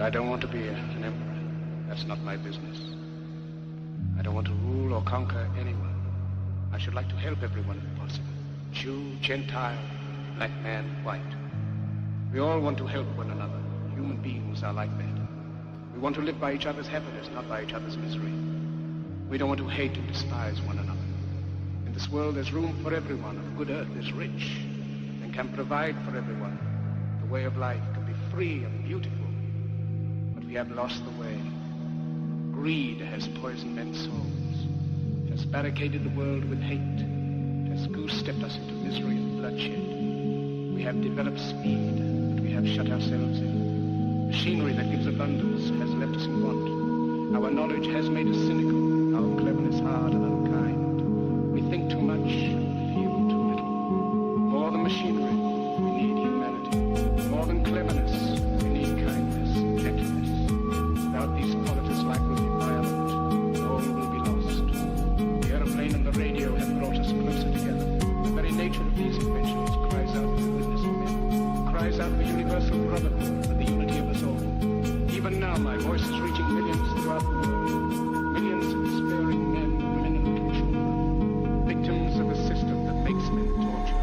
I don't want to be an emperor. That's not my business. I don't want to rule or conquer anyone. I should like to help everyone if possible. Jew, Gentile, black man, white. We all want to help one another. Human beings are like that. We want to live by each other's happiness, not by each other's misery. We don't want to hate and despise one another. In this world there's room for everyone, and the good earth is rich and can provide for everyone. The way of life can be free and beautiful, but we have lost the way. Greed has poisoned men's souls, has barricaded the world with hate, has goose-stepped us into misery and bloodshed. We have developed speed, but we have shut ourselves in. Machinery that gives abundance has left us in want. Our knowledge has made us cynical, our cleverness hard and unkind. We think too much, feel too little. More than machinery, we need humanity. More than cleverness, we need kindness, gentleness. Without these qualities, life will be violent, all will be lost. The aeroplane and the radio have brought us closer together. The very nature of these inventions cries out for the goodness of men, cries out for universal brotherhood, for the unity of us all. Even now, my voice is reaching millions throughout the world. Millions of despairing men, women, and little children, victims of a system that makes men torture.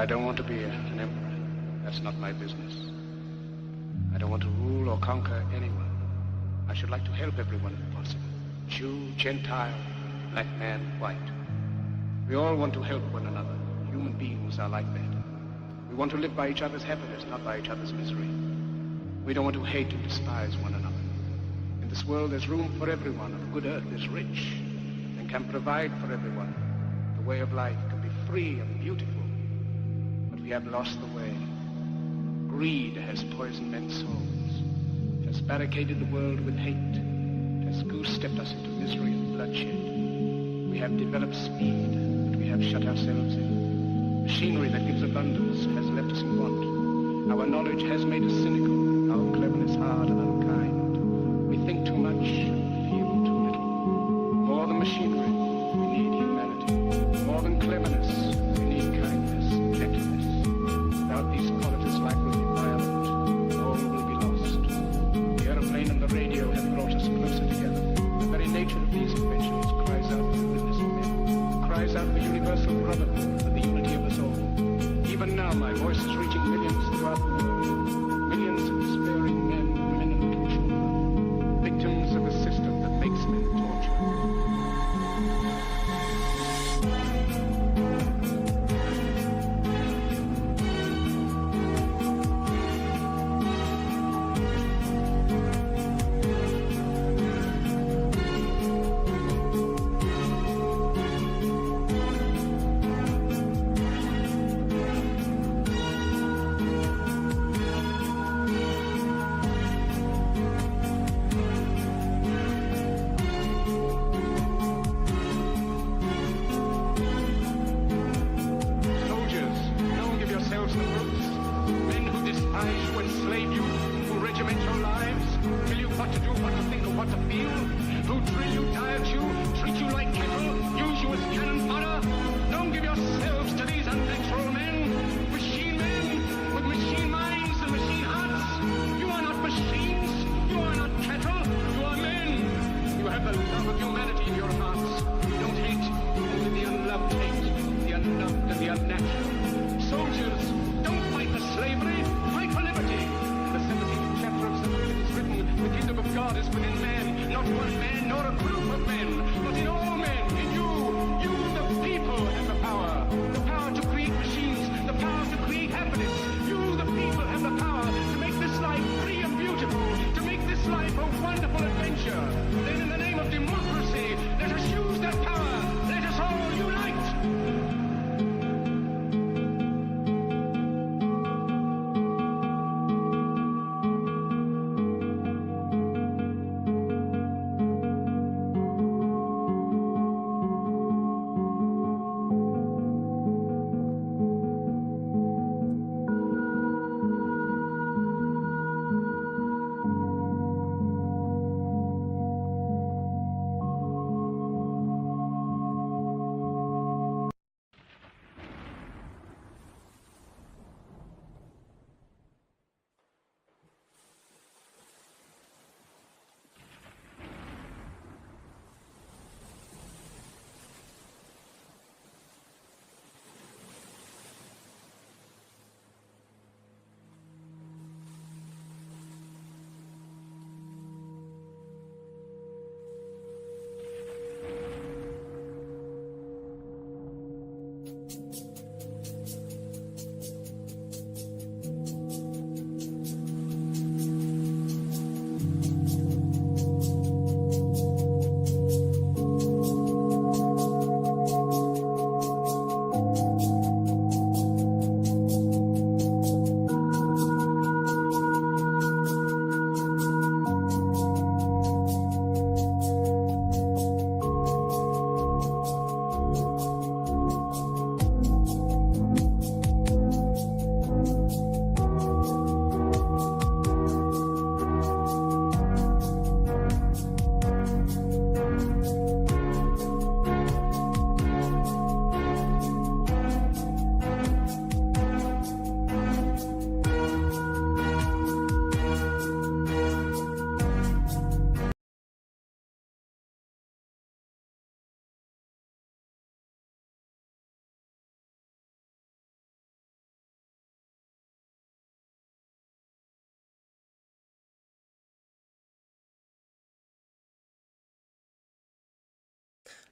I don't want to be an emperor. That's not my business. I don't want to rule or conquer anyone. I should like to help everyone if possible. Jew, Gentile, black man, white. We all want to help one another. Human beings are like that. We want to live by each other's happiness, not by each other's misery. We don't want to hate and despise one another. In this world there's room for everyone, and the good earth is rich and can provide for everyone. The way of life can be free and beautiful, but we have lost the way. Greed has poisoned men's souls, has barricaded the world with hate, has goose-stepped us into misery and bloodshed. We have developed speed, but we have shut ourselves in. Machinery that gives abundance has left us in want. Our knowledge has made us cynical, our cleverness hard and unkind. We think too much, feel too little. More than machinery, we need humanity. More than cleverness, we need kindness, gentleness. Without these qualities, life will be violent. All will be lost. The aeroplane and the radio have brought us closer together. The very nature of these inventions cries out for the goodness of men, cries out for universal brotherhood, for the unity of us all. Even now, my voice is reaching millions throughout the world. Millions of despairing men, women, and little children, victims of a system that makes men torture.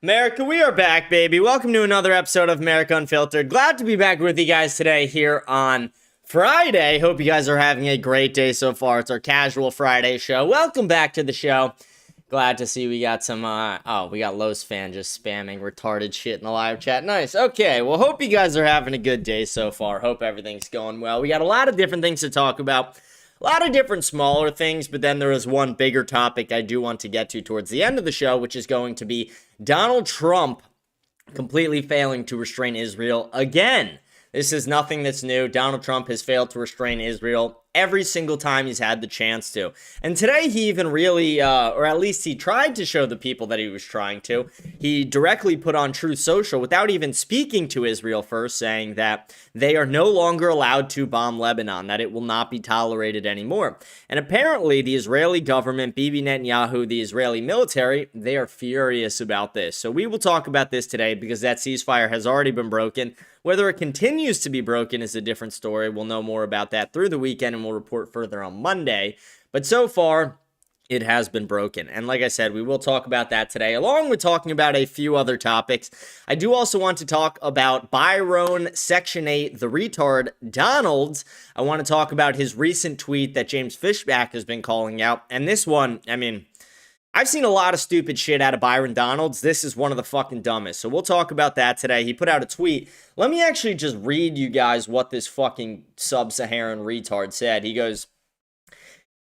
America, we are back, baby. Welcome to another episode of America Unfiltered. Glad to be back with you guys today here on Friday. Hope you guys are having a great day so far. It's our casual Friday show. Welcome back to the show. Glad to see we got some, we got Los fan just spamming retarded shit in the live chat. Nice. Okay, well, hope you guys are having a good day so far. Hope everything's going well. We got a lot of different things to talk about. A lot of different smaller things, but then there is one bigger topic I do want to get to towards the end of the show, which is going to be Donald Trump completely failing to restrain Israel again. This is nothing that's new. Donald Trump has failed to restrain Israel every single time he's had the chance to. And today he even really, or at least he tried to show the people that he was trying to. He directly put on Truth Social without even speaking to Israel first, saying that they are no longer allowed to bomb Lebanon, that it will not be tolerated anymore. And apparently the Israeli government, Bibi Netanyahu, the Israeli military, they are furious about this. So we will talk about this today because that ceasefire has already been broken. Whether it continues to be broken is a different story. We'll know more about that through the weekend and we'll report further on Monday. But so far, it has been broken. And like I said, we will talk about that today, along with talking about a few other topics. I do also want to talk about Byron Section 8, the retard Donald. I want to talk about his recent tweet that James Fishback has been calling out. And this one, I mean, I've seen a lot of stupid shit out of Byron Donalds. This is one of the fucking dumbest. So we'll talk about that today. He put out a tweet. Let me actually just read you guys what this fucking sub-Saharan retard said. He goes,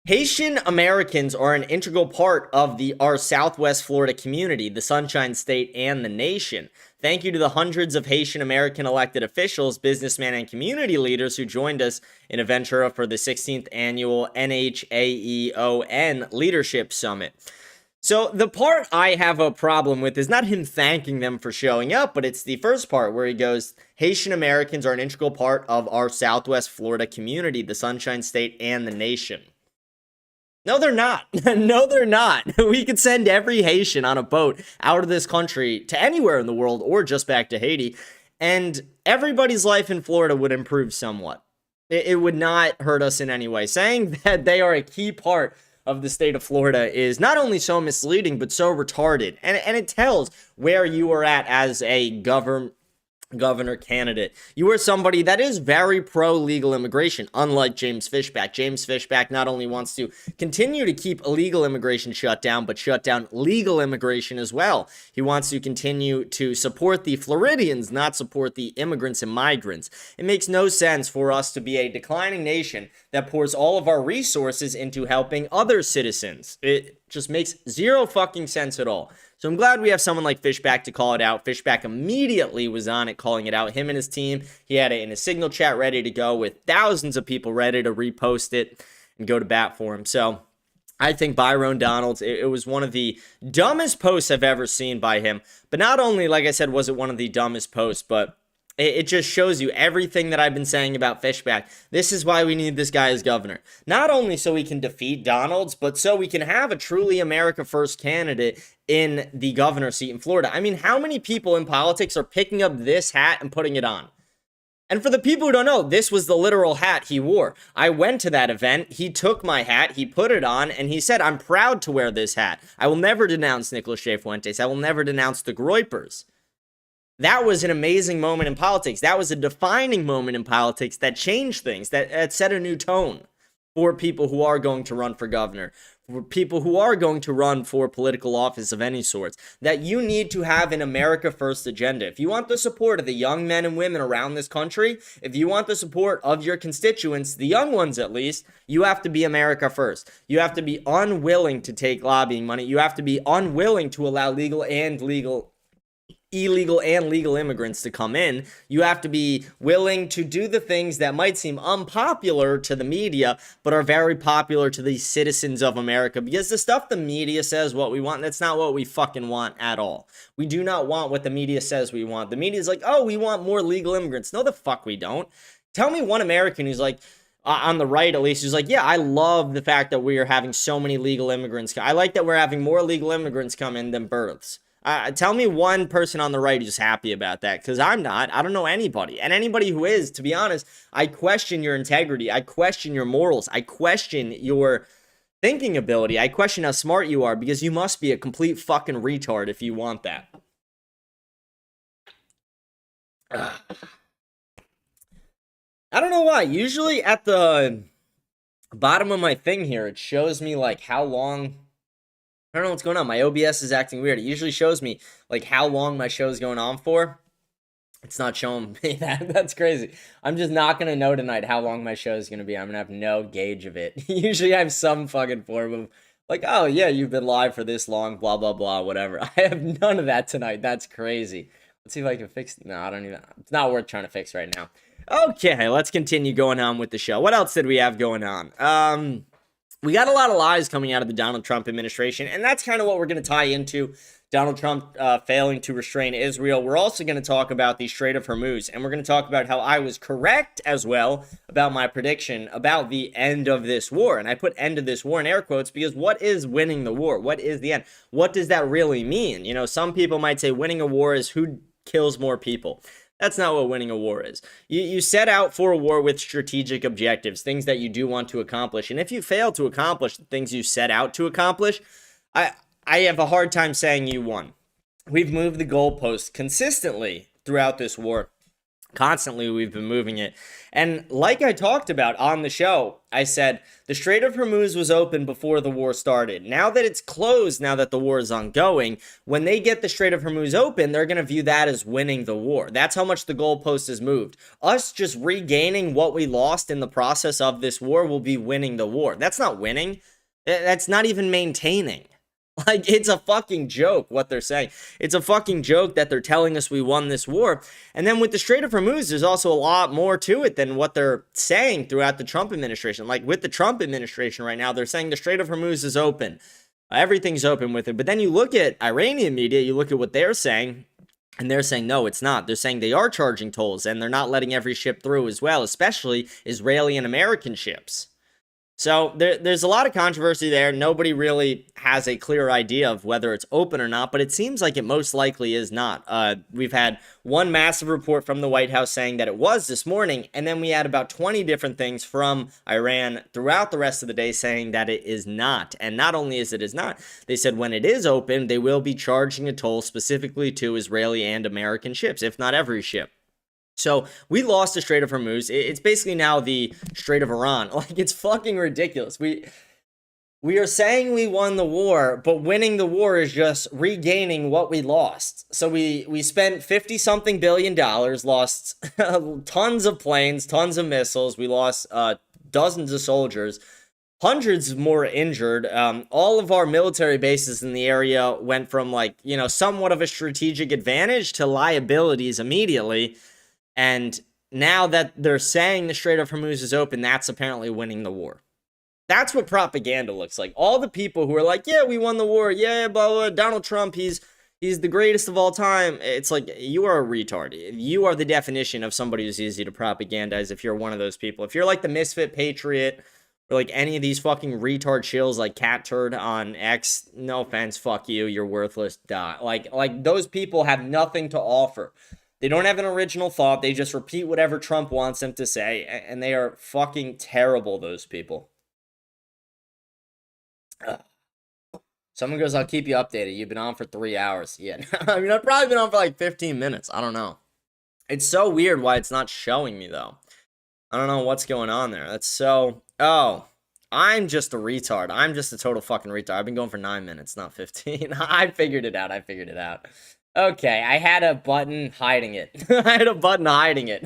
Haitian Americans are an integral part of our Southwest Florida community, the Sunshine State, and the nation. Thank you to the hundreds of Haitian American elected officials, businessmen, and community leaders who joined us in Aventura for the 16th annual NHAEON Leadership Summit. So the part I have a problem with is not him thanking them for showing up, but it's the first part where he goes, Haitian Americans are an integral part of our Southwest Florida community, the Sunshine State, and the nation. No, they're not. No, they're not. We could send every Haitian on a boat out of this country to anywhere in the world or just back to Haiti, and everybody's life in Florida would improve somewhat. It would not hurt us in any way. Saying that they are a key part of the state of Florida is not only so misleading, but so retarded. And it tells where you are at as a governor candidate. You are somebody that is very pro-legal immigration, unlike James Fishback. James Fishback not only wants to continue to keep illegal immigration shut down, but shut down legal immigration as well. He wants to continue to support the Floridians, not support the immigrants and migrants. It makes no sense for us to be a declining nation that pours all of our resources into helping other citizens. It just makes zero fucking sense at all. So I'm glad we have someone like Fishback to call it out. Fishback immediately was on it, calling it out. Him and his team, he had it in a signal chat ready to go with thousands of people ready to repost it and go to bat for him. So I think Byron Donalds, it was one of the dumbest posts I've ever seen by him. But not only, like I said, was it one of the dumbest posts, but it just shows you everything that I've been saying about Fishback. This is why we need this guy as governor. Not only so we can defeat Donalds, but so we can have a truly America First candidate in the governor seat in Florida. I mean, how many people in politics are picking up this hat and putting it on? And for the people who don't know, this was the literal hat he wore. I went to that event, he took my hat, he put it on, and he said, I'm proud to wear this hat. I will never denounce Nicolas Shea Fuentes. I will never denounce the Groypers. That was an amazing moment in politics. That was a defining moment in politics that changed things, that set a new tone for people who are going to run for governor, for people who are going to run for political office of any sorts, that you need to have an America First agenda. If you want the support of the young men and women around this country, if you want the support of your constituents, the young ones at least, you have to be America First. You have to be unwilling to take lobbying money. You have to be unwilling to allow illegal and legal immigrants to come in. You have to be willing to do the things that might seem unpopular to the media, but are very popular to the citizens of America, because the stuff the media says what we want, that's not what we fucking want at all. We do not want what the media says we want. The media is like, oh, we want more legal immigrants. No, the fuck we don't. Tell me one American who's like, on the right at least, who's like, yeah, I love the fact that we are having so many legal immigrants. I like that we're having more legal immigrants come in than births. Tell me one person on the right who's happy about that, because I'm not. I don't know anybody. And anybody who is, to be honest, I question your integrity. I question your morals. I question your thinking ability. I question how smart you are, because you must be a complete fucking retard if you want that. I don't know why. Usually at the bottom of my thing here, it shows me like how long. I don't know what's going on. My OBS is acting weird. It usually shows me like how long my show is going on for. It's not showing me that. That's crazy. I'm just not going to know tonight how long my show is going to be. I'm going to have no gauge of it. Usually I have some fucking form of like, oh yeah, you've been live for this long, blah, blah, blah, whatever. I have none of that tonight. That's crazy. Let's see if I can fix it. No, I don't even. It's not worth trying to fix right now. Okay, let's continue going on with the show. What else did we have going on? We got a lot of lies coming out of the Donald Trump administration, and that's kind of what we're going to tie into Donald Trump failing to restrain Israel. We're also going to talk about the Strait of Hormuz, and we're going to talk about how I was correct as well about my prediction about the end of this war. And I put end of this war in air quotes because what is winning the war? What is the end? What does that really mean? You know, some people might say winning a war is who kills more people. That's not what winning a war is. You set out for a war with strategic objectives, things that you do want to accomplish. And if you fail to accomplish the things you set out to accomplish, I have a hard time saying you won. We've moved the goalposts consistently throughout this war. Constantly, we've been moving it. And like I talked about on the show, I said the Strait of Hormuz was open before the war started. Now that it's closed, now that the war is ongoing, when they get the Strait of Hormuz open, they're going to view that as winning the war. That's how much the goalpost has moved. Us just regaining what we lost in the process of this war will be winning the war. That's not winning. That's not even maintaining. Like, it's a fucking joke what they're saying. It's a fucking joke that they're telling us we won this war. And then with the Strait of Hormuz, there's also a lot more to it than what they're saying throughout the Trump administration. Like, with the Trump administration right now, they're saying the Strait of Hormuz is open. Everything's open with it. But then you look at Iranian media, you look at what they're saying, and they're saying, no, it's not. They're saying they are charging tolls, and they're not letting every ship through as well, especially Israeli and American ships. So there's a lot of controversy there. Nobody really has a clear idea of whether it's open or not, but it seems like it most likely is not. We've had one massive report from the White House saying that it was this morning, and then we had about 20 different things from Iran throughout the rest of the day saying that it is not. And not only is not, they said when it is open, they will be charging a toll specifically to Israeli and American ships, if not every ship. So we lost the Strait of Hormuz. It's basically now the Strait of Iran. Like, it's fucking ridiculous. We are saying we won the war, but winning the war is just regaining what we lost. So we spent 50-something billion dollars, lost tons of planes, tons of missiles. We lost dozens of soldiers, hundreds more injured. All of our military bases in the area went from, like, you know, somewhat of a strategic advantage to liabilities immediately. And now that they're saying the Strait of Hormuz is open, that's apparently winning the war. That's what propaganda looks like. All the people who are like, yeah, we won the war. Yeah, blah, blah, Donald Trump, he's the greatest of all time. It's like, you are a retard. You are the definition of somebody who's easy to propagandize if you're one of those people. If you're like the misfit patriot or like any of these fucking retard shills like Cat Turd on X, no offense, fuck you, you're worthless. Like those people have nothing to offer. They don't have an original thought. They just repeat whatever Trump wants them to say. And they are fucking terrible, those people. Someone goes, I'll keep you updated. You've been on for 3 hours. Yeah. I mean, I've probably been on for like 15 minutes. I don't know. It's so weird why it's not showing me, though. I don't know what's going on there. That's so... Oh, I'm just a retard. I'm just a total fucking retard. I've been going for 9 minutes, not 15. I figured it out. Okay, I had a button hiding it.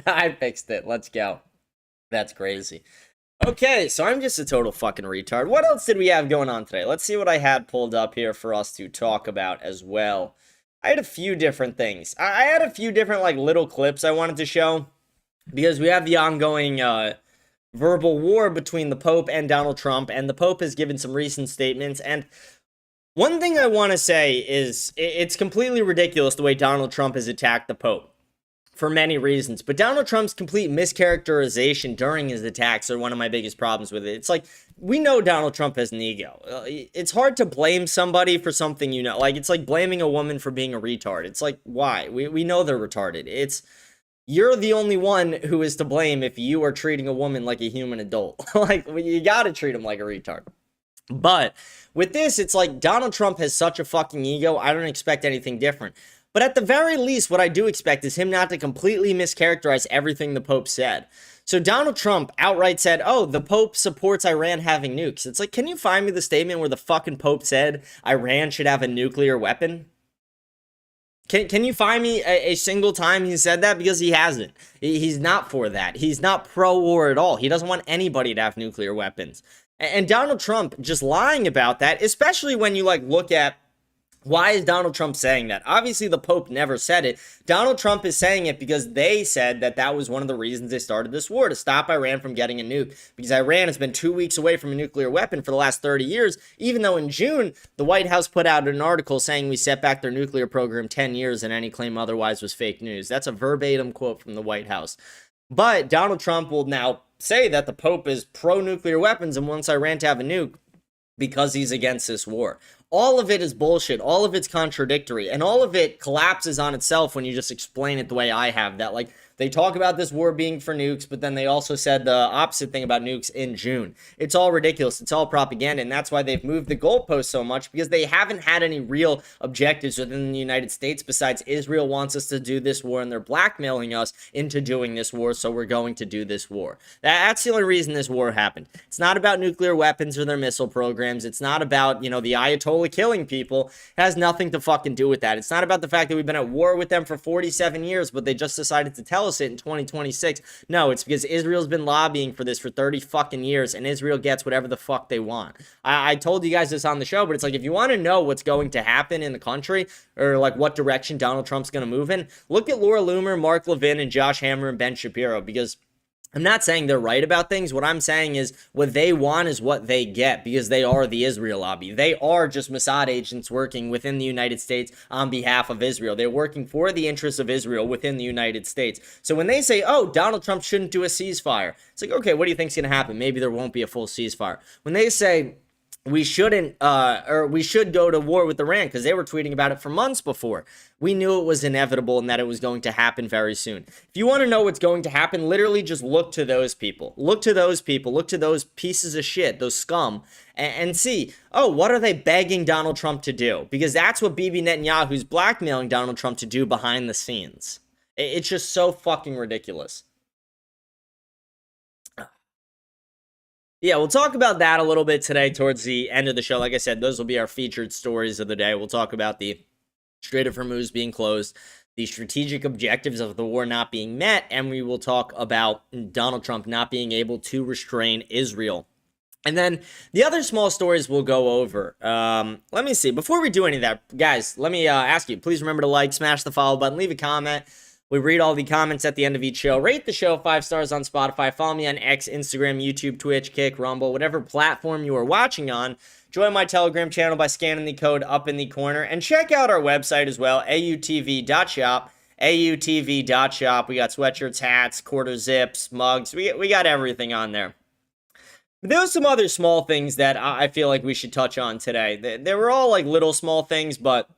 I fixed it. Let's go. That's crazy. Okay, so I'm just a total fucking retard. What else did we have going on today? Let's see what I had pulled up here for us to talk about as well. I had a few different things. I had a few different, like, little clips I wanted to show. Because we have the ongoing verbal war between the Pope and Donald Trump. And the Pope has given some recent statements. And one thing I want to say is it's completely ridiculous the way Donald Trump has attacked the Pope for many reasons. But Donald Trump's complete mischaracterization during his attacks are one of my biggest problems with it. It's like, we know Donald Trump has an ego. It's hard to blame somebody for something you know. Like, it's like blaming a woman for being a retard. It's like, why? We know they're retarded. You're the only one who is to blame if you are treating a woman like a human adult. Like, you gotta treat him like a retard. But with this, it's like Donald Trump has such a fucking ego, I don't expect anything different. But at the very least, what I do expect is him not to completely mischaracterize everything the Pope said. So Donald Trump outright said, oh, the Pope supports Iran having nukes. It's like, can you find me the statement where the fucking Pope said Iran should have a nuclear weapon? Can you find me a single time he said that? Because he hasn't. He's not for that. He's not pro-war at all. He doesn't want anybody to have nuclear weapons. And Donald Trump just lying about that, especially when you like look at why is Donald Trump saying that? Obviously, the Pope never said it. Donald Trump is saying it because they said that that was one of the reasons they started this war, to stop Iran from getting a nuke. Because Iran has been 2 weeks away from a nuclear weapon for the last 30 years, even though in June, the White House put out an article saying we set back their nuclear program 10 years and any claim otherwise was fake news. That's a verbatim quote from the White House. But Donald Trump will now say that the Pope is pro-nuclear weapons and wants Iran to have a nuke because he's against this war. All of it is bullshit. All of it's contradictory. And all of it collapses on itself when you just explain it the way I have. That, like, they talk about this war being for nukes, but then they also said the opposite thing about nukes in June. It's all ridiculous. It's all propaganda. And that's why they've moved the goalposts so much, because they haven't had any real objectives within the United States besides Israel wants us to do this war and they're blackmailing us into doing this war, so we're going to do this war. That's the only reason this war happened. It's not about nuclear weapons or their missile programs. It's not about, you know, the Ayatollah killing people. It has nothing to fucking do with that. It's not about the fact that we've been at war with them for 47 years, but they just decided to tell us it in 2026. No, it's because Israel's been lobbying for this for 30 fucking years, and Israel gets whatever the fuck they want. I told you guys this on the show, but it's like, if you want to know what's going to happen in the country, or like what direction Donald Trump's going to move in, look at Laura Loomer, Mark Levin, and Josh Hammer and Ben Shapiro, because I'm not saying they're right about things. What I'm saying is what they want is what they get, because they are the Israel lobby. They are just Mossad agents working within the United States on behalf of Israel. They're working for the interests of Israel within the United States. So when they say, oh, Donald Trump shouldn't do a ceasefire, it's like, okay, what do you think's going to happen? Maybe there won't be a full ceasefire. When they say we shouldn't, or we should go to war with Iran, because they were tweeting about it for months before, we knew it was inevitable and that it was going to happen very soon. If you want to know what's going to happen, literally just look to those people. Look to those people. Look to those pieces of shit, those scum, and see, oh, what are they begging Donald Trump to do? Because that's what Bibi Netanyahu's blackmailing Donald Trump to do behind the scenes. It's just so fucking ridiculous. Yeah, we'll talk about that a little bit today towards the end of the show. Like I said, those will be our featured stories of the day. We'll talk about the Strait of Hormuz being closed, the strategic objectives of the war not being met, and we will talk about Donald Trump not being able to restrain Israel. And then the other small stories we'll go over. Let me see. Before we do any of that, guys, let me ask you, please remember to like, smash the follow button, leave a comment. We read all the comments at the end of each show. Rate the show 5 stars on Spotify. Follow me on X, Instagram, YouTube, Twitch, Kick, Rumble, whatever platform you are watching on. Join my Telegram channel by scanning the code up in the corner. And check out our website as well, autv.shop. autv.shop. We got sweatshirts, hats, quarter zips, mugs. We got everything on there. But there was some other small things that I feel like we should touch on today. They were all like little small things, but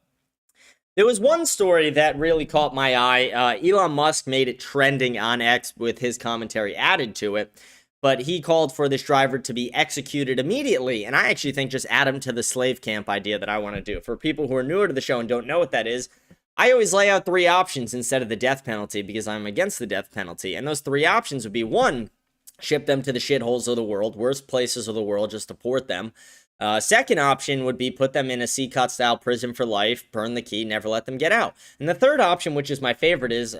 there was one story that really caught my eye. Elon Musk made it trending on X with his commentary added to it, but he called for this driver to be executed immediately, and I actually think just add him to the slave camp idea that I want to do. For people who are newer to the show and don't know what that is, I always lay out 3 options instead of the death penalty because I'm against the death penalty, and those 3 options would be, 1, ship them to the shitholes of the world, worst places of the world, just deport them. Second option would be put them in a C-cut style prison for life, burn the key, never let them get out. And the third option, which is my favorite, is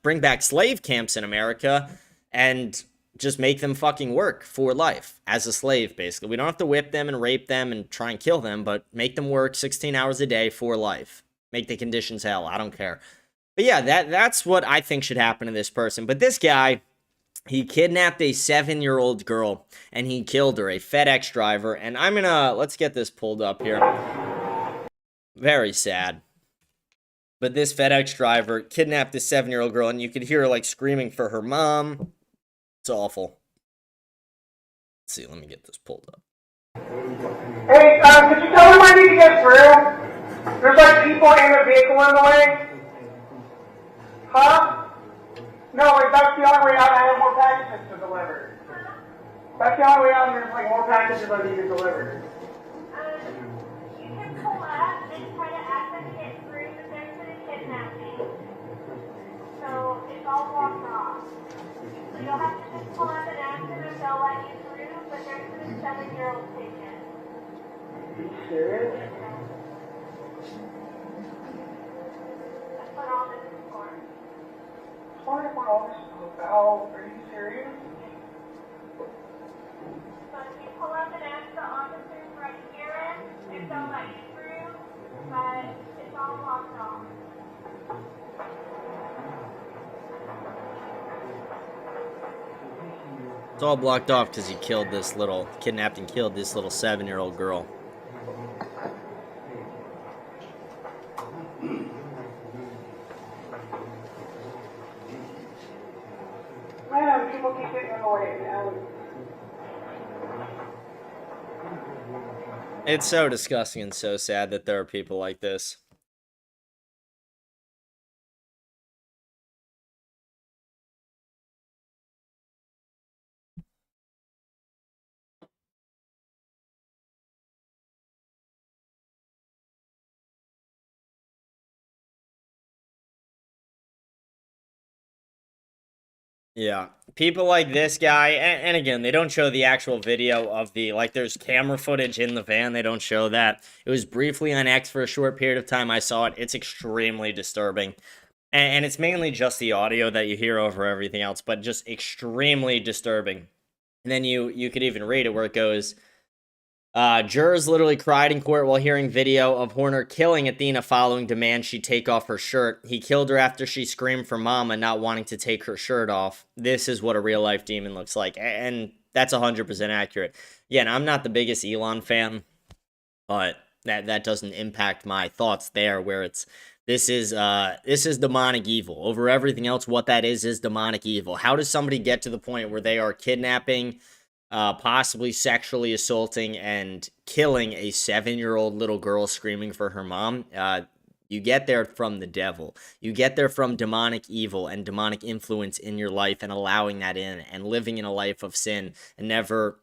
bring back slave camps in America and just make them fucking work for life as a slave, basically. We don't have to whip them and rape them and try and kill them, but make them work 16 hours a day for life. Make the conditions hell. I don't care. But yeah, that's what I think should happen to this person. But this guy, he kidnapped a 7-year-old girl, and he killed her, a FedEx driver, and let's get this pulled up here. Very sad. But this FedEx driver kidnapped this 7-year-old girl, and you could hear her, like, screaming for her mom. It's awful. Let's see, let me get this pulled up. Hey, could you tell him I need to get through? There's, like, people and a vehicle in the way. Huh? No, that's the only way out. I have more packages to deliver. That's the only way out. There's like more packages I need to deliver. You can pull up and try to ask them to get through, but there's been a kidnapping. Are you serious? That's what all this is for. Sorry what all this is about. Are you serious? So if you pull up and ask the officers right here, if they'll let you through, but it's all blocked off. It's all blocked off because he kidnapped and killed this little 7-year-old girl. Man, people keep getting in the way, man. It's so disgusting and so sad that there are people like this. Yeah, people like this guy, and again, they don't show the actual video of there's camera footage in the van, they don't show that. It was briefly on X for a short period of time, I saw it, it's extremely disturbing. And it's mainly just the audio that you hear over everything else, but just extremely disturbing. And then you could even read it where it goes, jurors literally cried in court while hearing video of Horner killing Athena following demands she take off her shirt. He killed her after she screamed for mama, not wanting to take her shirt off. This is what a real-life demon looks like, and that's 100% accurate. Again, I'm not the biggest Elon fan, but that doesn't impact my thoughts there, where this is demonic evil. Over everything else, what that is demonic evil. How does somebody get to the point where they are kidnapping, possibly sexually assaulting and killing a 7-year-old little girl screaming for her mom? You get there from the devil. You get there from demonic evil and demonic influence in your life and allowing that in and living in a life of sin and never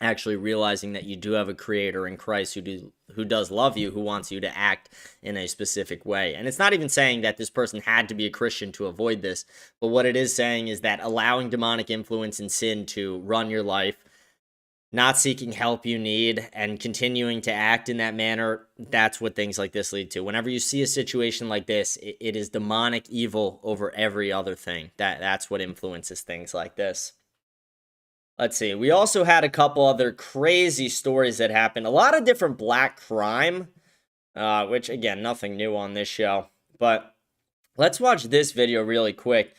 actually realizing that you do have a creator in Christ who does love you, who wants you to act in a specific way. And it's not even saying that this person had to be a Christian to avoid this, but what it is saying is that allowing demonic influence and sin to run your life, not seeking help you need, and continuing to act in that manner, that's what things like this lead to. Whenever you see a situation like this, it is demonic evil over every other thing. That's what influences things like this. Let's see. We also had a couple other crazy stories that happened. A lot of different black crime, which, again, nothing new on this show. But let's watch this video really quick.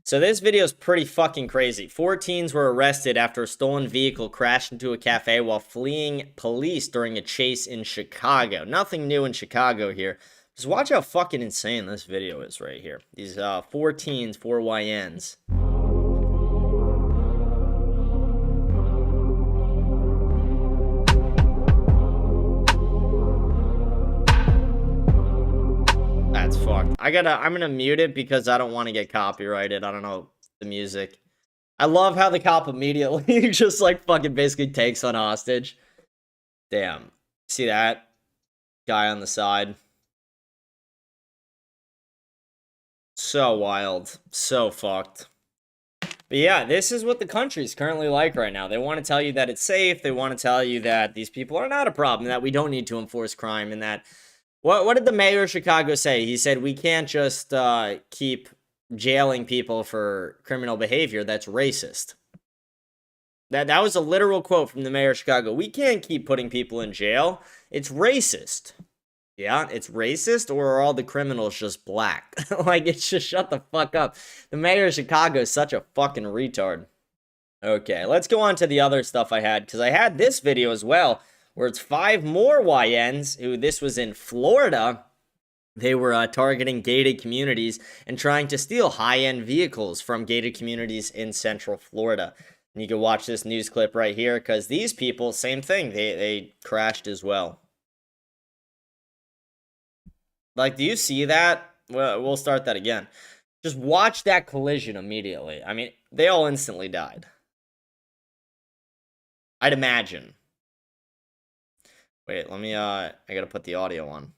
So this video is pretty fucking crazy. 4 teens were arrested after a stolen vehicle crashed into a cafe while fleeing police during a chase in Chicago. Nothing new in Chicago here. Just watch how fucking insane this video is right here. These 4 teens, 4 YNs. That's fucked. I'm gonna mute it because I don't want to get copyrighted. I don't know the music. I love how the cop immediately just like fucking basically takes on hostage. Damn. See that? Guy on the side. So wild. So fucked. But yeah, this is what the country's currently like right now. They want to tell you that it's safe. They want to tell you that these people are not a problem, that we don't need to enforce crime, and that... What did the mayor of Chicago say? He said, we can't just keep jailing people for criminal behavior. That's racist. That was a literal quote from the mayor of Chicago. We can't keep putting people in jail. It's racist. Yeah, it's racist, or are all the criminals just black? Like, it's just shut the fuck up. The mayor of Chicago is such a fucking retard. Okay, let's go on to the other stuff I had, because I had this video as well, where it's 5 more YNs, who this was in Florida. They were targeting gated communities and trying to steal high-end vehicles from gated communities in Central Florida. And you can watch this news clip right here, because these people, same thing, they crashed as well. Like, do you see that? Well, we'll start that again. Just watch that collision immediately. I mean, they all instantly died. I'd imagine. Wait, let me, I gotta put the audio on.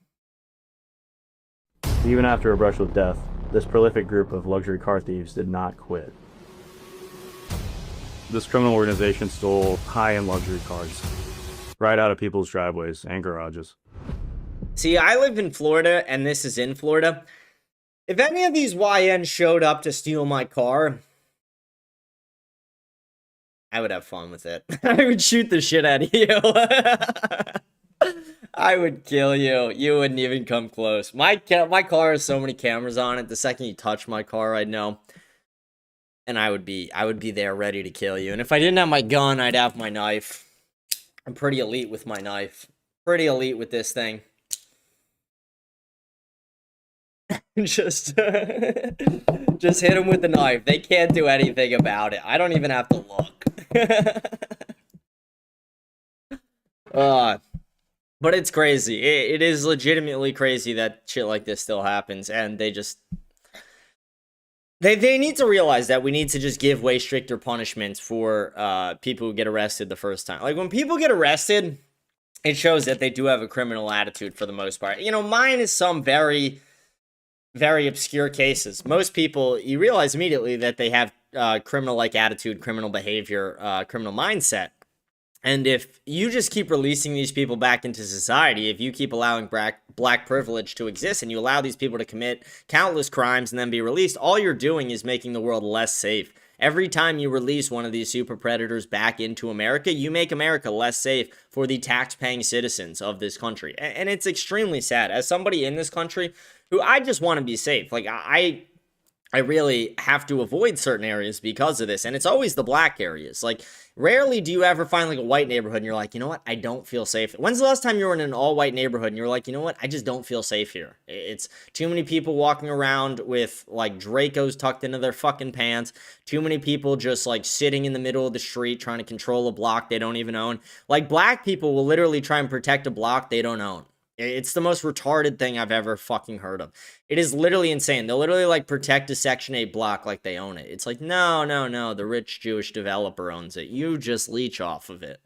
Even after a brush with death, this prolific group of luxury car thieves did not quit. This criminal organization stole high-end luxury cars, right out of people's driveways and garages. See, I live in Florida, and this is in Florida. If any of these YNs showed up to steal my car, I would have fun with it. I would shoot the shit out of you. I would kill you. You wouldn't even come close. My car has so many cameras on it. The second you touch my car, I'd know. And I would be there ready to kill you. And if I didn't have my gun, I'd have my knife. I'm pretty elite with my knife. Pretty elite with this thing. just hit them with the knife. They can't do anything about it. I don't even have to look. But it's crazy. It is legitimately crazy that shit like this still happens, and they need to realize that we need to just give way stricter punishments for people who get arrested the first time. Like, when people get arrested, it shows that they do have a criminal attitude for the most part. You know, mine is some very, very obscure cases. Most people, you realize immediately that they have criminal-like attitude, criminal behavior, criminal mindset. And if you just keep releasing these people back into society, if you keep allowing black privilege to exist and you allow these people to commit countless crimes and then be released, all you're doing is making the world less safe. Every time you release one of these super predators back into America, you make America less safe for the tax-paying citizens of this country. And it's extremely sad. As somebody in this country who I just want to be safe, like I really have to avoid certain areas because of this. And it's always the black areas. Like, rarely do you ever find like a white neighborhood and you're like, you know what? I don't feel safe. When's the last time you were in an all-white neighborhood and you're like, you know what? I just don't feel safe here. It's too many people walking around with like Dracos tucked into their fucking pants. Too many people just like sitting in the middle of the street trying to control a block they don't even own. Like, black people will literally try and protect a block they don't own. It's the most retarded thing I've ever fucking heard of. It is literally insane. They'll literally, like, protect a Section 8 block like they own it. It's like, no, the rich Jewish developer owns it. You just leech off of it.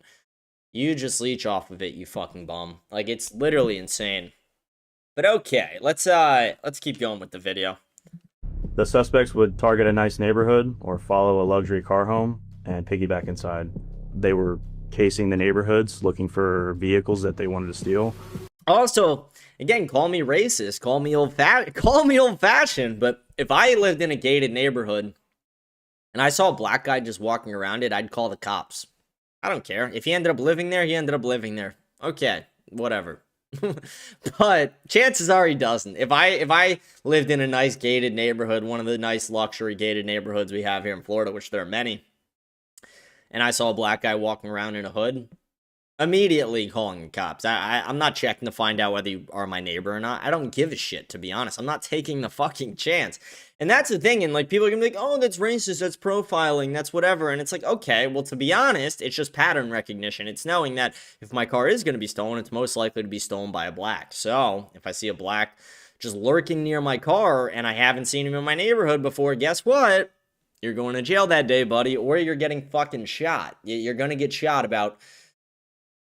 You just leech off of it, you fucking bum. Like, it's literally insane. But okay, let's keep going with the video. The suspects would target a nice neighborhood or follow a luxury car home and piggyback inside. They were casing the neighborhoods, looking for vehicles that they wanted to steal. Also, again, call me racist, call me old-fashioned, but if I lived in a gated neighborhood and I saw a black guy just walking around it, I'd call the cops. I don't care. If he ended up living there, he ended up living there. Okay, whatever. But chances are he doesn't. If I lived in a nice gated neighborhood, one of the nice luxury gated neighborhoods we have here in Florida, which there are many, and I saw a black guy walking around in a hood, immediately calling the cops. I'm not checking to find out whether you are my neighbor or not. I don't give a shit, to be honest. I'm not taking the fucking chance. And that's the thing. And like, people are gonna be like, oh, that's racist, that's profiling, that's whatever. And it's like, okay, well, to be honest, it's just pattern recognition. It's knowing that if my car is gonna be stolen, it's most likely to be stolen by a black. So if I see a black just lurking near my car and I haven't seen him in my neighborhood before, guess what? You're going to jail that day, buddy, or you're getting fucking shot. You're gonna get shot about,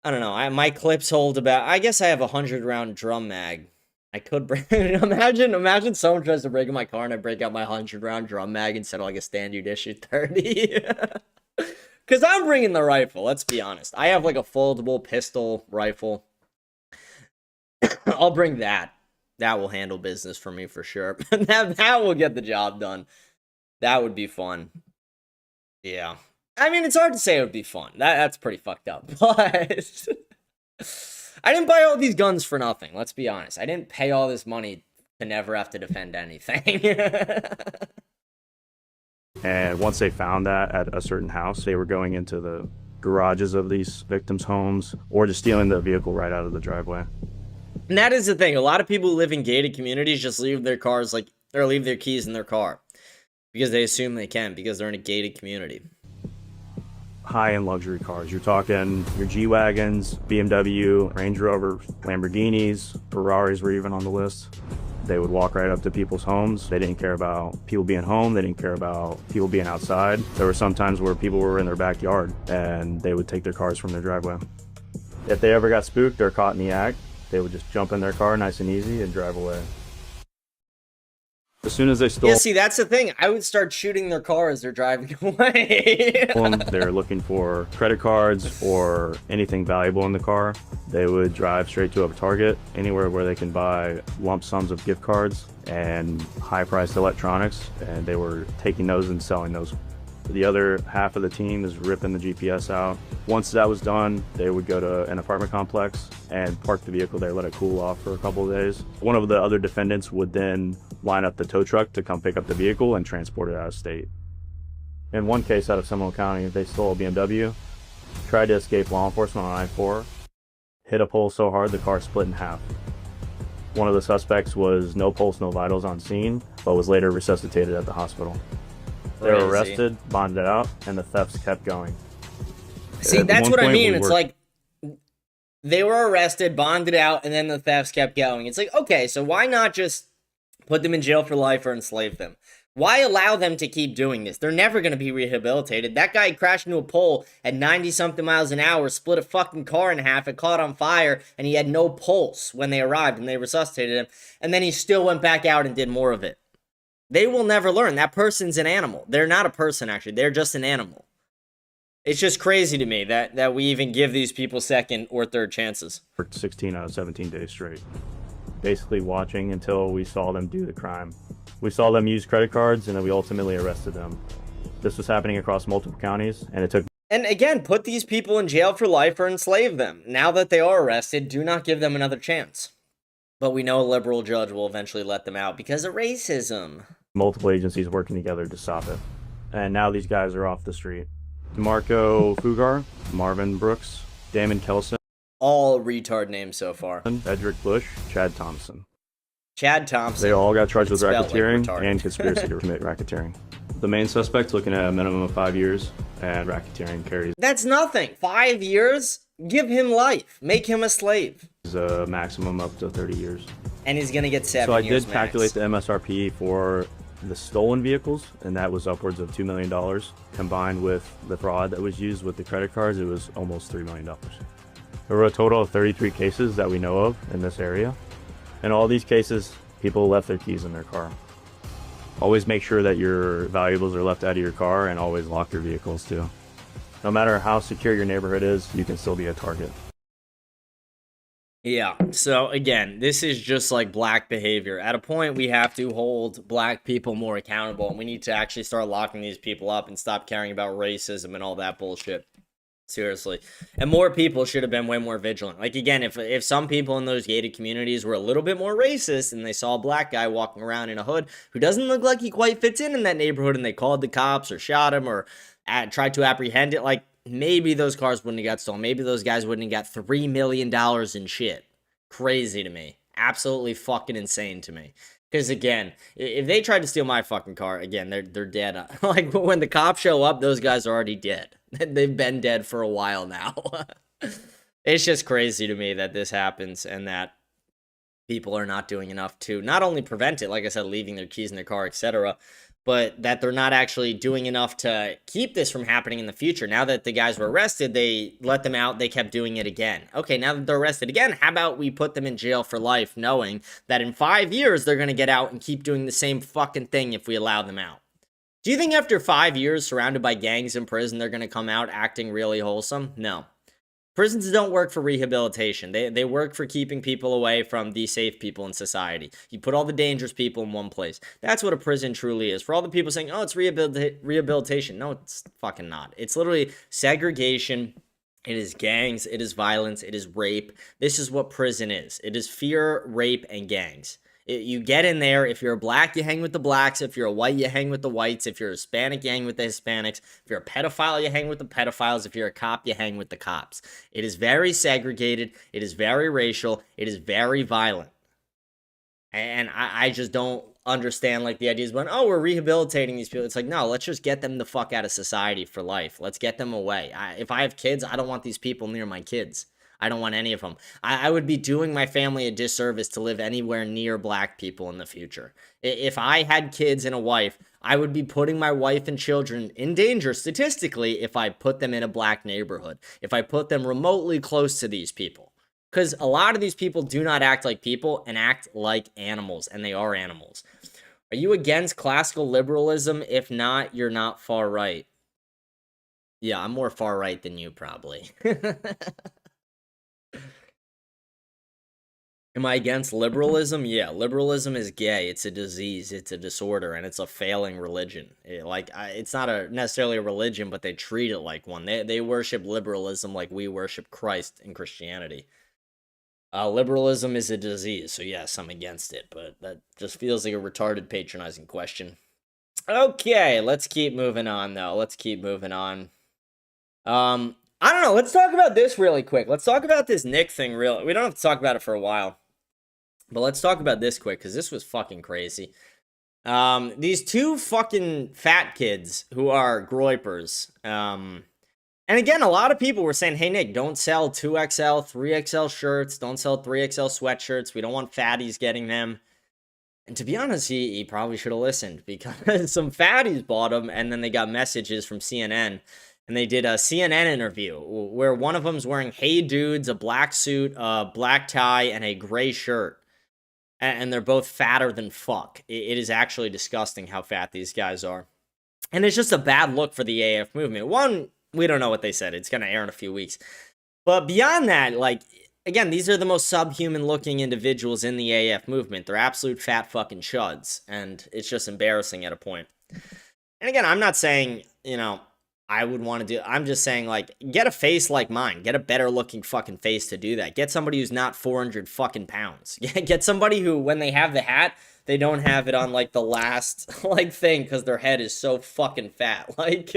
I don't know, my clips hold about, I guess I have a 100-round drum mag. I could break, imagine someone tries to break in my car and I break out my 100-round drum mag instead of like a standard issue 30. Because I'm bringing the rifle, let's be honest. I have like a foldable pistol rifle. I'll bring that. That will handle business for me for sure. that will get the job done. That would be fun. Yeah. I mean, it's hard to say it would be fun. That's pretty fucked up. But I didn't buy all these guns for nothing. Let's be honest. I didn't pay all this money to never have to defend anything. And once they found that at a certain house, they were going into the garages of these victims' homes or just stealing the vehicle right out of the driveway. And that is the thing. A lot of people who live in gated communities just leave their cars or leave their keys in their car because they assume they can because they're in a gated community. High-end luxury cars. You're talking your G-Wagons, BMW, Range Rover, Lamborghinis, Ferraris were even on the list. They would walk right up to people's homes. They didn't care about people being home. They didn't care about people being outside. There were some times where people were in their backyard and they would take their cars from their driveway. If they ever got spooked or caught in the act, they would just jump in their car nice and easy and drive away. As soon as they stole Yeah, see, that's the thing. I would start shooting their car as they're driving away. them, they're looking for credit cards or anything valuable in the car. They would drive straight to a Target, anywhere where they can buy lump sums of gift cards and high-priced electronics, and they were taking those and selling those. The other half of the team is ripping the GPS out. Once that was done, they would go to an apartment complex and park the vehicle there, let it cool off for a couple of days. One of the other defendants would then line up the tow truck to come pick up the vehicle and transport it out of state. In one case out of Seminole County, they stole a BMW, tried to escape law enforcement on I-4, hit a pole so hard the car split in half. One of the suspects was no pulse, no vitals on scene, but was later resuscitated at the hospital. They were arrested, bonded out, and the thefts kept going. See, that's what I mean. It's like they were arrested, bonded out, and then the thefts kept going. It's like, okay, so why not just put them in jail for life or enslave them? Why allow them to keep doing this? They're never going to be rehabilitated. That guy crashed into a pole at 90-something miles an hour, split a fucking car in half, it caught on fire, and he had no pulse when they arrived and they resuscitated him. And then he still went back out and did more of it. They will never learn. That person's an animal. They're not a person, actually. They're just an animal. It's just crazy to me that we even give these people second or third chances. For 16 out of 17 days straight. Basically watching until we saw them do the crime. We saw them use credit cards, and then we ultimately arrested them. This was happening across multiple counties, and it took... And again, put these people in jail for life or enslave them. Now that they are arrested, do not give them another chance. But we know a liberal judge will eventually let them out because of racism. Multiple agencies working together to stop it. And now these guys are off the street. DeMarco Fugar, Marvin Brooks, Damon Kelson. All retard names so far. Edric Bush, Chad Thompson. Chad Thompson. They all got charged with racketeering like and conspiracy to commit racketeering. The main suspect's looking at a minimum of 5 years, and racketeering carries... That's nothing. 5 years? Give him life. Make him a slave. A maximum up to 30 years. And he's going to get 7 years So I did calculate the MSRP for the stolen vehicles, and that was upwards of $2 million. Combined with the fraud that was used with the credit cards, it was almost $3 million. There were a total of 33 cases that we know of in this area. In all these cases, people left their keys in their car. Always make sure that your valuables are left out of your car, and always lock your vehicles too. No matter how secure your neighborhood is, you can still be a target. Yeah, so again, this is just like black behavior. At a point, we have to hold black people more accountable, and we need to actually start locking these people up and stop caring about racism and all that bullshit. Seriously. And more people should have been way more vigilant. Like, again, if some people in those gated communities were a little bit more racist and they saw a black guy walking around in a hood who doesn't look like he quite fits in that neighborhood, and they called the cops or shot him or tried to apprehend it, like, maybe those cars wouldn't have got stolen. Maybe those guys wouldn't have got $3 million in shit. Crazy to me. Absolutely fucking insane to me. Because, again, if they tried to steal my fucking car, again, they're dead. Like, when the cops show up, those guys are already dead. They've been dead for a while now. It's just crazy to me that this happens and that people are not doing enough to not only prevent it, like I said, leaving their keys in their car, etc., but that they're not actually doing enough to keep this from happening in the future. Now that the guys were arrested, they let them out, they kept doing it again. Okay, now that they're arrested again, how about we put them in jail for life, knowing that in 5 years they're going to get out and keep doing the same fucking thing if we allow them out? Do you think after 5 years surrounded by gangs in prison, they're going to come out acting really wholesome? No. Prisons don't work for rehabilitation. They work for keeping people away from the safe people in society. You put all the dangerous people in one place. That's what a prison truly is. For all the people saying, oh, it's rehabilitation. No, it's fucking not. It's literally segregation. It is gangs. It is violence. It is rape. This is what prison is. It is fear, rape, and gangs. You get in there. If you're a black, you hang with the blacks. If you're a white, you hang with the whites. If you're a Hispanic, you hang with the Hispanics. If you're a pedophile, you hang with the pedophiles. If you're a cop, you hang with the cops. It is very segregated. It is very racial. It is very violent. And I just don't understand, like, the ideas when, oh, we're rehabilitating these people. It's like, no, let's just get them the fuck out of society for life. Let's get them away. If I have kids, I don't want these people near my kids. I don't want any of them. I would be doing my family a disservice to live anywhere near black people in the future. If I had kids and a wife, I would be putting my wife and children in danger statistically if I put them in a black neighborhood, if I put them remotely close to these people. Because a lot of these people do not act like people and act like animals, and they are animals. Are you against classical liberalism? If not, you're not far right. Yeah, I'm more far right than you, probably. Am I against liberalism? Yeah, liberalism is gay. It's a disease. It's a disorder, and it's a failing religion. It's not necessarily a religion, but they treat it like one. They worship liberalism like we worship Christ in Christianity. Liberalism is a disease, so yes, I'm against it, but that just feels like a retarded, patronizing question. Okay, let's keep moving on, though. Let's keep moving on. I don't know. Let's talk about this really quick. Let's talk about this Nick thing. We don't have to talk about it for a while. But let's talk about this quick, because this was fucking crazy. These two fucking fat kids who are groypers. And again, a lot of people were saying, hey, Nick, don't sell 2XL, 3XL shirts. Don't sell 3XL sweatshirts. We don't want fatties getting them. And to be honest, he probably should have listened, because some fatties bought them, and then they got messages from CNN. And they did a CNN interview where one of them's wearing Hey Dudes, a black suit, a black tie, and a gray shirt. And they're both fatter than fuck. It is actually disgusting how fat these guys are. And it's just a bad look for the AF movement. One, we don't know what they said. It's going to air in a few weeks. But beyond that, like, again, these are the most subhuman looking individuals in the AF movement. They're absolute fat fucking chuds. And it's just embarrassing at a point. And again, I'm not saying, you know, I would want to do, I'm just saying, like, get a face like mine. Get a better looking fucking face to do that. Get somebody who's not 400 fucking pounds. Get somebody who, when they have the hat, they don't have it on, like, the last, like, thing, because their head is so fucking fat. Like,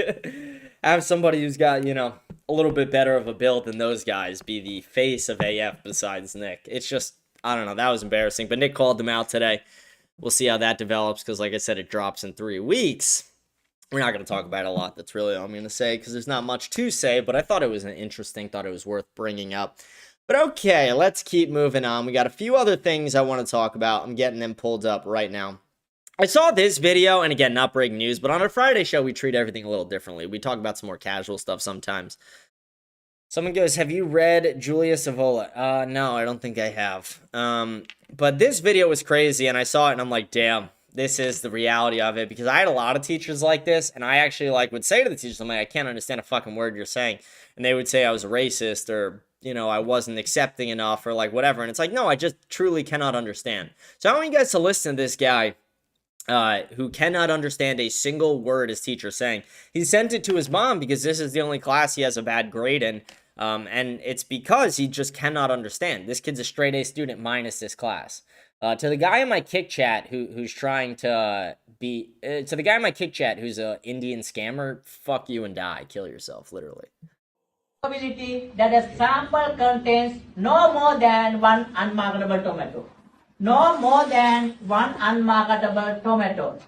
have somebody who's got, you know, a little bit better of a build than those guys be the face of AF besides Nick. It's just, I don't know, that was embarrassing. But Nick called them out today. We'll see how that develops, because, like I said, it drops in 3 weeks. We're not going to talk about it a lot. That's really all I'm going to say, because there's not much to say, but I thought it was thought it was worth bringing up. But okay, let's keep moving on. We got a few other things I want to talk about. I'm getting them pulled up right now. I saw this video, and again, not breaking news, but on a Friday show, we treat everything a little differently. We talk about some more casual stuff sometimes. Someone goes, have you read Julia Savola? No, I don't think I have. But this video was crazy, and I saw it, and I'm like, damn. This is the reality of it, because I had a lot of teachers like this, and I actually, like, would say to the teachers, I'm like, I can't understand a fucking word you're saying, and they would say I was racist, or, you know, I wasn't accepting enough, or, like, whatever, and it's like, no, I just truly cannot understand. So I want you guys to listen to this guy, who cannot understand a single word his teacher's saying. He sent it to his mom, because this is the only class he has a bad grade in, and it's because he just cannot understand. This kid's a straight A student minus this class. To the guy in my kick chat who's trying to to the guy in my kick chat who's a Indian scammer, fuck you and die. Kill yourself, literally. Probability that a sample contains no more than one unmarketable tomato. No more than one unmarketable tomato.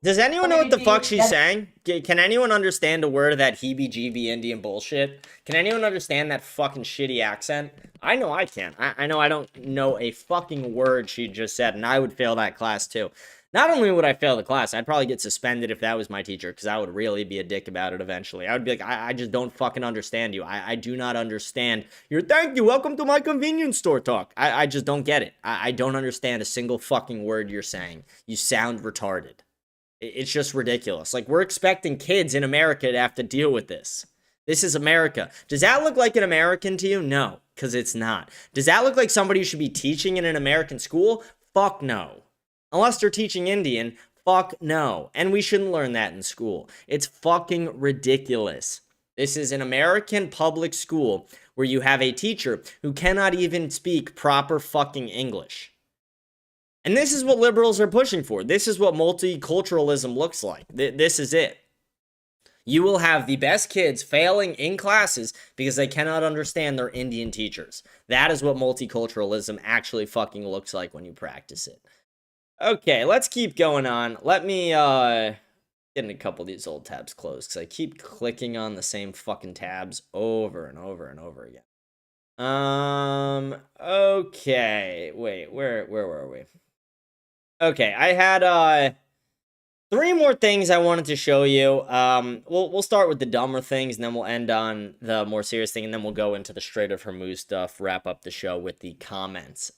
Does anyone know what the fuck she's saying? Can anyone understand a word of that heebie-jeebie Indian bullshit? Can anyone understand that fucking shitty accent? I know I can. I know I don't know a fucking word she just said, and I would fail that class too. Not only would I fail the class, I'd probably get suspended if that was my teacher, because I would really be a dick about it eventually. I would be like, I just don't fucking understand you. I do not understand your thank you, welcome to my convenience store talk. I just don't get it. I don't understand a single fucking word you're saying. You sound retarded. It's just ridiculous. Like, we're expecting kids in America to have to deal with this. This is America. Does that look like an American to you? No, because it's not. Does that look like somebody who should be teaching in an American school? Fuck no. Unless they're teaching Indian, fuck no. And we shouldn't learn that in school. It's fucking ridiculous. This is an American public school where you have a teacher who cannot even speak proper fucking English. And this is what liberals are pushing for. This is what multiculturalism looks like. This is it. You will have the best kids failing in classes because they cannot understand their Indian teachers. That is what multiculturalism actually fucking looks like when you practice it. Okay, let's keep going on. Let me get a couple of these old tabs closed, because I keep clicking on the same fucking tabs over and over and over again. Okay. Wait, where were we? Okay, I had 3 more things I wanted to show you. We'll start with the dumber things, and then we'll end on the more serious thing, and then we'll go into the Strait of Hormuz stuff, wrap up the show with the comments.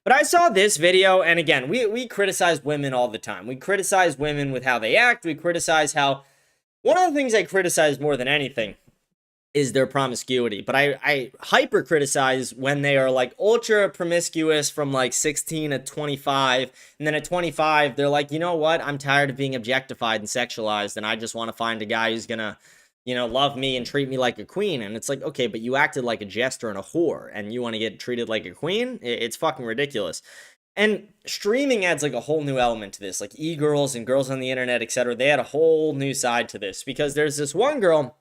But I saw this video, and again, we criticize women all the time. We criticize women with how they act. We criticize how... One of the things I criticize more than anything is their promiscuity. But I hyper criticize when they are like ultra promiscuous from like 16 to 25. And then at 25, they're like, you know what? I'm tired of being objectified and sexualized. And I just want to find a guy who's going to, you know, love me and treat me like a queen. And it's like, okay, but you acted like a jester and a whore and you want to get treated like a queen? It's fucking ridiculous. And streaming adds like a whole new element to this. Like e-girls and girls on the internet, etc. They add a whole new side to this because there's this one girl.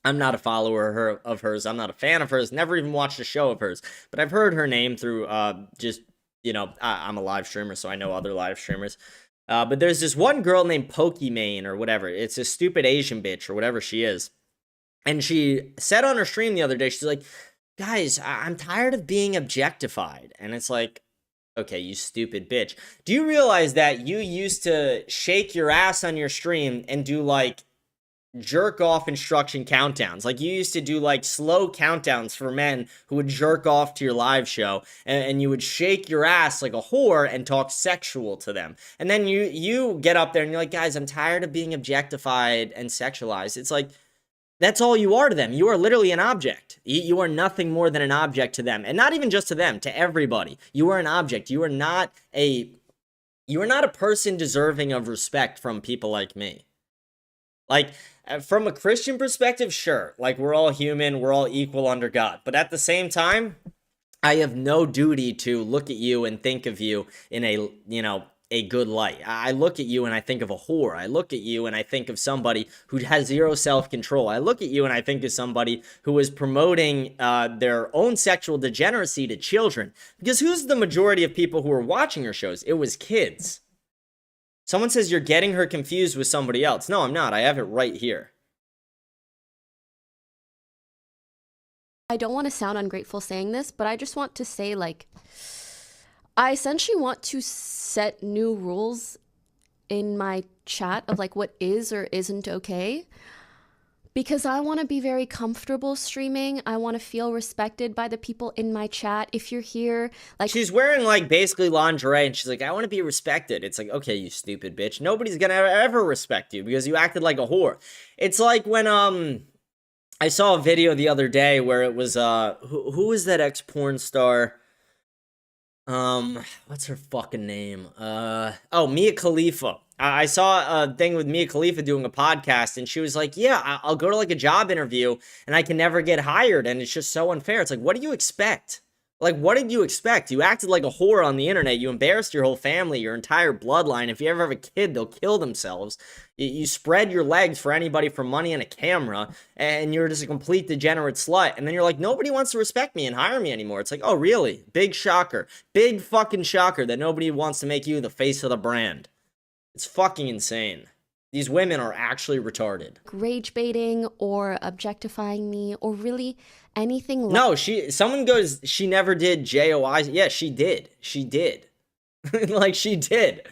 I'm not a follower of hers. I'm not a fan of hers. Never even watched a show of hers. But I've heard her name through just, you know, I'm a live streamer, so I know other live streamers. But there's this one girl named Pokimane or whatever. It's a stupid Asian bitch or whatever she is. And she said on her stream the other day, she's like, guys, I'm tired of being objectified. And it's like, okay, you stupid bitch. Do you realize that you used to shake your ass on your stream and do like jerk off instruction countdowns? Like you used to do like slow countdowns for men who would jerk off to your live show, and you would shake your ass like a whore and talk sexual to them. And then you get up there and you're like, guys, I'm tired of being objectified and sexualized. It's like, that's all you are to them. You are literally an object. You are nothing more than an object to them. And not even just to them, to everybody. You are an object. You are not a person deserving of respect from people like me. Like, from a Christian perspective, sure. Like, we're all human. We're all equal under God. But at the same time, I have no duty to look at you and think of you in a, you know, a good light. I look at you and I think of a whore. I look at you and I think of somebody who has zero self-control. I look at you and I think of somebody who is promoting their own sexual degeneracy to children. Because who's the majority of people who are watching her shows? It was kids. Someone says you're getting her confused with somebody else. No, I'm not. I have it right here. I don't want to sound ungrateful saying this, but I just want to say, like, I essentially want to set new rules in my chat of like what is or isn't okay, because I want to be very comfortable streaming. I want to feel respected by the people in my chat. If you're here, like, she's wearing like basically lingerie and she's like, I want to be respected. It's like, okay, you stupid bitch. Nobody's gonna ever respect you because you acted like a whore. It's like when I saw a video the other day where it was who is that ex-porn star? What's her fucking name? Mia Khalifa. I saw a thing with Mia Khalifa doing a podcast, and she was like, yeah, I'll go to like a job interview, and I can never get hired, and it's just so unfair. It's like, what do you expect? Like, what did you expect? You acted like a whore on the internet. You embarrassed your whole family, your entire bloodline. If you ever have a kid, they'll kill themselves. You spread your legs for anybody for money and a camera, and you're just a complete degenerate slut. And then you're like, nobody wants to respect me and hire me anymore. It's like, oh, really? Big shocker. Big fucking shocker that nobody wants to make you the face of the brand. It's fucking insane. These women are actually retarded. rage baiting or objectifying me or really anything like No, someone goes, she never did JOI. Yeah, she did. She did. Like, she did.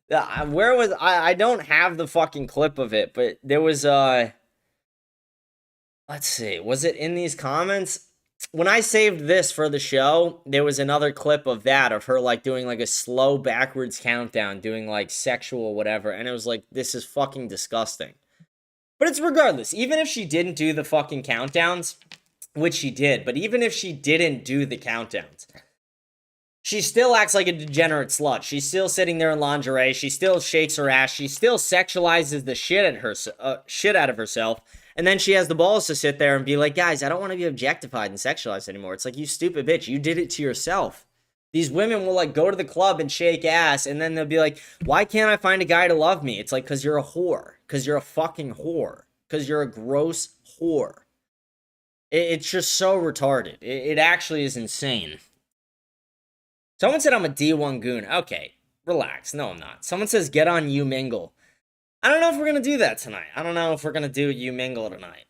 Where was, I don't have the fucking clip of it, but there was, let's see, was it in these comments? When I saved this for the show, there was another clip of that, of her, like, doing, like, a slow backwards countdown, doing, like, sexual whatever, and it was like, this is fucking disgusting. But it's regardless, even if she didn't do the fucking countdowns, which she did, but even if she didn't do the countdowns, she still acts like a degenerate slut. She's still sitting there in lingerie, she still shakes her ass, she still sexualizes the shit out of herself. And then she has the balls to sit there and be like, guys, I don't want to be objectified and sexualized anymore. It's like, you stupid bitch, you did it to yourself. These women will, like, go to the club and shake ass, and then they'll be like, why can't I find a guy to love me? It's like, because you're a whore. Because you're a fucking whore. Because you're a gross whore. It's just so retarded. It actually is insane. Someone said I'm a D1 goon. Okay, relax. No, I'm not. Someone says, get on You Mingle. I don't know if we're going to do that tonight. I don't know if we're going to do You Mingle tonight.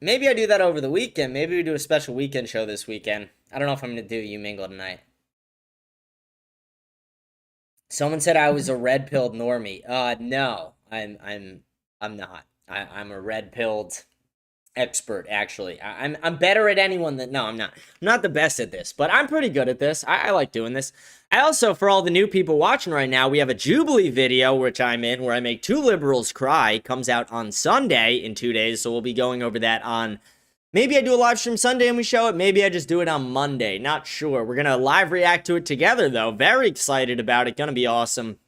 Maybe I do that over the weekend. Maybe we do a special weekend show this weekend. I don't know if I'm going to do You Mingle tonight. Someone said I was a red-pilled normie. No, I'm not. I'm a red-pilled expert, actually. I'm better at anyone that... No, I'm not. I'm not the best at this, but I'm pretty good at this. I like doing this. I also, for all the new people watching right now, we have a Jubilee video, which I'm in, where I make 2 liberals cry. Comes out on Sunday in 2 days, so we'll be going over that on... Maybe I do a live stream Sunday and we show it. Maybe I just do it on Monday. Not sure. We're going to live react to it together, though. Very excited about it. Going to be awesome.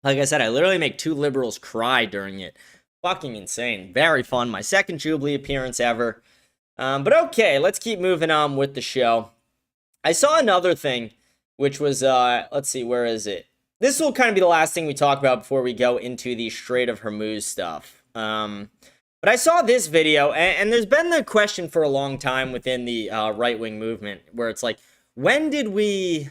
Like I said, I literally make 2 liberals cry during it. Fucking insane. Very fun. My second Jubilee appearance ever. But okay, let's keep moving on with the show. I saw another thing, which was, let's see, where is it? This will kind of be the last thing we talk about before we go into the Strait of Hormuz stuff. But I saw this video, and there's been the question for a long time within the right-wing movement, where it's like, when did we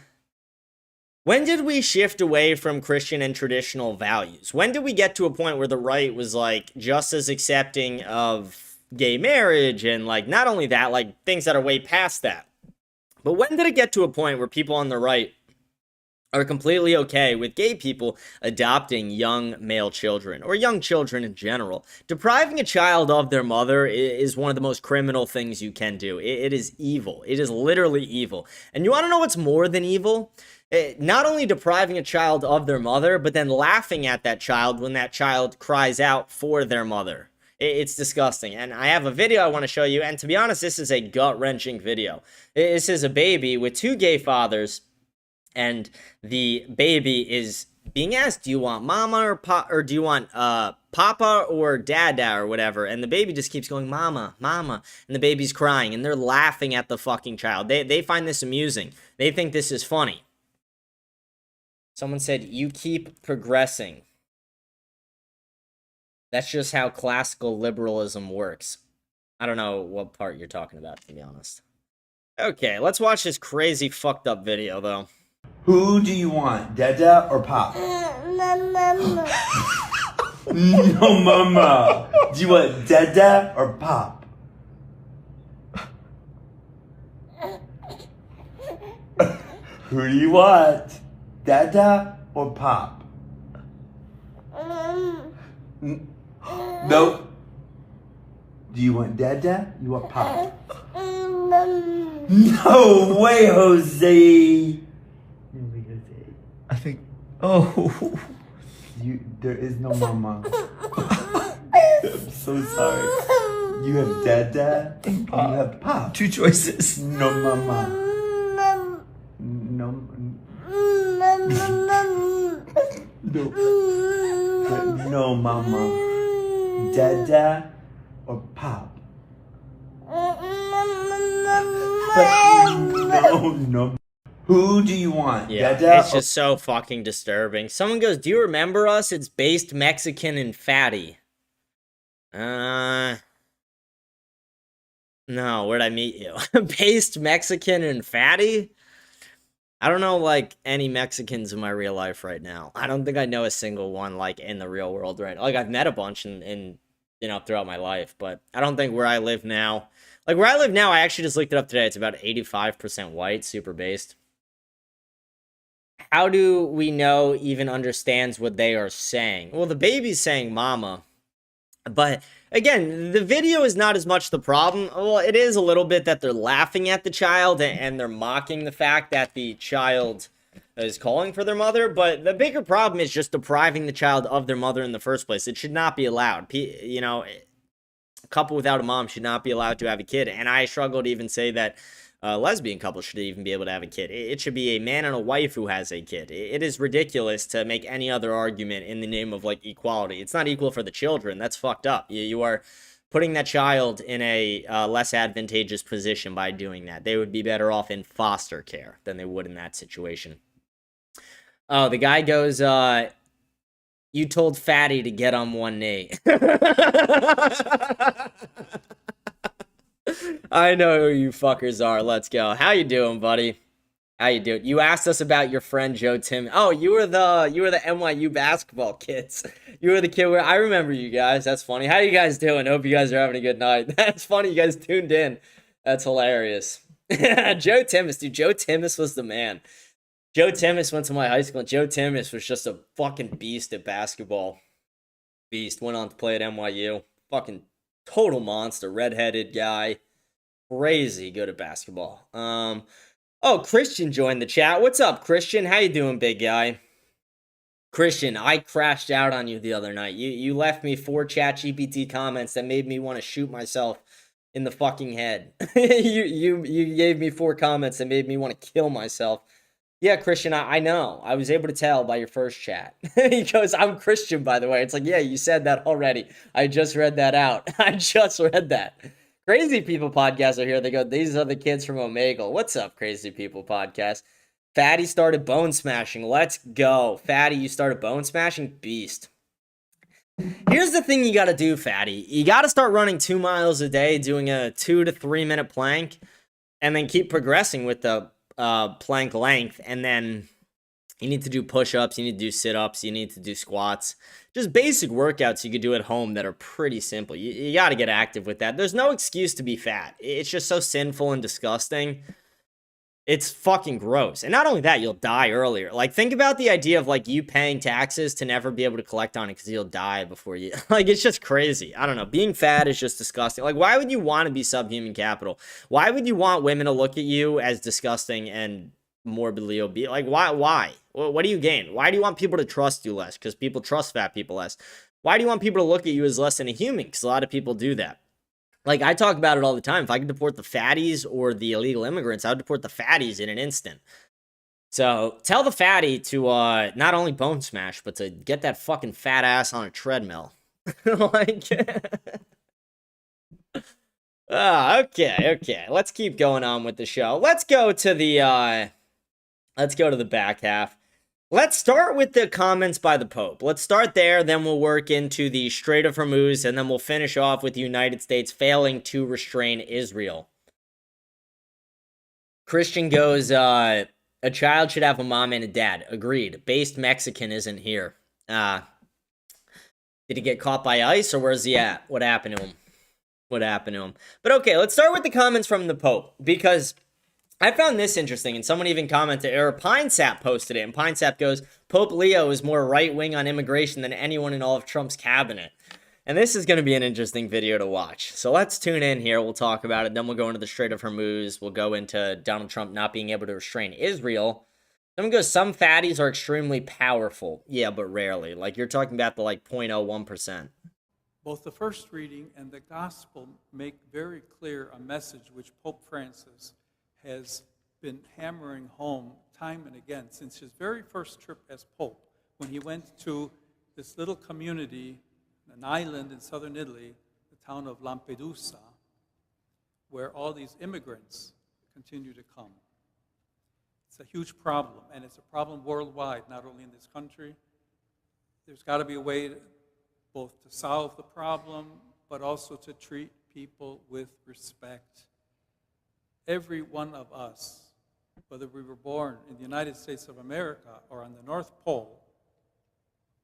shift away from Christian and traditional values? When did we get to a point where the right was, like, just as accepting of gay marriage and, like, not only that, like, things that are way past that? But when did it get to a point where people on the right are completely okay with gay people adopting young male children, or young children in general? Depriving a child of their mother is one of the most criminal things you can do. It is evil. It is literally evil. And you want to know what's more than evil? Not only depriving a child of their mother, but then laughing at that child when that child cries out for their mother. It's disgusting. And I have a video I want to show you, and to be honest, this is a gut-wrenching video. This is a baby with 2 gay fathers, and the baby is being asked, do you want mama or do you want papa or dada or whatever? And the baby just keeps going, mama, mama. And the baby's crying, and they're laughing at the fucking child. They find this amusing. They think this is funny. Someone said, you keep progressing. That's just how classical liberalism works. I don't know what part you're talking about, to be honest. Okay, let's watch this crazy fucked up video, though. Who do you want, Dada or Pop? Mama. No, Mama. Do you want Dada or Pop? Who do you want, Dada or Pop? Nope. Do you want Dada? You want Pop? No way, Jose. I think. Oh. There is no mama. I'm so sorry. You have Dada and you have Pop. 2 choices. No mama. No. No mama. Dada or Pop. But no. Who do you want? Yeah, Dada it's just so fucking disturbing. Someone goes, do you remember us? It's based Mexican and fatty. No, where'd I meet you? Based Mexican and fatty? I don't know, like, any Mexicans in my real life right now. I don't think I know a single one, like, in the real world right now. Like, I've met a bunch in you know, throughout my life, but I don't think where I live now. Like, where I live now, I actually just looked it up today. It's about 85% white, super based. How do we know even understands what they are saying? Well, the baby's saying mama. But, again, the video is not as much the problem. Well, it is a little bit that they're laughing at the child and they're mocking the fact that the child is calling for their mother. But the bigger problem is just depriving the child of their mother in the first place. It should not be allowed. You know, a couple without a mom should not be allowed to have a kid. And I struggle to even say that lesbian couples should even be able to have a kid. It should be a man and a wife who has a kid. It is ridiculous to make any other argument in the name of, like, equality. It's not equal for the children. That's fucked up. You are putting that child in a less advantageous position by doing that. They would be better off in foster care than they would in that situation. Oh, the guy goes, you told Fatty to get on one knee. I know who you fuckers are. Let's go. How you doing, buddy? How you doing? You asked us about your friend Joe Tim. Oh, you were the NYU basketball kids. You were the kid where I remember you guys. That's funny. How you guys doing? Hope you guys are having a good night. That's funny. You guys tuned in. That's hilarious. Joe Timmis, dude. Joe Timmis was the man. Joe Timmis went to my high school, and Joe Timmis was just a fucking beast at basketball. Beast. Went on to play at NYU. Fucking Total monster, redheaded guy. Crazy good at basketball. Oh, Christian joined the chat. What's up, Christian? How you doing, big guy? Christian, I crashed out on you the other night. You left me 4 ChatGPT comments that made me want to shoot myself in the fucking head. you gave me 4 comments that made me want to kill myself. Yeah, Christian, I know. I was able to tell by your first chat. He goes, I'm Christian, by the way. It's like, yeah, you said that already. I just read that out. I just read that. Crazy People Podcast are here. They go, these are the kids from Omegle. What's up, Crazy People Podcast? Fatty started bone smashing. Let's go. Fatty, you started bone smashing? Beast. Here's the thing you got to do, Fatty. You got to start running 2 miles a day, doing a 2 to 3 minute plank, and then keep progressing with the plank length. And then you need to do push-ups, you need to do sit-ups, you need to do squats. Just basic workouts you could do at home that are pretty simple. You got to get active with that. There's no excuse to be fat. It's just so sinful and disgusting. It's fucking gross. And not only that, you'll die earlier. Like, think about the idea of, like, you paying taxes to never be able to collect on it because you'll die before you... Like, it's just crazy. I don't know. Being fat is just disgusting. Like, why would you want to be subhuman capital? Why would you want women to look at you as disgusting and morbidly obese? Like, why? What do you gain? Why do you want people to trust you less? Because people trust fat people less. Why do you want people to look at you as less than a human? Because a lot of people do that. Like, I talk about it all the time. If I could deport the fatties or the illegal immigrants, I would deport the fatties in an instant. So, tell the fatty to not only bone smash, but to get that fucking fat ass on a treadmill. Like... okay. Let's keep going on with the show. Let's go to the back half. Let's start with the comments by the Pope. Let's start there, then we'll work into the Strait of Hormuz, and then we'll finish off with the United States failing to restrain Israel. Christian goes, a child should have a mom and a dad. Agreed. Based Mexican isn't here. Did he get caught by ICE, or where's he at? What happened to him? But okay, let's start with the comments from the Pope, because I found this interesting, and someone even commented, or PineSap posted it, and PineSap goes, Pope Leo is more right-wing on immigration than anyone in all of Trump's cabinet. And this is going to be an interesting video to watch. So let's tune in here, we'll talk about it, then we'll go into the Strait of Hormuz, we'll go into Donald Trump not being able to restrain Israel. Someone goes, some fatties are extremely powerful. Yeah, but rarely. Like, you're talking about the, 0.01%. Both the first reading and the gospel make very clear a message which Pope Francis has been hammering home time and again since his very first trip as Pope, when he went to this little community, an island in southern Italy, the town of Lampedusa, where all these immigrants continue to come. It's a huge problem, and it's a problem worldwide, not only in this country. There's got to be a way both to solve the problem, but also to treat people with respect. Every one of us, whether we were born in the United States of America or on the North Pole,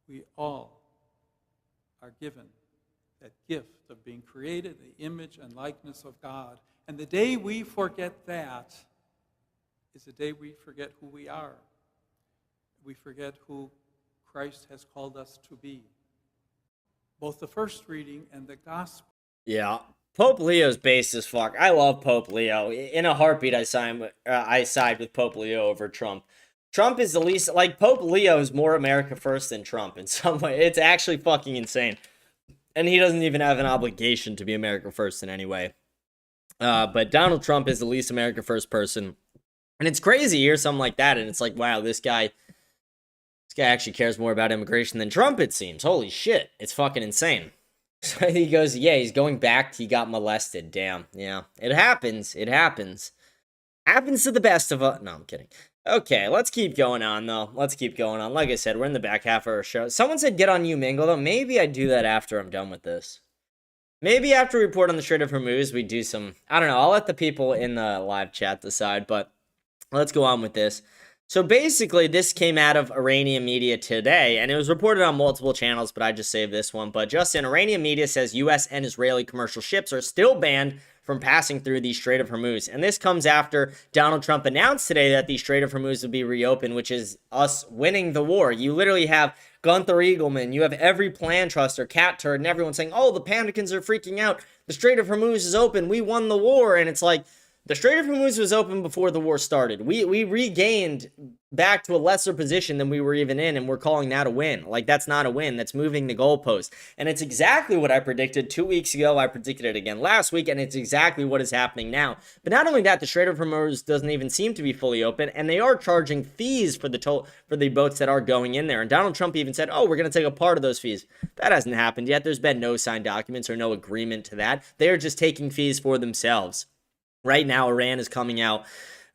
we all are given that gift of being created in the image and likeness of God. And the day we forget that is the day we forget who we are. We forget who Christ has called us to be. Both the first reading and the gospel. Yeah. Pope Leo's based as fuck. I love Pope Leo. In a heartbeat, I side with Pope Leo over Trump. Trump is the least... Pope Leo is more America first than Trump in some way. It's actually fucking insane. And he doesn't even have an obligation to be America first in any way. But Donald Trump is the least America first person. And it's crazy to hear something like that, and it's like, wow, this guy actually cares more about immigration than Trump, it seems. Holy shit. It's fucking insane. So he goes, yeah, he's going back. He got molested. Damn. Yeah. It happens. Happens to the best of us. No, I'm kidding. Okay, let's keep going on, though. Like I said, we're in the back half of our show. Someone said get on Umingle, though. Maybe I do that after I'm done with this. Maybe after we report on the Strait of Hormuz, we do some... I don't know. I'll let the people in the live chat decide, but let's go on with this. So basically, this came out of Iranian media today, and it was reported on multiple channels, but I just saved this one. But just in, Iranian media says U.S. and Israeli commercial ships are still banned from passing through the Strait of Hormuz. And this comes after Donald Trump announced today that the Strait of Hormuz would be reopened, which is us winning the war. You literally have Gunther Eagleman, you have every plan truster, Cat Turd, and everyone saying, oh, the Panicans are freaking out. The Strait of Hormuz is open. We won the war. And it's like, the Strait of Hormuz was open before the war started. We regained back to a lesser position than we were even in, and we're calling that a win. Like, that's not a win. That's moving the goalpost. And it's exactly what I predicted 2 weeks ago. I predicted it again last week, and it's exactly what is happening now. But not only that, the Strait of Hormuz doesn't even seem to be fully open, and they are charging fees for the boats that are going in there. And Donald Trump even said, oh, we're going to take a part of those fees. That hasn't happened yet. There's been no signed documents or no agreement to that. They are just taking fees for themselves. Right now, Iran is coming out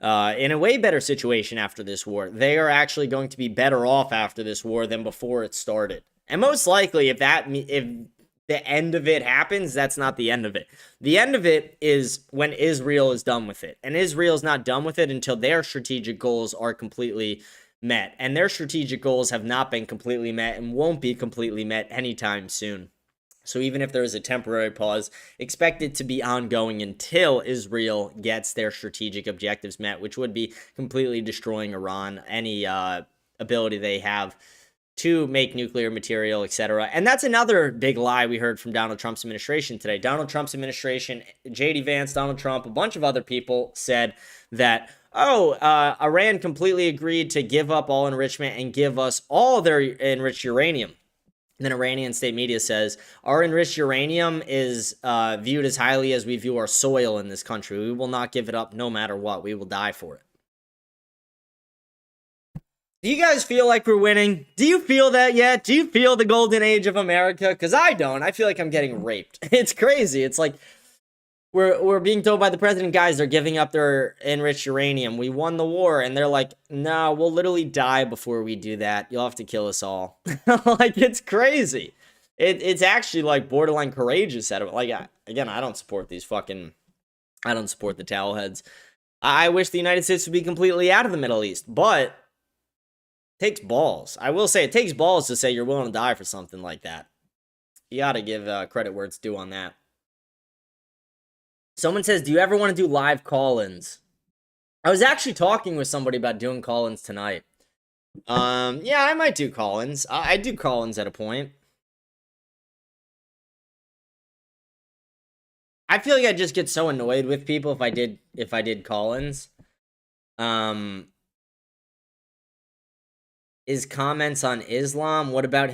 in a way better situation after this war. They are actually going to be better off after this war than before it started. And most likely, if the end of it happens, that's not the end of it. The end of it is when Israel is done with it. And Israel's not done with it until their strategic goals are completely met. And their strategic goals have not been completely met and won't be completely met anytime soon. So even if there is a temporary pause, expect it to be ongoing until Israel gets their strategic objectives met, which would be completely destroying Iran, any ability they have to make nuclear material, etc. And that's another big lie we heard from Donald Trump's administration today. Donald Trump's administration, J.D. Vance, Donald Trump, a bunch of other people said that, Iran completely agreed to give up all enrichment and give us all their enriched uranium. And then Iranian state media says, our enriched uranium is viewed as highly as we view our soil in this country. We will not give it up no matter what. We will die for it. Do you guys feel like we're winning? Do you feel that yet? Do you feel the golden age of America? Because I don't. I feel like I'm getting raped. It's crazy. It's like we're being told by the president, guys, they're giving up their enriched uranium. We won the war. And they're like, no, we'll literally die before we do that. You'll have to kill us all. Like, it's crazy. It's actually like borderline courageous. Like, again, I don't support I don't support the towel heads. I wish the United States would be completely out of the Middle East, but it takes balls. I will say it takes balls to say you're willing to die for something like that. You got to give credit where it's due on that. Someone says, do you ever want to do live call-ins? I was actually talking with somebody about doing call-ins tonight. Yeah, I might do call-ins. I do call-ins at a point. I feel like I just get so annoyed with people if I did call-ins. His comments on Islam? What about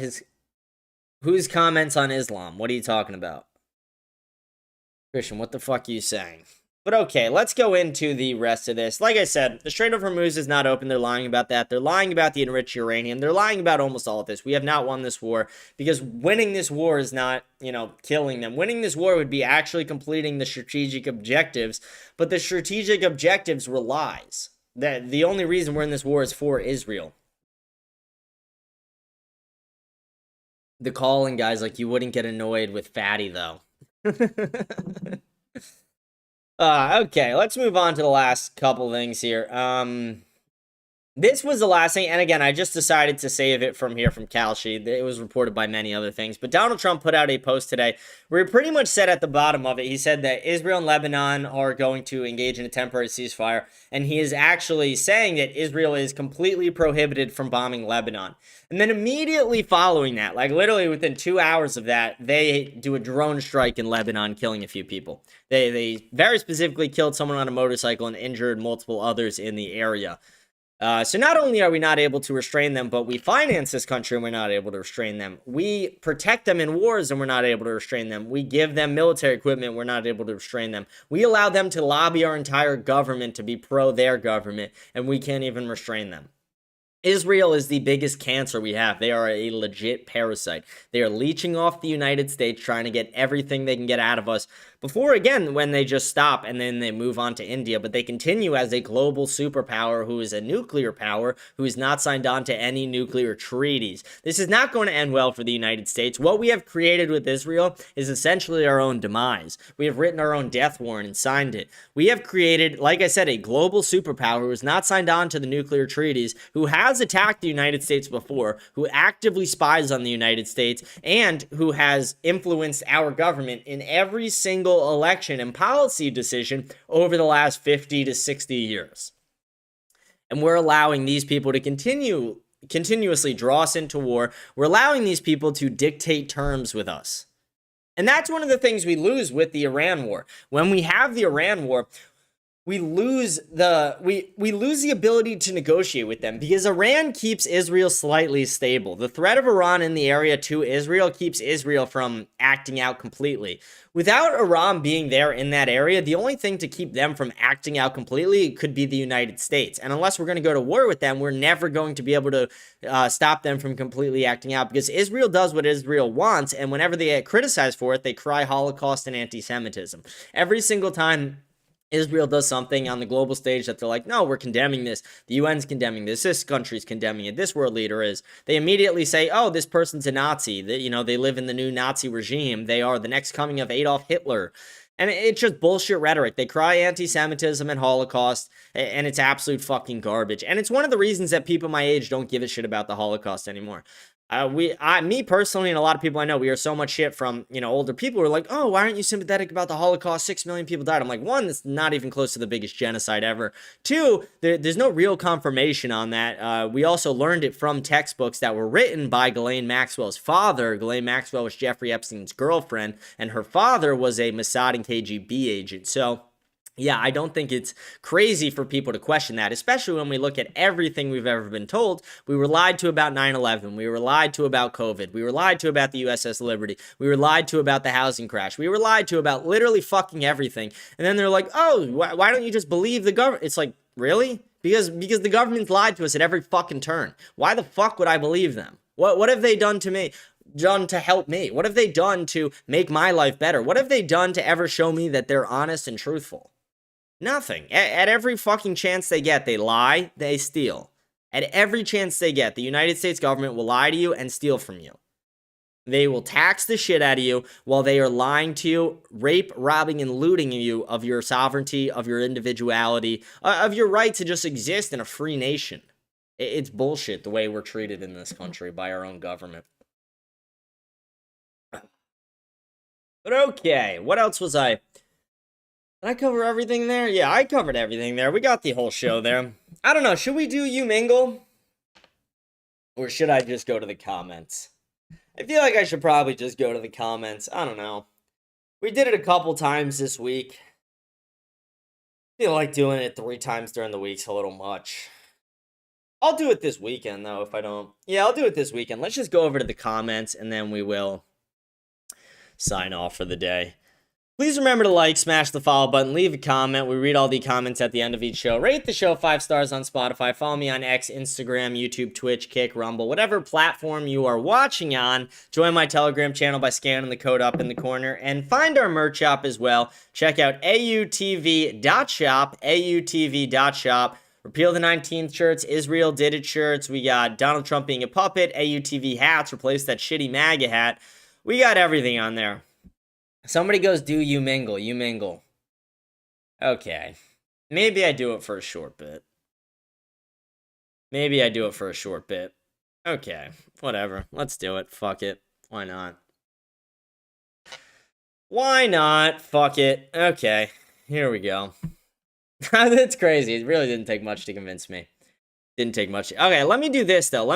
whose comments on Islam? What are you talking about? Christian, what the fuck are you saying? But okay, let's go into the rest of this. Like I said, the Strait of Hormuz is not open. They're lying about that. They're lying about the enriched uranium. They're lying about almost all of this. We have not won this war because winning this war is not, killing them. Winning this war would be actually completing the strategic objectives, but the strategic objectives were lies. That the only reason we're in this war is for Israel. The calling guys, like, you wouldn't get annoyed with Fatty, though. Okay, let's move on to the last couple things here. This was the last thing, and again, I just decided to save it from Kalshi. It was reported by many other things, but Donald Trump put out a post today where he pretty much said at the bottom of it, he said that Israel and Lebanon are going to engage in a temporary ceasefire, and he is actually saying that Israel is completely prohibited from bombing Lebanon. And then immediately following that, like literally within 2 hours of that, they do a drone strike in Lebanon, killing a few people. They very specifically killed someone on a motorcycle and injured multiple others in the area. So not only are we not able to restrain them, but we finance this country and we're not able to restrain them. We protect them in wars and we're not able to restrain them. We give them military equipment, we're not able to restrain them. We allow them to lobby our entire government to be pro their government, and we can't even restrain them. Israel is the biggest cancer we have. They are a legit parasite. They are leeching off the United States, trying to get everything they can get out of us before, again, when they just stop and then they move on to India. But they continue as a global superpower who is a nuclear power, who is not signed on to any nuclear treaties. This is not going to end well for the United States. What we have created with Israel is essentially our own demise. We have written our own death warrant and signed it. We have created, like I said, a global superpower who is not signed on to the nuclear treaties, who has attacked the United States before, who actively spies on the United States, and who has influenced our government in every single single election and policy decision over the last 50 to 60 years. And we're allowing these people to continuously draw us into war. We're allowing these people to dictate terms with us. And that's one of the things we lose with the Iran war. When we have the Iran war, we lose the ability to negotiate with them because Iran keeps Israel slightly stable. The threat of Iran in the area to Israel keeps Israel from acting out completely. Without Iran being there in that area, the only thing to keep them from acting out completely could be the United States. And unless we're going to go to war with them, we're never going to be able to stop them from completely acting out because Israel does what Israel wants. And whenever they get criticized for it, they cry Holocaust and anti-Semitism. Every single time Israel does something on the global stage that they're like, no, we're condemning this. The UN's condemning this country's condemning it. This world leader is. They immediately say, oh, this person's a Nazi. They live in the new Nazi regime. They are the next coming of Adolf Hitler. And it's just bullshit rhetoric. They cry anti-Semitism and Holocaust, and it's absolute fucking garbage. And it's one of the reasons that people my age don't give a shit about the Holocaust anymore. Me personally, and a lot of people I know, we hear so much shit from, older people who are like, oh, why aren't you sympathetic about the Holocaust? 6 million people died. I'm like, one, it's not even close to the biggest genocide ever. Two, there's no real confirmation on that. We also learned it from textbooks that were written by Ghislaine Maxwell's father. Ghislaine Maxwell was Jeffrey Epstein's girlfriend, and her father was a Mossad and KGB agent. So yeah, I don't think it's crazy for people to question that, especially when we look at everything we've ever been told. We were lied to about 9/11. We were lied to about COVID. We were lied to about the USS Liberty. We were lied to about the housing crash. We were lied to about literally fucking everything. And then they're like, oh, why don't you just believe the government? It's like, really? Because the government's lied to us at every fucking turn. Why the fuck would I believe them? What have they done to me? Done to help me? What have they done to make my life better? What have they done to ever show me that they're honest and truthful? Nothing. At every fucking chance they get, they lie, they steal. At every chance they get, the United States government will lie to you and steal from you. They will tax the shit out of you while they are lying to you, rape, robbing, and looting you of your sovereignty, of your individuality, of your right to just exist in a free nation. It's bullshit the way we're treated in this country by our own government. But okay, what else was I... Did I cover everything there? Yeah, I covered everything there. We got the whole show there. I don't know. Should we do You Mingle? Or should I just go to the comments? I feel like I should probably just go to the comments. I don't know. We did it a couple times this week. I feel like doing it 3 times during the week's a little much. I'll do it this weekend, though, if I don't. Yeah, I'll do it this weekend. Let's just go over to the comments, and then we will sign off for the day. Please remember to like, smash the follow button, leave a comment. We read all the comments at the end of each show. Rate the show 5 stars on Spotify. Follow me on X, Instagram, YouTube, Twitch, Kick, Rumble, whatever platform you are watching on. Join my Telegram channel by scanning the code up in the corner. And find our merch shop as well. Check out autv.shop, autv.shop. Repeal the 19th shirts, Israel did it shirts. We got Donald Trump being a puppet, AUTV hats, replace that shitty MAGA hat. We got everything on there. Somebody goes, do You Mingle, You Mingle. Okay. Maybe I do it for a short bit. Okay, whatever. Let's do it. Fuck it. Why not? Fuck it. Okay, here we go. That's crazy. It really didn't take much to convince me. Okay, let me do this, though.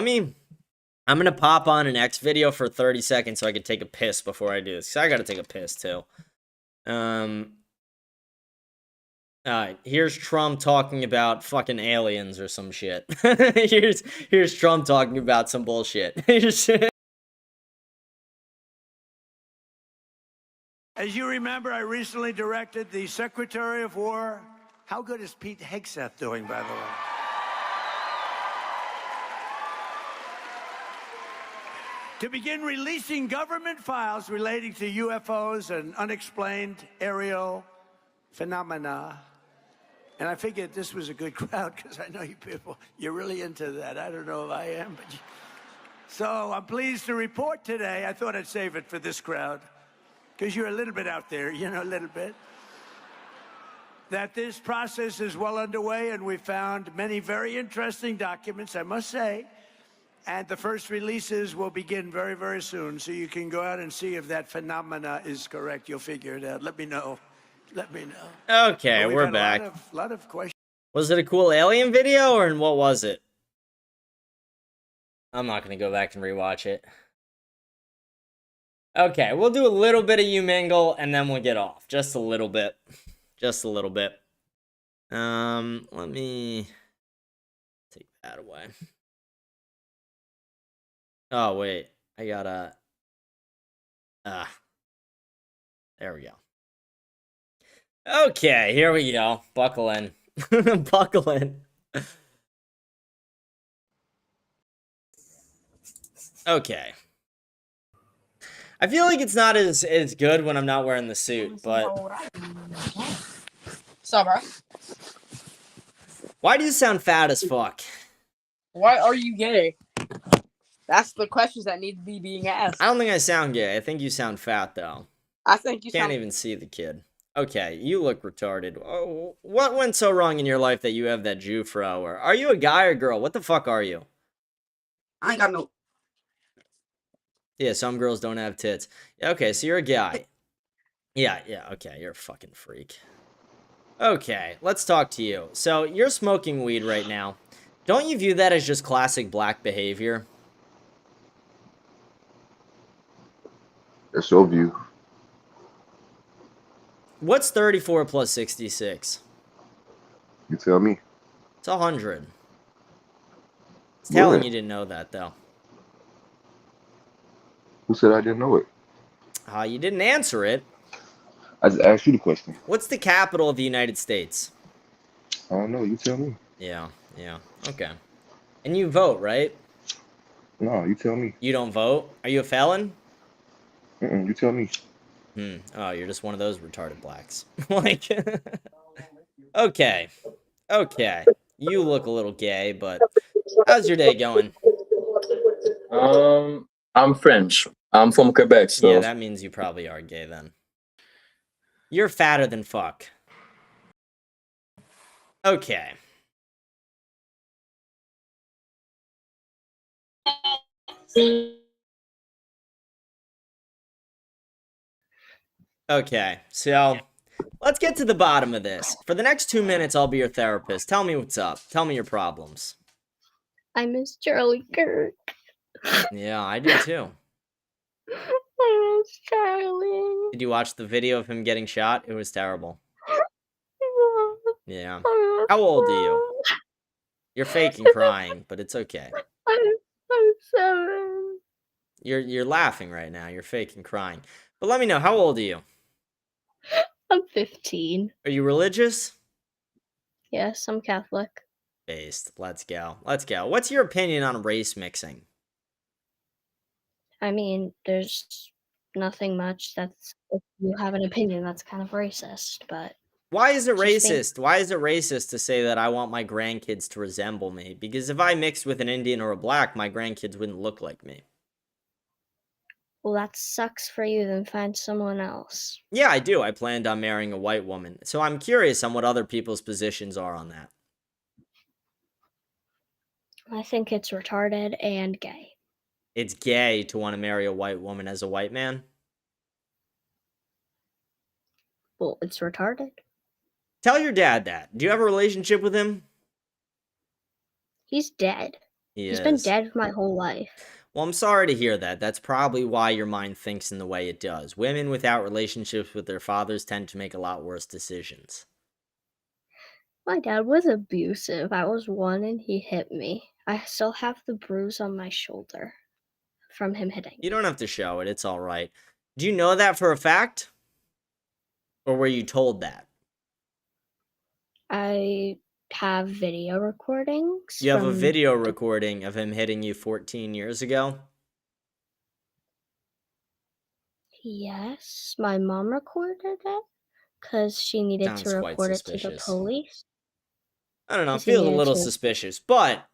I'm going to pop on an X video for 30 seconds so I can take a piss before I do this. Because I got to take a piss, too. Alright, here's Trump talking about fucking aliens or some shit. here's Trump talking about some bullshit. As you remember, I recently directed the Secretary of War. How good is Pete Hegseth doing, by the way? To begin releasing government files relating to UFOs and unexplained aerial phenomena. And I figured this was a good crowd because I know you people, you're really into that. I don't know if I am, but so I'm pleased to report today, I thought I'd save it for this crowd because you're a little bit out there, a little bit, that this process is well underway and we found many very interesting documents, I must say. And the first releases will begin very, very soon. So you can go out and see if that phenomena is correct. You'll figure it out. Let me know. Let me know. Okay, But we've we're had back. A lot of questions. Was it a cool alien video, or what was it? I'm not going to go back and rewatch it. Okay, we'll do a little bit of you mingle, and then we'll get off. Just a little bit. Just a little bit. Let me take that away. Oh, wait. I gotta... there we go. Okay, here we go. Buckle in. Buckle in. Okay. I feel like it's not as good when I'm not wearing the suit, but... So, bro. Why do you sound fat as fuck? Why are you gay? That's the questions that need to be being asked. I don't think I sound gay. I think you sound fat, though. I think you can't even see the kid. Okay, you look retarded. Oh, what went so wrong in your life that you have that Jew fro? Or are you a guy or girl? What the fuck are you? I ain't got no... Yeah, some girls don't have tits. Okay, so you're a guy. Yeah, okay, you're a fucking freak. Okay, let's talk to you. So, you're smoking weed right now. Don't you view that as just classic black behavior? That's your view. What's 34 plus 66? You tell me. It's 100. It's telling you didn't know that, though. Who said I didn't know it? You didn't answer it. I just asked you the question. What's the capital of the United States? I don't know. You tell me. Yeah. Okay. And you vote, right? No, you tell me. You don't vote? Are you a felon? You tell me. Oh, you're just one of those retarded blacks. Like, okay. You look a little gay, but how's your day going? I'm French. I'm from Quebec, so... Yeah, that means you probably are gay, then. You're fatter than fuck. Okay. Okay, so let's get to the bottom of this. For the next 2 minutes, I'll be your therapist. Tell me what's up. Tell me your problems. I miss Charlie Kirk. Yeah, I do too. I miss Charlie. Did you watch the video of him getting shot? It was terrible. Yeah. How old are you? You're faking crying, but it's okay. I'm 7. You're laughing right now. You're faking crying. But let me know, how old are you? I'm 15. Are you religious? Yes, I'm Catholic. Based. Let's go. What's your opinion on race mixing? I mean, there's nothing much that's, if you have an opinion, that's kind of racist, but... Why is it racist? Why is it racist to say that I want my grandkids to resemble me? Because if I mixed with an Indian or a black, my grandkids wouldn't look like me. Well, that sucks for you, then find someone else. Yeah, I do. I planned on marrying a white woman. So I'm curious on what other people's positions are on that. I think it's retarded and gay. It's gay to want to marry a white woman as a white man? Well, it's retarded. Tell your dad that. Do you have a relationship with him? He's dead. He's been dead my whole life. Well, I'm sorry to hear that. That's probably why your mind thinks in the way it does. Women without relationships with their fathers tend to make a lot worse decisions. My dad was abusive. I was 1 and he hit me. I still have the bruise on my shoulder from him hitting. You don't have to show it. It's all right. Do you know that for a fact? Or were you told that? I have video recordings. You have a video recording of him hitting you 14 years ago? Yes. My mom recorded it because she needed Sounds to quite report it to the suspicious. police. I don't know. It She feels a needed little to- suspicious. But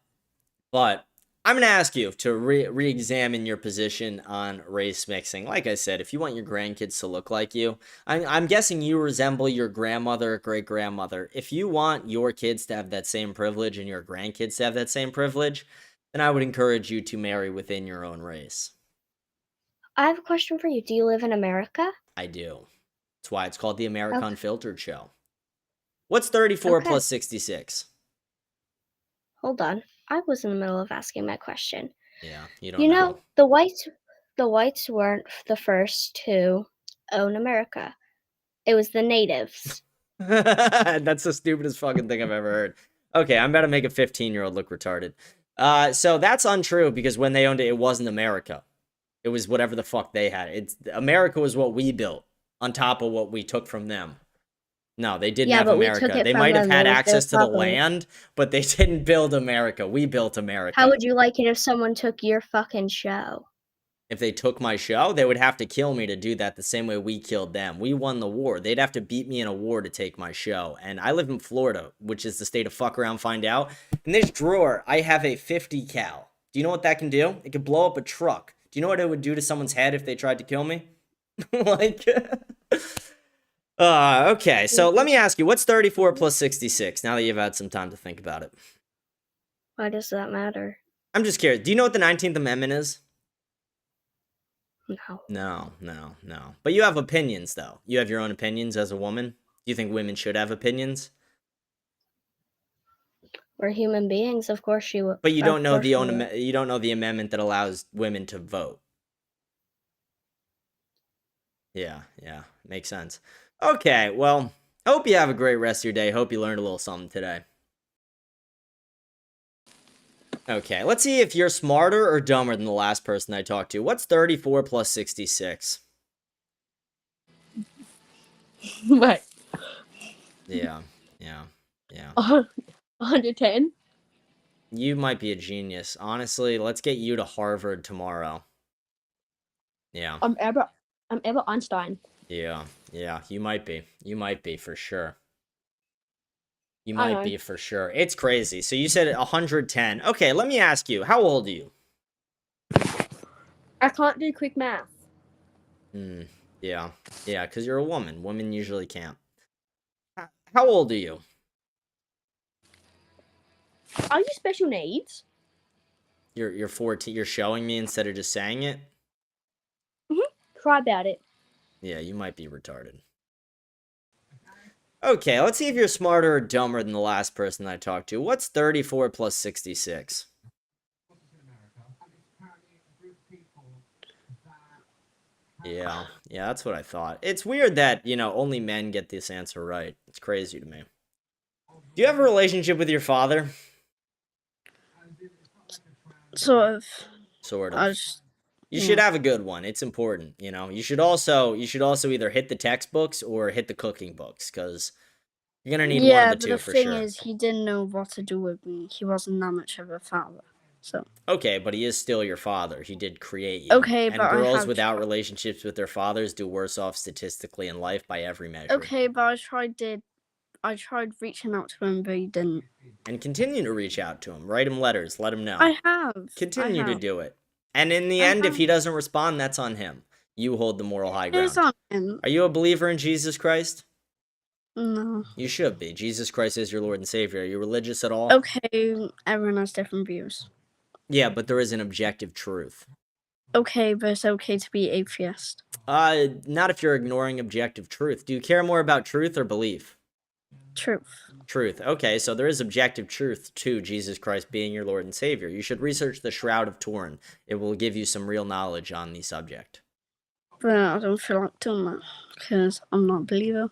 I'm going to ask you to re-examine your position on race mixing. Like I said, if you want your grandkids to look like you, I'm guessing you resemble your grandmother or great-grandmother. If you want your kids to have that same privilege and your grandkids to have that same privilege, then I would encourage you to marry within your own race. I have a question for you. Do you live in America? I do. That's why it's called the America Okay. Unfiltered Show. What's 34 Okay. plus 66? Hold on. I was in the middle of asking my question. Yeah, you don't You know. know, the whites weren't the first to own America. It was the natives. That's the stupidest fucking thing I've ever heard. Okay, I'm about to make a 15-year-old look retarded. So that's untrue because when they owned it, it wasn't America. It was whatever the fuck they had. America was what we built on top of what we took from them. No, they didn't have but we took America. it They from might have them. had It was their access to the property. land, but they didn't build America. We built America. How would you like it if someone took your fucking show? If they took my show, they would have to kill me to do that the same way we killed them. We won the war. They'd have to beat me in a war to take my show. And I live in Florida, which is the state of fuck around, find out. In this drawer, I have a 50 cal. Do you know what that can do? It could blow up a truck. Do you know what it would do to someone's head if they tried to kill me? Like, okay. So let me ask you, what's 34 plus 66? Now that you've had some time to think about it. Why does that matter? I'm just curious. Do you know what the 19th Amendment is? No. No. But you have opinions, though. You have your own opinions as a woman. Do you think women should have opinions? We're human beings, of course you would. But you don't know you don't know the amendment that allows women to vote. Yeah, makes sense. Okay, well, hope you have a great rest of your day. Hope you learned a little something today. Okay, let's see if you're smarter or dumber than the last person I talked to. What's 34 plus 66? What? Yeah. 110? You might be a genius. Honestly, let's get you to Harvard tomorrow. Yeah. I'm Albert Einstein. Yeah, you might be. You might be for sure. You I might know. be for sure. It's crazy. So you said 110. Okay, let me ask you. How old are you? I can't do quick math. Yeah, because you're a woman. Women usually can't. How old are you? Are you special needs? You're 14. You're showing me instead of just saying it? Cry about it. Yeah, you might be retarded. Okay, let's see if you're smarter or dumber than the last person I talked to. What's 34 plus 66? Yeah, that's what I thought. It's weird that, only men get this answer right. It's crazy to me. Do you have a relationship with your father? Sort of. You should have a good one. It's important, You should also either hit the textbooks or hit the cooking books, because you're gonna need one of the two for sure. Yeah, but the thing is, he didn't know what to do with me. He wasn't that much of a father, so. Okay, but he is still your father. He did create you. Okay, and but girls without relationships with their fathers do worse off statistically in life by every measure. Okay, but I tried reaching out to him, but he didn't. And continue to reach out to him. Write him letters. Let him know. I have. Continue to do it. And in the end, if he doesn't respond, that's on him. You hold the moral high ground. It's on him. Are you a believer in Jesus Christ? No. You should be. Jesus Christ is your Lord and Savior. Are you religious at all? Okay, everyone has different views. Yeah, but there is an objective truth. Okay, but it's okay to be atheist. Not if you're ignoring objective truth. Do you care more about truth or belief? Truth. Okay, so there is objective truth to Jesus Christ being your Lord and Savior. You should research the Shroud of Turin. It will give you some real knowledge on the subject. But I don't feel like doing that, because I'm not a believer.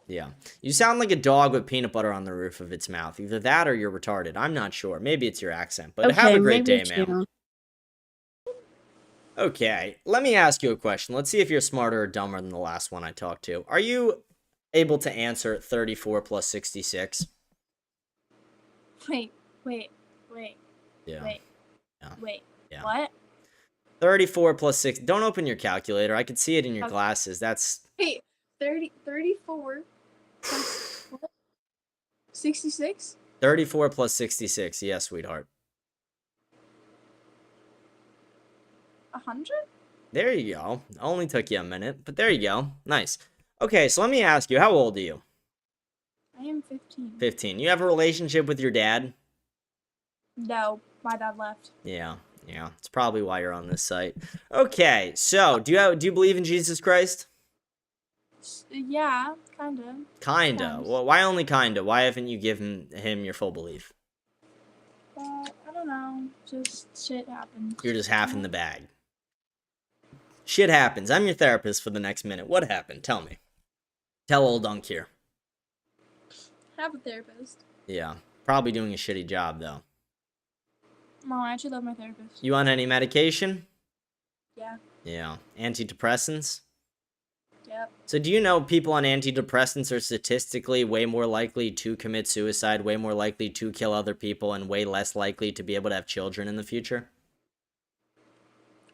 Yeah. You sound like a dog with peanut butter on the roof of its mouth. Either that or you're retarded. I'm not sure. Maybe it's your accent. But have a great day, man. Okay, let me ask you a question. Let's see if you're smarter or dumber than the last one I talked to. Are you able to answer 34 plus 66? Wait. Yeah. Wait. Yeah. What? 34 plus 6. Don't open your calculator. I can see it in your glasses. That's... Wait, 34 plus what? 66? 34 plus 66. Yes, sweetheart. 100? There you go. Only took you a minute, but there you go. Nice. Okay, so let me ask you, how old are you? I am 15. 15. You have a relationship with your dad? No, my dad left. Yeah, it's probably why you're on this site. Okay, so do you believe in Jesus Christ? Yeah, kind of. Kinda. Well, why only kinda? Why haven't you given him your full belief? I don't know. Just shit happens. You're just half in the bag. Shit happens. I'm your therapist for the next minute. What happened? Tell me. Tell old Dunk here. Have a therapist. Yeah, probably doing a shitty job though. No, I actually love my therapist. You on any medication? Yeah. Yeah. Antidepressants? Yep. So do you know people on antidepressants are statistically way more likely to commit suicide, way more likely to kill other people, and way less likely to be able to have children in the future?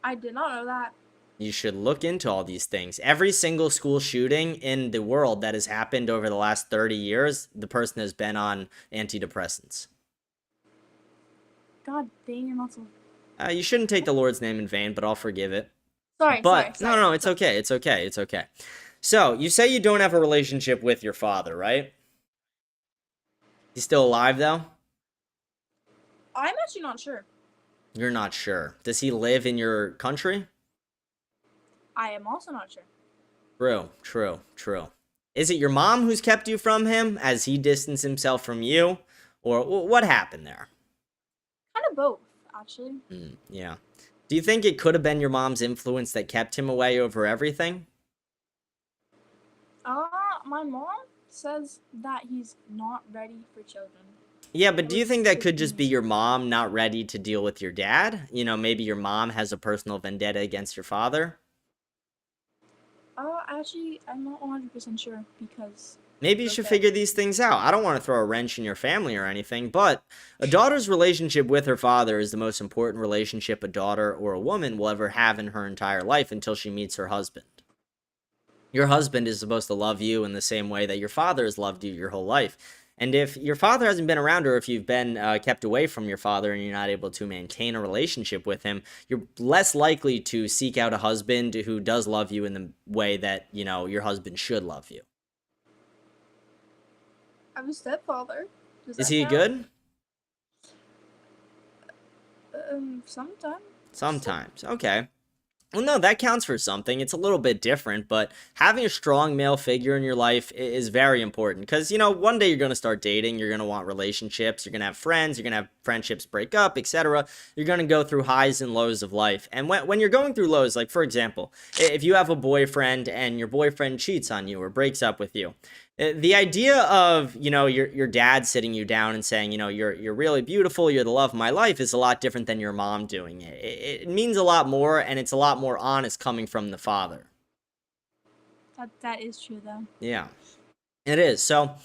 I did not know that. You should look into all these things. Every single school shooting in the world that has happened over the last 30 years, the person has been on antidepressants. God dang, you're not so... You shouldn't take the Lord's name in vain, but I'll forgive it. Sorry, But sorry. no, it's okay. It's okay. It's okay. So you say you don't have a relationship with your father, right? He's still alive though? I'm actually not sure. You're not sure. Does he live in your country? I am also not sure. True. Is it your mom who's kept you from him as he distanced himself from you? Or what happened there? Kind of both, actually. Yeah. Do you think it could have been your mom's influence that kept him away over everything? My mom says that he's not ready for children. Yeah, but do you think that could just be your mom not ready to deal with your dad? You know, maybe your mom has a personal vendetta against your father? Actually, I'm not 100% sure because... Maybe you should figure these things out. I don't want to throw a wrench in your family or anything, but a daughter's relationship with her father is the most important relationship a daughter or a woman will ever have in her entire life until she meets her husband. Your husband is supposed to love you in the same way that your father has loved you your whole life. And if your father hasn't been around, or if you've been kept away from your father and you're not able to maintain a relationship with him, you're less likely to seek out a husband who does love you in the way that, you know, your husband should love you. I have a stepfather. Is he good? Sometimes. Sometimes. Okay. Well, no, that counts for something. It's a little bit different, but having a strong male figure in your life is very important because, you know, one day you're going to start dating, you're going to want relationships, you're going to have friends, you're going to have friendships break up, etc. You're going to go through highs and lows of life. And when you're going through lows, like, for example, if you have a boyfriend and your boyfriend cheats on you or breaks up with you, the idea of, you know, your dad sitting you down and saying, you know, you're really beautiful, you're the love of my life is a lot different than your mom doing it. It means a lot more, and it's a lot more honest coming from the father. That is true, though. Yeah, it is. So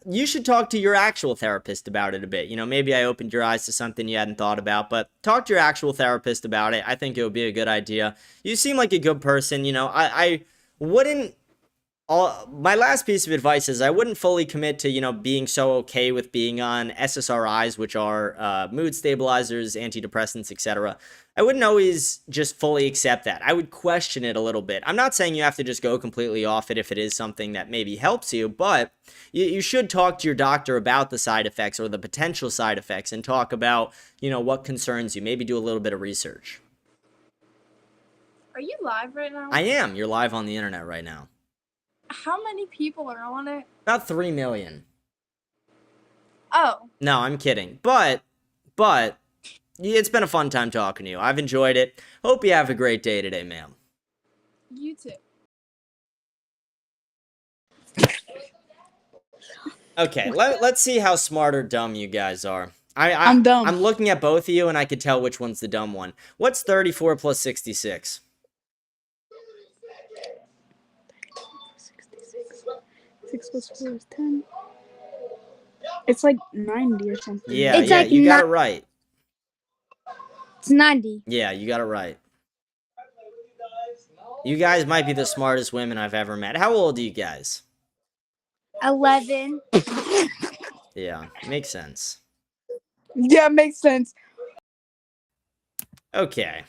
you should talk to your actual therapist about it a bit. You know, maybe I opened your eyes to something you hadn't thought about, but talk to your actual therapist about it. I think it would be a good idea. You seem like a good person. You know, I wouldn't... my last piece of advice is I wouldn't fully commit to, you know, being so okay with being on SSRIs, which are mood stabilizers, antidepressants, etc. I wouldn't always just fully accept that. I would question it a little bit. I'm not saying you have to just go completely off it if it is something that maybe helps you, but you should talk to your doctor about the side effects or the potential side effects and talk about, you know, what concerns you. Maybe do a little bit of research. Are you live right now? I am. You're live on the internet right now. How many people are on it? About 3 million. Oh. No, I'm kidding. But it's been a fun time talking to you. I've enjoyed it. Hope you have a great day today, ma'am. You too. Okay, let's see how smart or dumb you guys are. I'm dumb. I'm looking at both of you, and I could tell which one's the dumb one. What's 34 plus 66? 6 plus 4 is 10. It's like 90 or something. Yeah, you got it right. It's 90. Yeah, you got it right. You guys might be the smartest women I've ever met. How old are you guys? 11. Yeah, makes sense. Yeah, makes sense. Okay.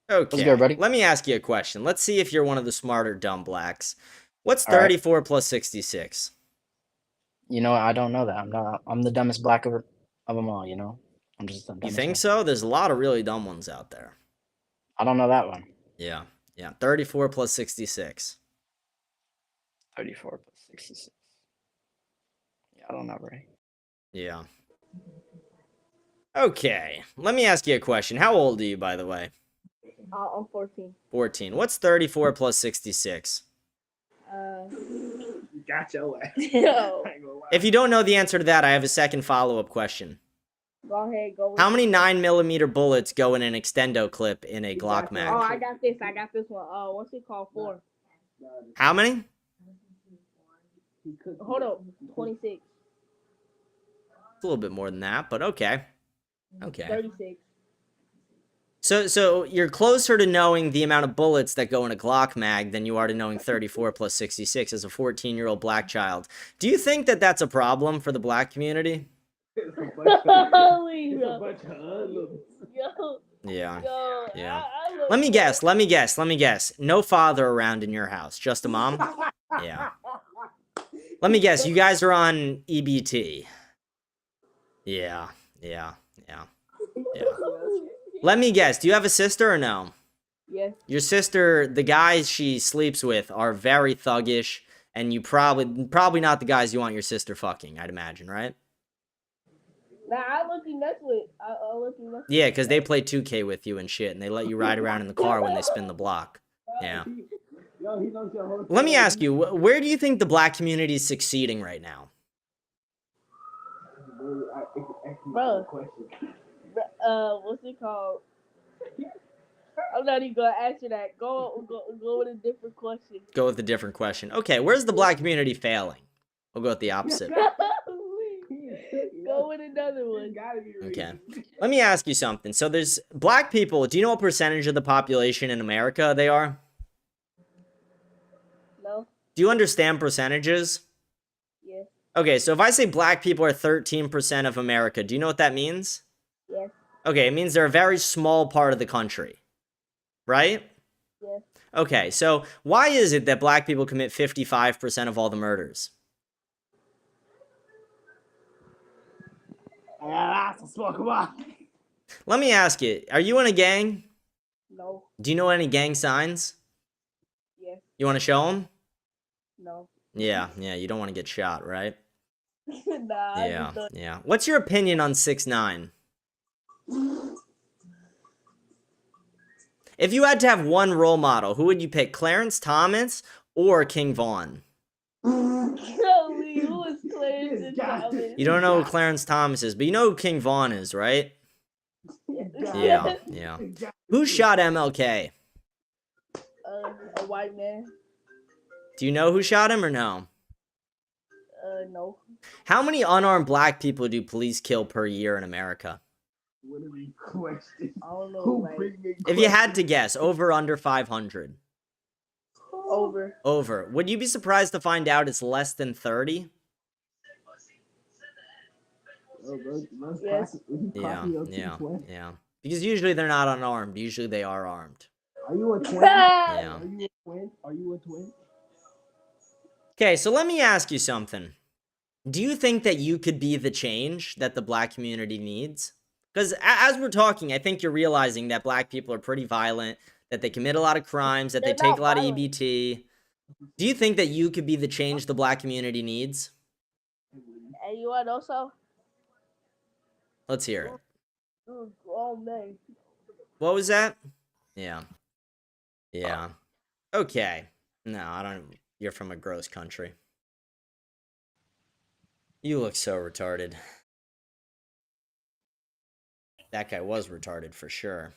Let's go, buddy. Let me ask you a question. Let's see if you're one of the smarter dumb blacks. What's All right. 34 plus 66? You know, I don't know that. I'm the dumbest black of them all, you know? You think so? There's a lot of really dumb ones out there. I don't know that one. Yeah. 34 plus 66. 34 plus 66. Yeah, I don't know, right? Yeah. Okay. Let me ask you a question. How old are you, by the way? I'm 14. 14. What's 34 plus 66? Got your ass. If you don't know the answer to that, I have a second follow-up question. Go ahead, go. How many 9mm bullets go in an extendo clip in a Glock mag? Oh, I got this one. What's it called? 4. How many? Hold up, 26. It's a little bit more than that, but okay. 36. So you're closer to knowing the amount of bullets that go in a Glock mag than you are to knowing 34 plus 66 as a 14-year-old black child. Do you think that that's a problem for the black community? Yeah. Let me guess. No father around in your house, just a mom? Yeah. Let me guess, you guys are on EBT. Yeah. Let me guess, do you have a sister or no? Yes. Your sister, the guys she sleeps with are very thuggish, and you probably not the guys you want your sister fucking, I'd imagine, right? Nah, I look you mess with. Yeah, because they play 2K with you and shit, and they let you ride around in the car when they spin the block. Yeah. Let me ask you, where do you think the black community is succeeding right now? Bro, what's it called? I'm not even gonna answer that. Go with a different question. Go with a different question. Okay, where's the black community failing? We'll go with the opposite. Go with another one. Okay. Let me ask you something. So there's black people. Do you know what percentage of the population in America they are? No. Do you understand percentages? Yes. Okay, so if I say black people are 13% of America, do you know what that means? Yes. Okay, it means they're a very small part of the country. Right? Yes. Okay, so why is it that black people commit 55% of all the murders? Let me ask you, are you in a gang? No. Do you know any gang signs? Yes. You want to show them? No. Yeah, you don't want to get shot, right? Nah. Yeah. What's your opinion on 6ix9ine? If you had to have one role model, who would you pick? Clarence Thomas or King Vaughn? Who is Clarence Thomas? You don't know who Clarence Thomas is, but you know who King Vaughn is, right? Yeah. Who shot MLK? A white man. Do you know who shot him or no? No. How many unarmed black people do police kill per year in America? What are these questions? I don't know. If you had to guess, over or under 500? Over. Would you be surprised to find out it's less than 30? Yes. Yeah. Because usually they're not unarmed. Usually they are armed. Are you a twin? Yeah. Are you a twin? Okay, so let me ask you something. Do you think that you could be the change that the black community needs? Because as we're talking, I think you're realizing that black people are pretty violent, that they commit a lot of crimes, that they take a lot of EBT. Do you think that you could be the change the black community needs? And you want also? Let's hear it. Oh, man. What was that? Yeah. Okay. No, I don't. You're from a gross country. You look so retarded. That guy was retarded for sure.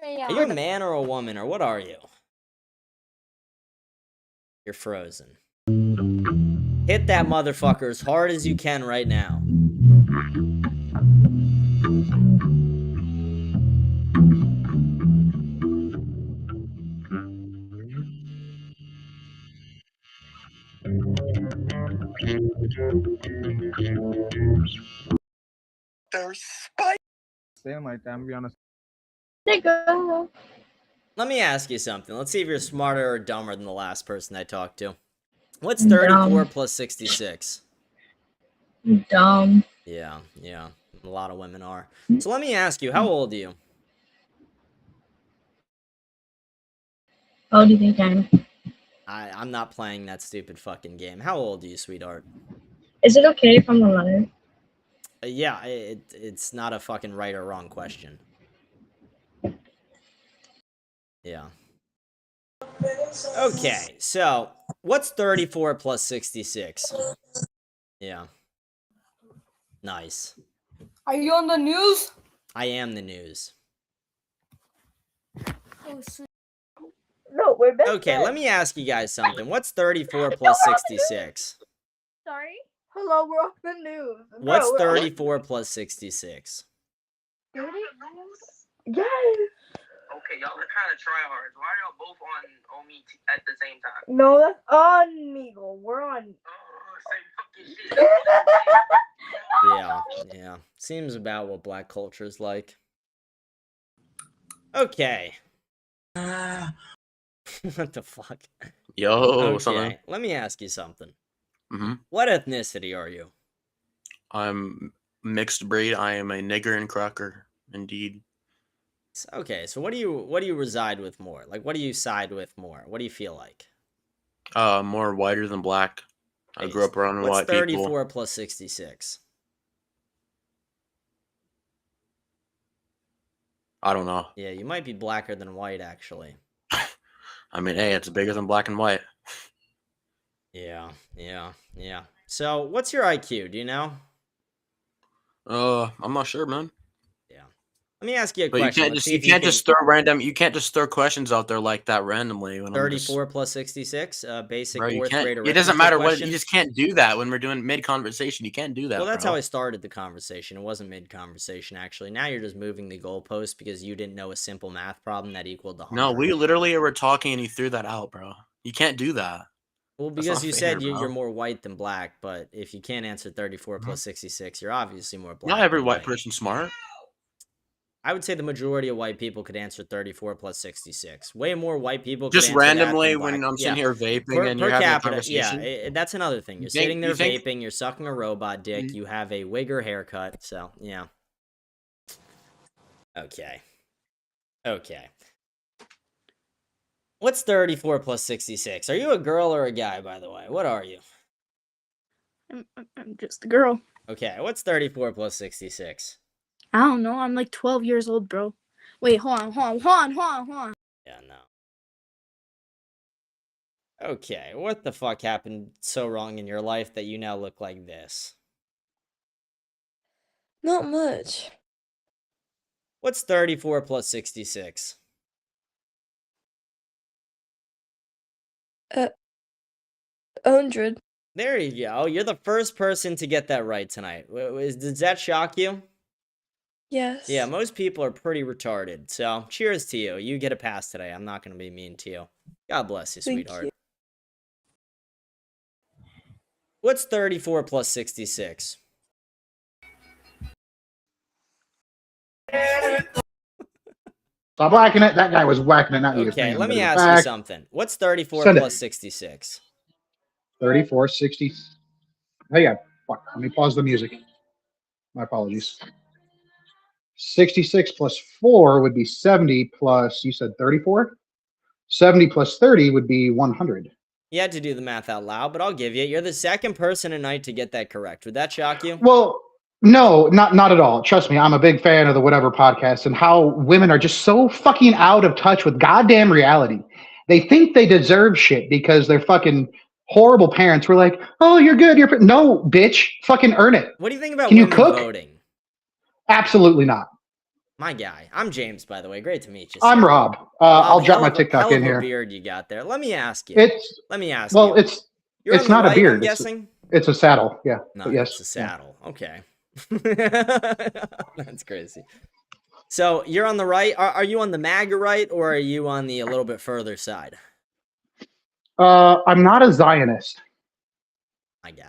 Are you a man or a woman, or what are you? You're frozen. Hit that motherfucker as hard as you can right now. There's spike. Saying like that, I'm gonna be honest. Nigga. Let me ask you something. Let's see if you're smarter or dumber than the last person I talked to. What's 34 plus 66? Dumb. Yeah. A lot of women are. So let me ask you, how old are you? How old do you think I am? I'm not playing that stupid fucking game. How old are you, sweetheart? Is it okay if I'm 11? Yeah, it's not a fucking right or wrong question. Yeah. Okay, so what's 34 plus 66? Yeah. Nice. Are you on the news? I am the news. Oh, shit. No, we're best Okay, friends. let me ask you guys something. What's 34 plus 66? Sorry? Hello, we're on the news. What's Bro, 34 plus 66? 30? Yes. Okay, y'all are kind of tryhards. Why are y'all both on me at the same time? No, that's on Meagle. We're on. Yeah. Seems about what black culture is like. Okay. What the fuck? Yo, Okay, something. let me ask you something. Mm-hmm. What ethnicity are you? I'm mixed breed. I am a nigger and cracker, indeed. Okay, so what do you reside with more? Like, what do you side with more? What do you feel like? More whiter than black. I grew up around What's white people. 34 plus 66? I don't know. Yeah, you might be blacker than white, actually. I mean, hey, it's bigger than black and white. Yeah. So, what's your IQ? Do you know? I'm not sure, man. Yeah. Let me ask you a But question. you can't just throw questions out there like that randomly. When 34 plus 66, basic bro, you fourth can't. grade It doesn't arithmetic matter what. question. You just can't do that when we're doing mid conversation. You can't do that. Well, that's bro. how I started the conversation. It wasn't mid conversation, actually. Now you're just moving the goalpost because you didn't know a simple math problem that equaled the 100. No, we literally were talking and you threw that out, bro. You can't do that. Well, That's because not you fair, said bro. you're more white than black, but if you can't answer 34 plus 66, you're obviously more black. Not every than white person's smart. I would say the majority of white people could answer 34 plus 66. Way more white people could Just answer randomly that than when black. I'm sitting here vaping and per you're having a capita, conversation. that's another thing. You're think- sitting there you think- vaping, you're sucking a robot dick, you have a wig or haircut, so yeah. Okay. What's 34 plus 66? Are you a girl or a guy, by the way? What are you? I'm just a girl. Okay, what's 34 plus 66? I don't know. I'm like 12 years old, bro. Wait, hold on. Yeah, no. Okay, what the fuck happened so wrong in your life that you now look like this? Not much. What's 34 plus 66? 100. There you go. You're the first person to get that right tonight. Does that shock you? Yes. Yeah, most people are pretty retarded. So, cheers to you. You get a pass today. I'm not going to be mean to you. God bless you, Thank sweetheart. you. What's 34 plus 66? Stop whacking it. That guy was whacking it, not you. Okay, Bring let him me ask back. you something. What's 34 Send it. plus 66? 34, 60. Hey, yeah. Fuck. Let me pause the music. My apologies. 66 plus 4 would be 70 plus, you said 34? 70 plus 30 would be 100. You had to do the math out loud, but I'll give you. You're the second person tonight to get that correct. Would that shock you? Well, no, not at all. Trust me, I'm a big fan of the Whatever podcast and how women are just so fucking out of touch with goddamn reality. They think they deserve shit because their fucking horrible parents were like, "Oh, you're good. No, bitch. Fucking earn it." What do you think about Can you women cook? voting? Absolutely not. My guy. I'm James, by the way. Great to meet you. I'm sir. Rob. I'll drop hell my of a- TikTok hell in of a here. beard you got there. Let me ask you. It's You're it's on the not right, a beard. I'm guessing? It's a saddle. Yeah. No, But yes. it's a saddle. Okay. That's crazy. So you're on the right. Are you on the MAGA right, or are you on the a little bit further side? I'm not a Zionist. My guy.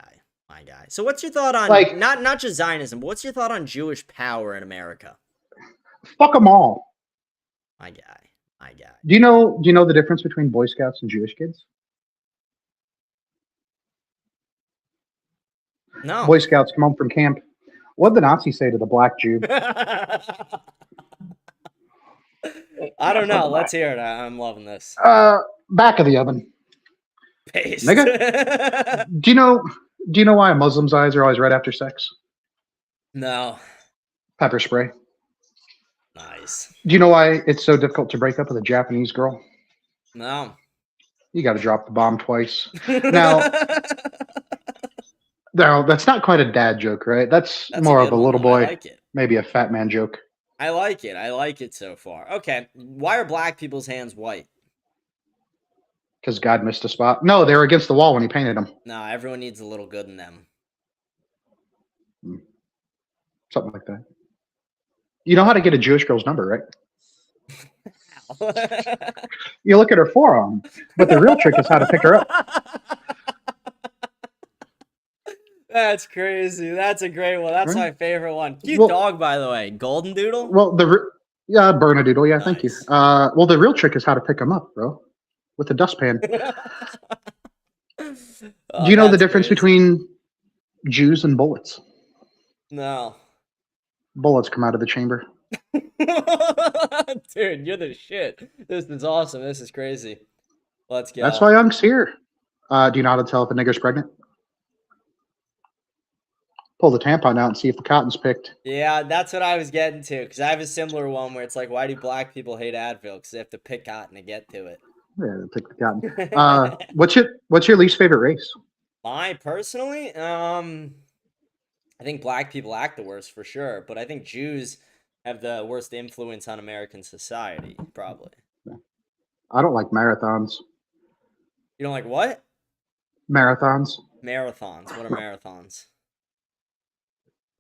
So what's your thought on Like- not just Zionism, but what's your thought on Jewish power in America? Fuck them all. My guy. Do you know the difference between Boy Scouts and Jewish kids? No. Boy Scouts come home from camp. What'd the Nazis say to the black Jew? I don't know. Let's hear it. I'm loving this. Back of the oven. Paste. Nigga, do you know why a Muslim's eyes are always red after sex? No. Pepper spray. Nice. Do you know why it's so difficult to break up with a Japanese girl? No. You got to drop the bomb twice. Now, that's not quite a dad joke, right? That's more of a little though. I boy, like it. maybe a fat man joke. I like it. I like it so far. Okay. Why are black people's hands white? Because God missed a spot. No, they were against the wall when he painted them. No, everyone needs a little good in them. Something like that. You know how to get a Jewish girl's number, right? You look at her forearm, but the real trick is how to pick her up. That's crazy. That's a great one. That's my favorite one. Cute dog, by the way. Golden Doodle? Well, Bernadoodle, yeah, thank you. Well, the real trick is how to pick them up, bro, with a dustpan. Do you know the difference between Jews and bullets? No. Bullets come out of the chamber. Dude, you're the shit. This is awesome. This is crazy. Let's go. That's why Unk's here. Do you know how to tell if a nigger's pregnant? Pull the tampon out and see if the cotton's picked. Yeah, that's what I was getting to, because I have a similar one where it's like, why do black people hate Advil? Because they have to pick cotton to get to it. Yeah, pick the cotton. What's your least favorite race? I personally, I think black people act the worst for sure, but I think Jews have the worst influence on American society, probably. I don't like marathons. You don't like what? Marathons. Marathons. What are marathons?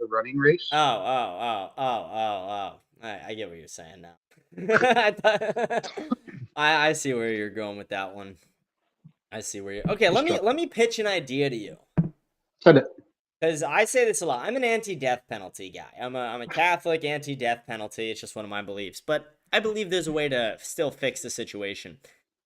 The running race? Oh. I get what you're saying now. I see where you're going with that one. I see where you're... Okay, let me pitch an idea to you. Said it. Because I say this a lot. I'm an anti-death penalty guy. I'm a Catholic, anti-death penalty. It's just one of my beliefs. But I believe there's a way to still fix the situation.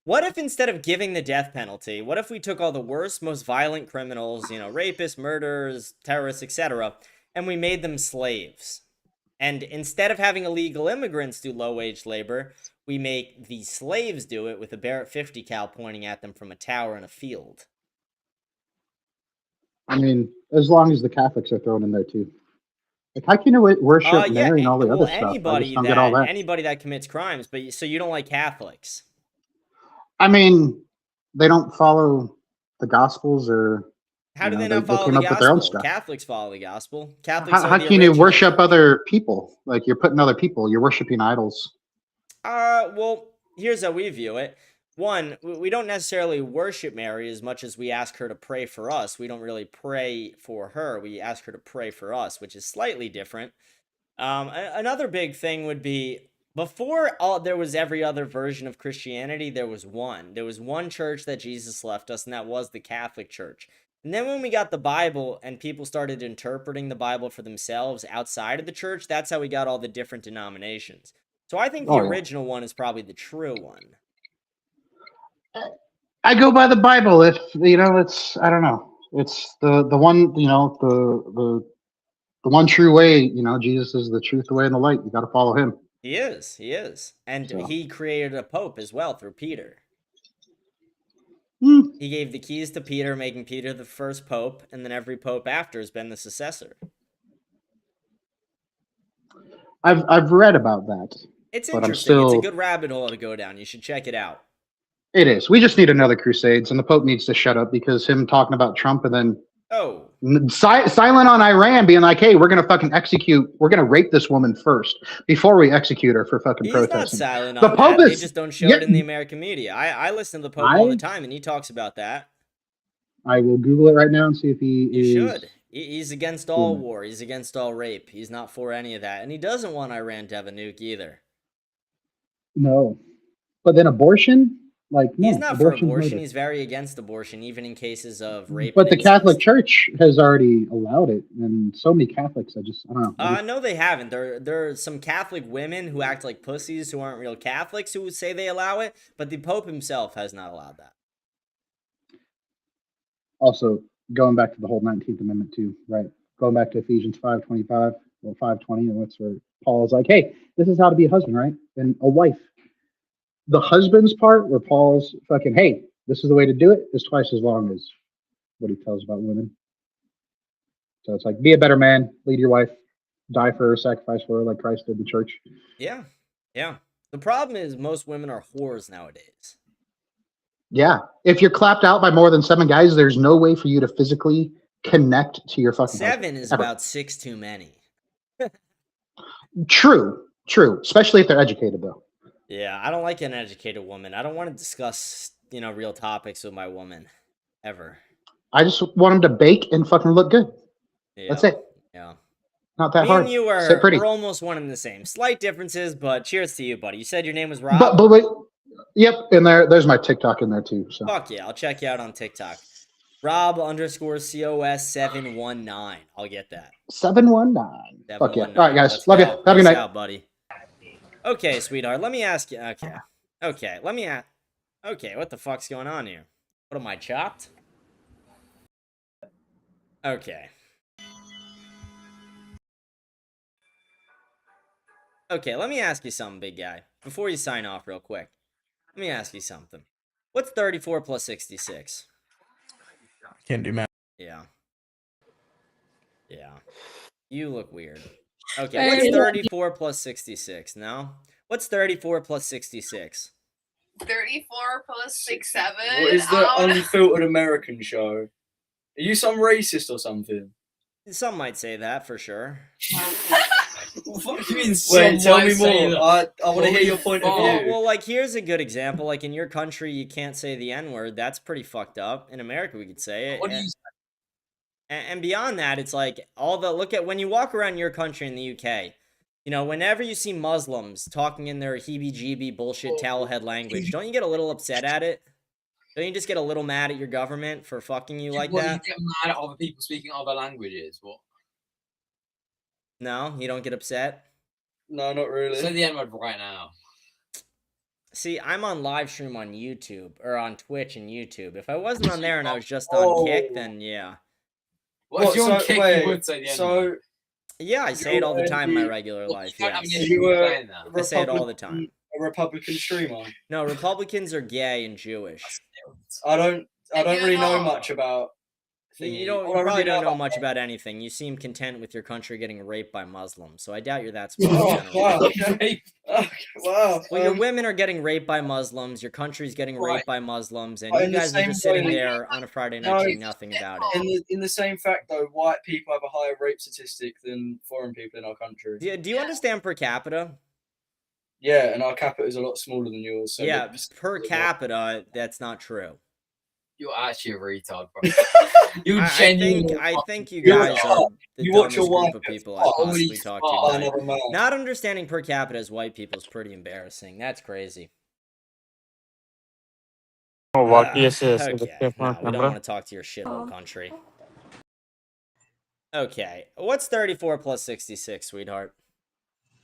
What if instead of giving the death penalty, what if we took all the worst, most violent criminals, rapists, murderers, terrorists, etc., and we made them slaves? And instead of having illegal immigrants do low-wage labor, we make the slaves do it with a Barrett 50 cal pointing at them from a tower in a field. I mean, as long as the Catholics are thrown in there too. Like, how can you worship Mary and all the other stuff? I just don't get all that. Anybody that commits crimes, but so you don't like Catholics? I mean, they don't follow the Gospels, or how do they not follow the gospel? Catholics follow the gospel. Catholics. How can you worship other people? Like, you're putting other people. You're worshiping idols. Well, here's how we view it. One, we don't necessarily worship Mary as much as we ask her to pray for us. We don't really pray for her. We ask her to pray for us, which is slightly different. Another big thing would be, before there was every other version of Christianity, there was one. There was one church that Jesus left us, and that was the Catholic Church. And then when we got the Bible and people started interpreting the Bible for themselves outside of the church, that's how we got all the different denominations. So I think the original one is probably the true one. I go by the Bible. If it's, I don't know. It's the one, the one true way. Jesus is the truth, the way, and the light. You got to follow him. He is, and he created a pope as well through Peter. He gave the keys to Peter, making Peter the first pope, and then every pope after has been the successor. I've read about that. It's interesting. It's a good rabbit hole to go down. You should check it out. It is. We just need another Crusades, and the Pope needs to shut up, because him talking about Trump and then silent on Iran, being like, hey, we're going to fucking we're going to rape this woman first before we execute her for fucking protesting. He's not silent on that. They just don't show it in the American media. I listen to the Pope all the time, and he talks about that. I will Google it right now and see if he is. You should. He's against all war. He's against all rape. He's not for any of that. And he doesn't want Iran to have a nuke either. No. But then abortion? No, he's not for abortion. He's very against abortion, even in cases of rape. But the Catholic Church has already allowed it, and so many Catholics, I don't know. No, they haven't. There are some Catholic women who act like pussies, who aren't real Catholics, who say they allow it, but the Pope himself has not allowed that. Also, going back to the whole 19th Amendment too, right? going back to Ephesians 5:25 or 5:20, and what's where Paul's like, hey, this is how to be a husband, right? And a wife. The husband's part where Paul's fucking, hey, this is the way to do it, is twice as long as what he tells about women. So it's like, be a better man, lead your wife, die for her, sacrifice for her, like Christ did the church. Yeah, yeah. The problem is most women are whores nowadays. Yeah. If you're clapped out by more than 7 guys, there's no way for you to physically connect to your fucking 7 husband, is ever. about 6 too many. True. Especially if they're educated, though. Yeah, I don't like an educated woman. I don't want to discuss, real topics with my woman, ever. I just want them to bake and fucking look good. Yeah, that's it. Yeah. Not that Me hard. and you Sit pretty. we're almost one and the same. Slight differences, but cheers to you, buddy. You said your name was Rob? But wait. Yep, and there's my TikTok in there too. So fuck yeah, I'll check you out on TikTok. Rob_COS719. I'll get that. 719. Fuck yeah. All right, guys. Let's Love you. go. Have a good Peace night. out, buddy. Okay, sweetheart. Let me ask you. Okay. Let me ask. Okay, what the fuck's going on here? What am I, chopped? Okay. Okay, let me ask you something, big guy. Before you sign off real quick. Let me ask you something. What's 34 plus 66? Can't do math. Yeah. Yeah. You look weird. Okay, what's 34 plus 66? No? What's 34 plus 66? 34 plus 67. What is the Unfiltered American show? Are you some racist or something? Some might say that for sure. What do you mean? Wait, tell me more. I want to hear your point of view. Well, like, here's a good example. Like, in your country, you can't say the N-word. That's pretty fucked up. In America, we could say it. What do you say? And beyond that, it's like look at when you walk around your country in the UK, whenever you see Muslims talking in their heebie-jeebie bullshit towelhead language, don't you get a little upset at it? Don't you just get a little mad at your government for fucking you like that? You get mad at other people speaking other languages? What? No, you don't get upset? No, not really. Say the N-word right now. See, I'm on live stream on YouTube, or on Twitch and YouTube. If I wasn't on there and I was just on Kick, then yeah. Well, if you're on Kick, you would say the N-word. Yeah, I say it all the time in my regular life, yes. I say it all the time. A Republican streamer? No, Republicans are gay and Jewish. I don't really know much about... You probably don't know much about anything. You seem content with your country getting raped by Muslims, so I doubt you're that smart. Wow. Well, your women are getting raped by Muslims, your country's getting raped by Muslims, and you guys are just sitting there on a Friday night doing nothing about it. In the same fact, though, white people have a higher rape statistic than foreign people in our country. Do you understand per capita? Yeah, and our capita is a lot smaller than yours. So yeah, per capita, that's not true. You're actually a retard, bro. I think you guys are the dumbest group of people I've possibly talked to. Not understanding per capita as white people is pretty embarrassing. That's crazy. Okay, no, we don't want to talk to your shithole country. Okay, what's 34 plus 66, sweetheart?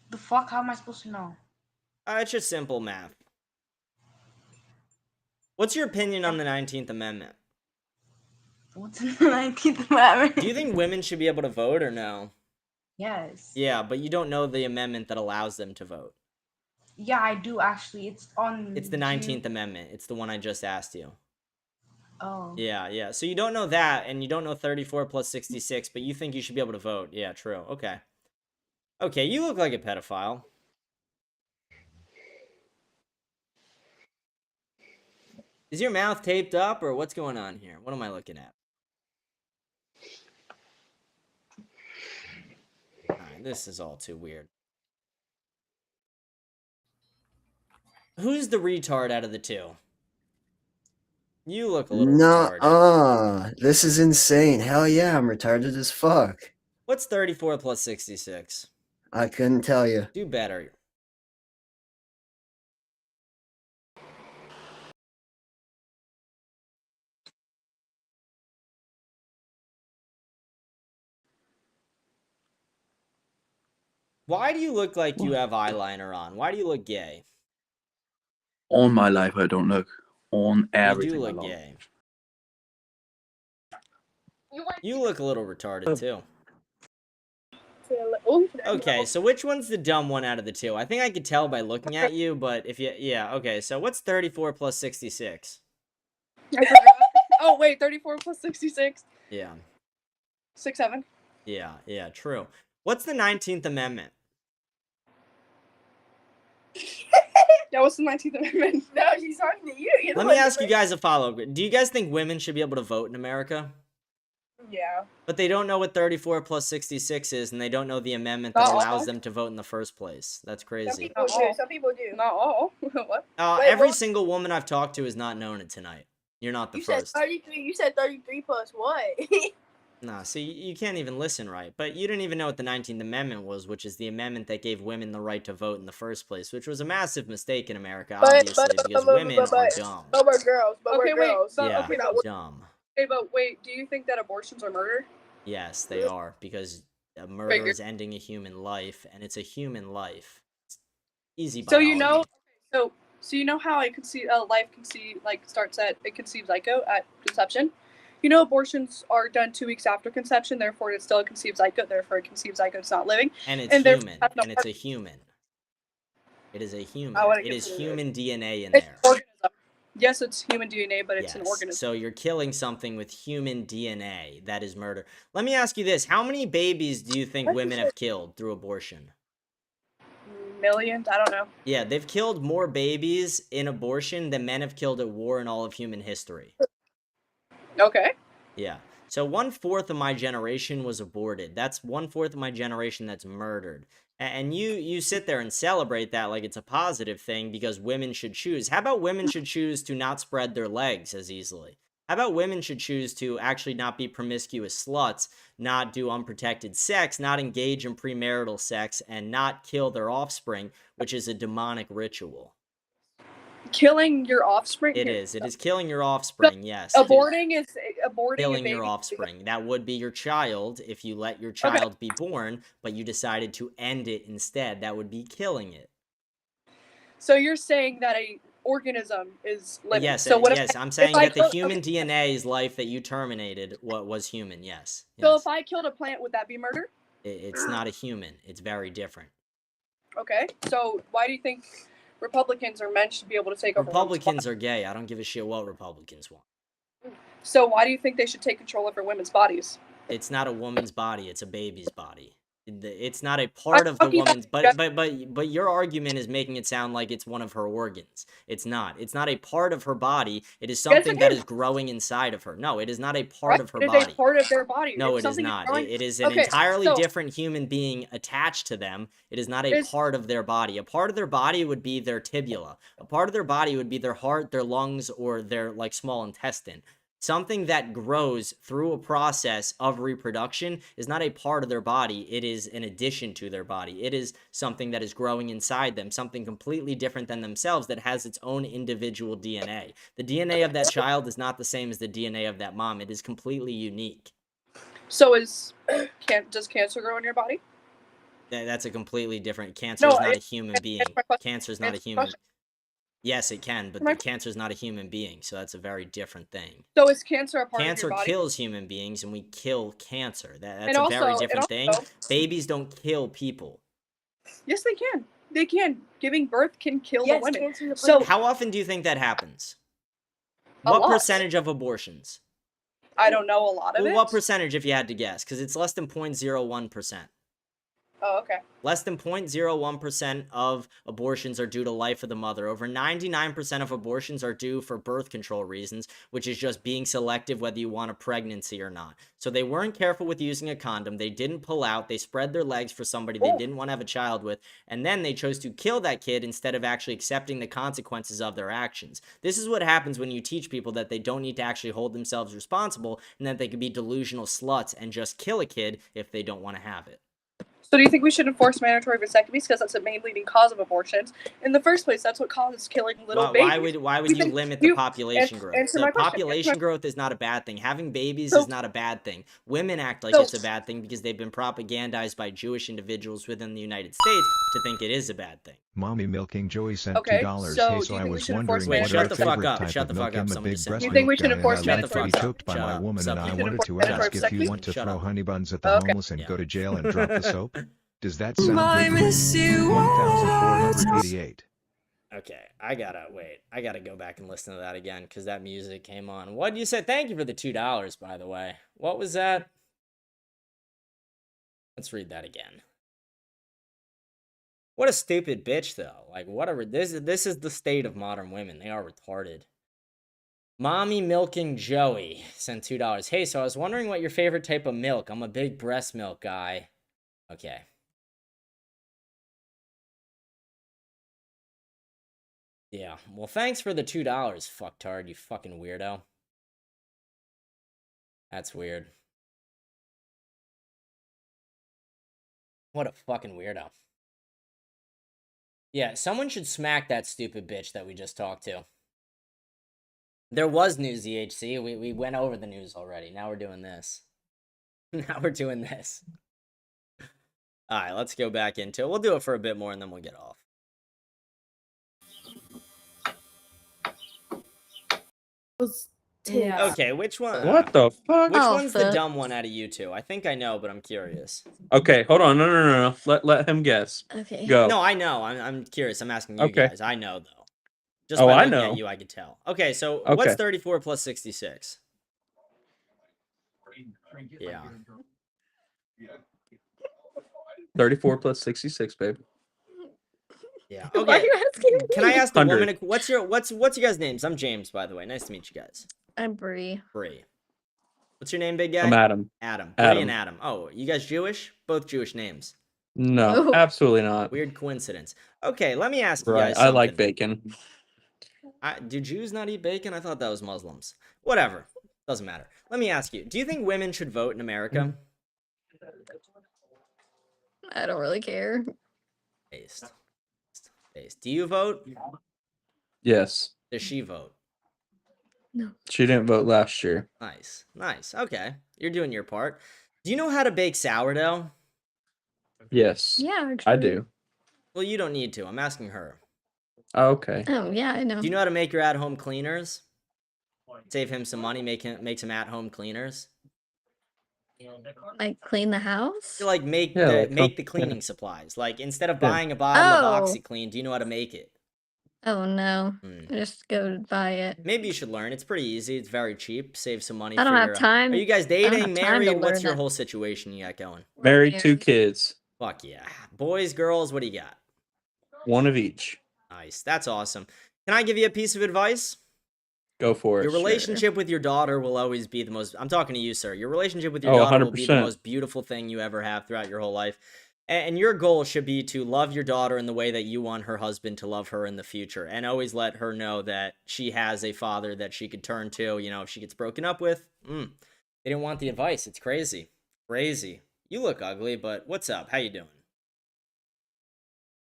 The fuck? How am I supposed to know? It's just simple math. What's your opinion on the 19th Amendment? What's in the 19th Amendment? Do you think women should be able to vote or no? Yes. Yeah, but you don't know the amendment that allows them to vote. Yeah, I do actually. It's the 19th Amendment. It's the one I just asked you. Oh. Yeah. So you don't know that, and you don't know 34 plus 66, but you think you should be able to vote. Yeah, true. Okay. Okay, you look like a pedophile. Is your mouth taped up, or what's going on here? What am I looking at? Alright, this is all too weird. Who's the retard out of the two? You look a little retarded. This is insane. Hell yeah, I'm retarded as fuck. What's 34 plus 66? I couldn't tell you. Do better. Why do you look like you have eyeliner on? Why do you look gay? On my life, I don't look. On everything. You do look gay. You look a little retarded too. Okay, so which one's the dumb one out of the two? I think I could tell by looking at you, but if you, yeah, okay, so what's 34 plus 66? Oh, wait, 34 plus 66? Yeah. 67. Yeah, true. What's the 19th Amendment? Yeah, what's the 19th Amendment? No, she's talking to you. Let me ask you guys a follow-up. Do you guys think women should be able to vote in America? Yeah. But they don't know what 34 plus 66 is, and they don't know the amendment that allows them to vote in the first place. That's crazy. Some people do. Not all. What? Every single woman I've talked to has not known it tonight. You're not the first. Said 33. You said 33 plus what? Nah, see, you can't even listen right. But you didn't even know what the 19th Amendment was, which is the amendment that gave women the right to vote in the first place, which was a massive mistake in America, obviously, because women are dumb. But we're girls. Yeah, dumb. Okay, but wait, do you think that abortions are murder? Yes, they are, because murder is ending a human life, and it's a human life. It's easy biology. So you know, so you know how life starts at it conceives zygote at conception. You know, abortions are done 2 weeks after conception, therefore it's still a conceived zygote. Therefore, a conceived zygote is not living. And it's human. And it's a human. It is a human. It is human DNA in there. Yes, it's human DNA, but it's an organism. So you're killing something with human DNA. That is murder. Let me ask you this. How many babies do you think women have killed through abortion? Millions? I don't know. Yeah, they've killed more babies in abortion than men have killed at war in all of human history. Okay. Yeah. So 1/4 of my generation was aborted. That's 1/4 of my generation that's murdered. And you sit there and celebrate that like it's a positive thing because women should choose. How about women should choose to not spread their legs as easily? How about women should choose to actually not be promiscuous sluts, not do unprotected sex, not engage in premarital sex, and not kill their offspring, which is a demonic ritual? Killing your offspring? It is killing your offspring, yes. Aborting is killing your offspring. That would be your child if you let your child be born, but you decided to end it instead. That would be killing it. So you're saying that a organism is living? Yes, so what yes. I'm saying that the human DNA's life that you terminated was human, yes. So if I killed a plant, would that be murder? It's not a human. It's very different. Okay, so why do you think Republicans or men should be able to take over? Republicans are gay. I don't give a shit what Republicans want. So why do you think they should take control over women's bodies? It's not a woman's body. It's a baby's body. It's not a part of the woman's, but your argument is making it sound like it's one of her organs. It's not. It's not a part of her body. It is something that is growing inside of her. No, it is not a part of her body. It is a part of their body. No, it is not. It is an entirely different human being attached to them. It is not a part of their body. A part of their body would be their tibia. A part of their body would be their heart, their lungs, or their small intestine. Something that grows through a process of reproduction is not a part of their body. It is an addition to their body. It is something that is growing inside them, something completely different than themselves that has its own individual DNA. The DNA of that child is not the same as the DNA of that mom. It is completely unique. So does cancer grow in your body? That's a completely different... Cancer is not a human being. Cancer is not a human... Yes, it can, but cancer is not a human being, so that's a very different thing. So is cancer a part of your body? Cancer kills human beings, and we kill cancer. That's a very different thing. Babies don't kill people. Yes, they can. They can. Giving birth can kill the women. So how often do you think that happens? What percentage of abortions? I don't know a lot of it. What percentage, if you had to guess? Because it's less than 0.01%. Oh, okay. Less than 0.01% of abortions are due to life of the mother. Over 99% of abortions are due for birth control reasons, which is just being selective whether you want a pregnancy or not. So they weren't careful with using a condom. They didn't pull out. They spread their legs for somebody they didn't want to have a child with. And then they chose to kill that kid instead of actually accepting the consequences of their actions. This is what happens when you teach people that they don't need to actually hold themselves responsible and that they could be delusional sluts and just kill a kid if they don't want to have it. So do you think we should enforce mandatory vasectomies because that's the main leading cause of abortions? In the first place, that's what causes killing little babies. Why would you limit the population growth? The population growth is not a bad thing. Having babies is not a bad thing. Women act like it's a bad thing because they've been propagandized by Jewish individuals within the United States to think it is a bad thing. Mommy Milking Joey sent $2. Hey, so I was wondering what shut the fuck up. Shut the fuck up. I'm a big breast you think we should enforce mandatory? I choked by my woman, and I wanted to ask if you want to throw honey buns at the homeless and go to jail and drop the soap. Does that sound I good? miss you. 1488. Okay, I gotta go back and listen to that again because that music came on. What did you say? Thank you for the $2, by the way. What was that? Let's read that again. What a stupid bitch, though. Like, this is the state of modern women. They are retarded. Mommy Milking Joey sent $2. Hey, so I was wondering what your favorite type of milk. I'm a big breast milk guy. Okay. Yeah. Well, thanks for the $2, fucktard, you fucking weirdo. That's weird. What a fucking weirdo. Yeah, someone should smack that stupid bitch that we just talked to. There was news, EHC. We went over the news already. Now we're doing this. Now we're doing this. All right, let's go back into it. We'll do it for a bit more, and then we'll get off. Yeah. Okay, which one? What the fuck? Which one's the dumb one out of you two? I think I know, but I'm curious. Okay, hold on. No. Let him guess. Okay. Go. No, I know. I'm curious. I'm asking you guys. I know, though. Just Oh, by I looking know. at you, I could tell. Okay, so Okay. what's 34 plus 66? Yeah. 34 plus 66, babe. Yeah. Why are Okay. you asking me? Can I ask the 100. woman? What's your guys' names? I'm James, by the way. Nice to meet you guys. I'm Bree. Bree. What's your name, big guy? I'm Adam. Adam. Bree Adam. and Adam. Oh, you guys Jewish? Both Jewish names. No, Oh. absolutely not. Weird coincidence. Okay, let me ask you Right. guys I something. like bacon. Do Jews not eat bacon? I thought that was Muslims. Whatever. Doesn't matter. Let me ask you. Do you think women should vote in America? I don't really care. Based. Do you vote? Yes. Does she vote? No. She didn't vote last year. Nice. Okay. You're doing your part. Do you know how to bake sourdough? Yes. Yeah, actually. I do. Well, you don't need to. I'm asking her. Oh, okay. Oh, yeah, I know. Do you know how to make your at-home cleaners? Save him some money, make some at-home cleaners. Like clean the house? To like make Yeah, the cleaning supplies. Like instead of buying a bottle of OxyClean, do you know how to make it? Oh no. Just go buy it. Maybe you should learn. It's pretty easy. It's very cheap. Save some money. I don't have time. Are you guys I don't have dating, time to married? What's learn your that. whole situation you got going? Married, 2 kids. Fuck yeah. Boys, girls, what do you got? One of each. Nice. That's awesome. Can I give you a piece of advice? Go for it. Your relationship with your daughter will always be the most... I'm talking to you, sir. Your relationship with your Oh, daughter will be the 100%. most beautiful thing you ever have throughout your whole life. And your goal should be to love your daughter in the way that you want her husband to love her in the future. And always let her know that she has a father that she could turn to, you know, if she gets broken up with. They didn't want the advice. It's crazy. Crazy. You look ugly, but what's up? How you doing?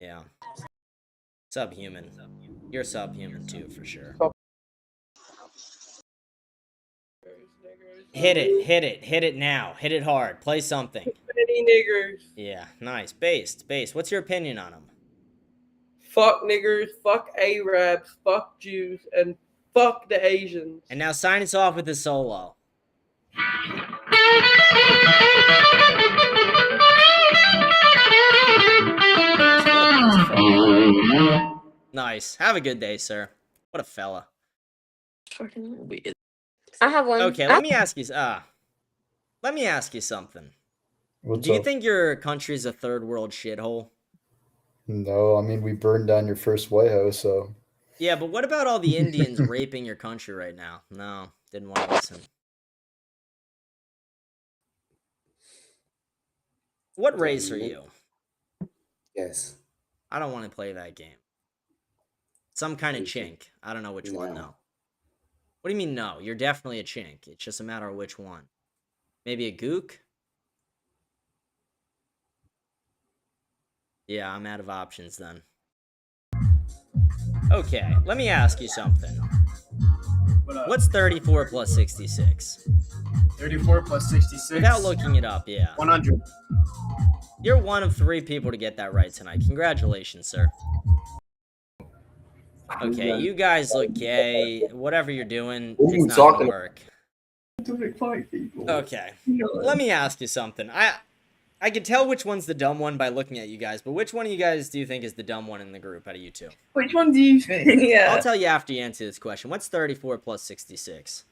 Yeah. Subhuman. You're subhuman too, for sure. Hit it now. Hit it hard. Play something. Niggers. Yeah, nice. Based. What's your opinion on them? Fuck niggers, fuck Arabs, fuck Jews, and fuck the Asians. And now sign us off with the solo. Nice. Have a good day, sir. What a fella. Fucking weird. I have one. Okay, let me ask you something. Do you think your country's a third world shithole? No, I mean, we burned down your first White House, so. Yeah, but what about all the Indians raping your country right now? No, didn't want to listen. What race are you? Yes. I don't want to play that game. Some kind of chink. I don't know which one, though. What do you mean, no? You're definitely a chink. It's just a matter of which one. Maybe a gook? Yeah, I'm out of options then. Okay, let me ask you something. What's 34 plus 66? 34 plus 66. Without looking it up, yeah. 100. You're one of 3 people to get that right tonight. Congratulations, sir. Okay, you guys look gay. Whatever you're doing, it's not gonna work. Okay, let me ask you something. I can tell which one's the dumb one by looking at you guys, but which one of you guys do you think is the dumb one in the group out of you two? Which one do you think? Yeah. I'll tell you after you answer this question. What's 34 plus 66?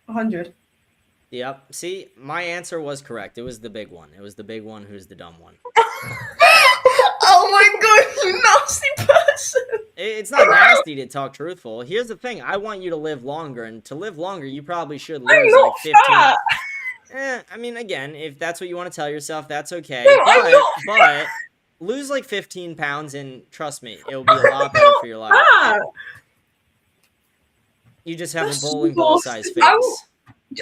100. Yep. See, my answer was correct. It was the big one. It was the big one who's the dumb one. Oh my god, you nasty person! It's not nasty to talk truthful. Here's the thing. I want you to live longer, and to live longer, you probably should lose like 15. Fat. I mean, again, if that's what you want to tell yourself, that's okay. No, I'm not but lose like 15 pounds, and trust me, it will be a lot better for your life. Fat. You just have That's a bowling ball size face.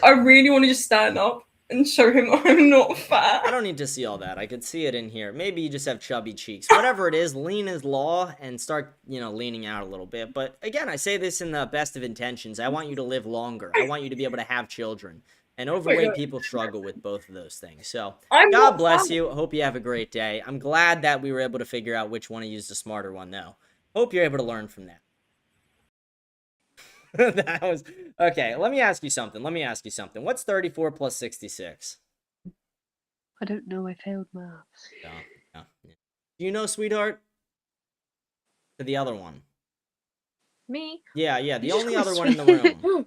I really want to just stand up and show him I'm not fat. I don't need to see all that. I could see it in here. Maybe you just have chubby cheeks. Whatever it is, lean is law and start, leaning out a little bit. But again, I say this in the best of intentions. I want you to live longer. I want you to be able to have children. And overweight people struggle with both of those things. So, God bless you. Hope you have a great day. I'm glad that we were able to figure out which one to use the smarter one, though. Hope you're able to learn from that. That was... Okay, let me ask you something. What's 34 plus 66? I don't know. I failed maths. Yeah. Do you know, sweetheart? To the other one. Me? Yeah. The only other one in the room.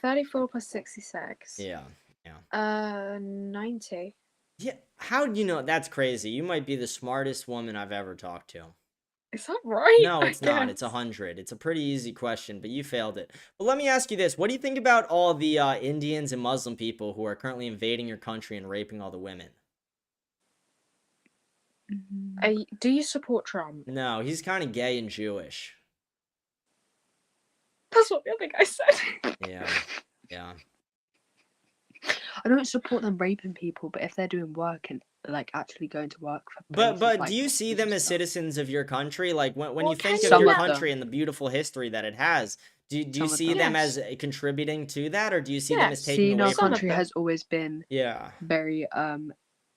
34 plus 66. Yeah. 90. Yeah. How do you know? That's crazy. You might be the smartest woman I've ever talked to. Is that right? No, it's not. It's 100. It's a pretty easy question, but you failed it. But let me ask you this. What do you think about all the Indians and Muslim people who are currently invading your country and raping all the women? Do you support Trump? No, he's kind of gay and Jewish. That's what the other guy said. Yeah. I don't support them raping people, but if they're doing work and actually going to work for places, but do you see them as citizens of your country? Like when you think of your country and the beautiful history that it has, do you see them as contributing to that, or do you see them as taking away? Our country has always been very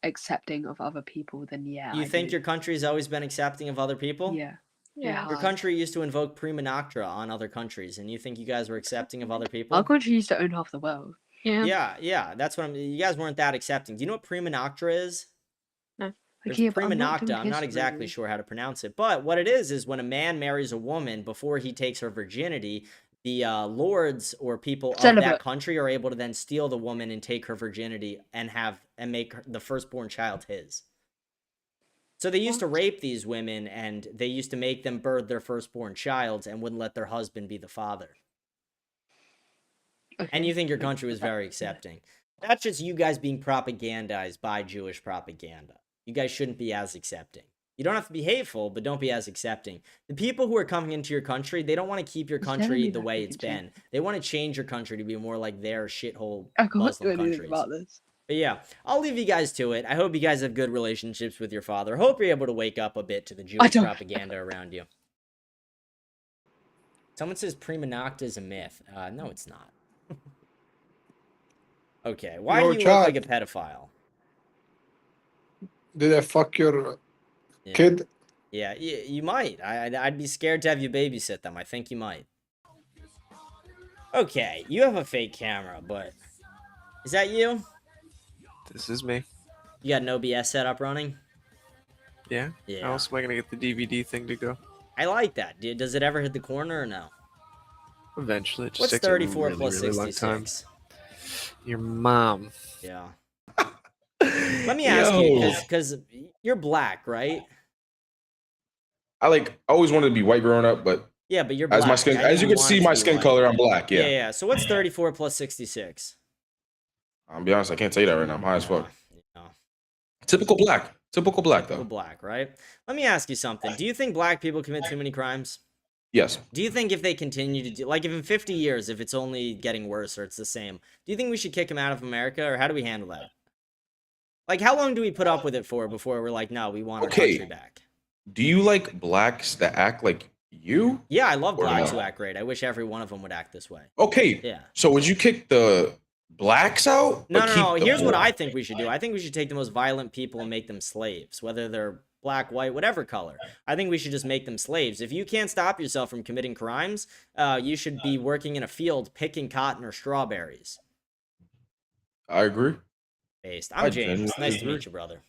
accepting of other people. Then you think your country's always been accepting of other people? Yeah. Your country used to invoke prima nocta on other countries, and you think you guys were accepting of other people? Our country used to own half the world. Yeah. That's what you guys weren't that accepting. Do you know what prima nocta is? No. There's prima nocta. I'm not exactly sure how to pronounce it, but what it is when a man marries a woman before he takes her virginity, the lords or people of that country are able to then steal the woman and take her virginity and make the firstborn child his. So they used to rape these women, and they used to make them birth their firstborn child and wouldn't let their husband be the father. Okay. And you think your country was very accepting. That's just you guys being propagandized by Jewish propaganda. You guys shouldn't be as accepting. You don't have to be hateful, but don't be as accepting. The people who are coming into your country, they don't want to keep your country the way it's been. They want to change your country to be more like their shithole Muslim countries. About this. But yeah, I'll leave you guys to it. I hope you guys have good relationships with your father. Hope you're able to wake up a bit to the Jewish propaganda around you. Someone says prima nocta is a myth. No, it's not. Okay, why do you look like a pedophile? Did I fuck your kid? Yeah, you might. I'd be scared to have you babysit them. I think you might. Okay, you have a fake camera, but... Is that you? This is me. You got an OBS setup running? Yeah? How else am I going to get the DVD thing to go? I like that. Does it ever hit the corner or no? Eventually. It just What's 34 plus 66? Your mom. Yeah. Let me ask you, because you're black, right? I always wanted to be white growing up, but yeah, but you're black. As you can see my skin color, I'm black. Yeah. So what's 34 plus 66? I'll be honest, I can't tell you that right now. I'm high as fuck. Typical black though. Typical black, right? Let me ask you something. Do you think black people commit too many crimes? Yes. Do you think if they continue to do, if in 50 years, if it's only getting worse or it's the same, do you think we should kick them out of America, or how do we handle that? How long do we put up with it for before we're like, no, we want our country back? Do you like blacks that act like you? Yeah, I love blacks who act great. I wish every one of them would act this way. Okay. Yeah. So would you kick the blacks out? No. Here's what I think we should do. I think we should take the most violent people and make them slaves, whether they're black, white, whatever color. I think we should just make them slaves. If you can't stop yourself from committing crimes, you should be working in a field picking cotton or strawberries. I agree. Based. I'm James. Nice to meet you, brother.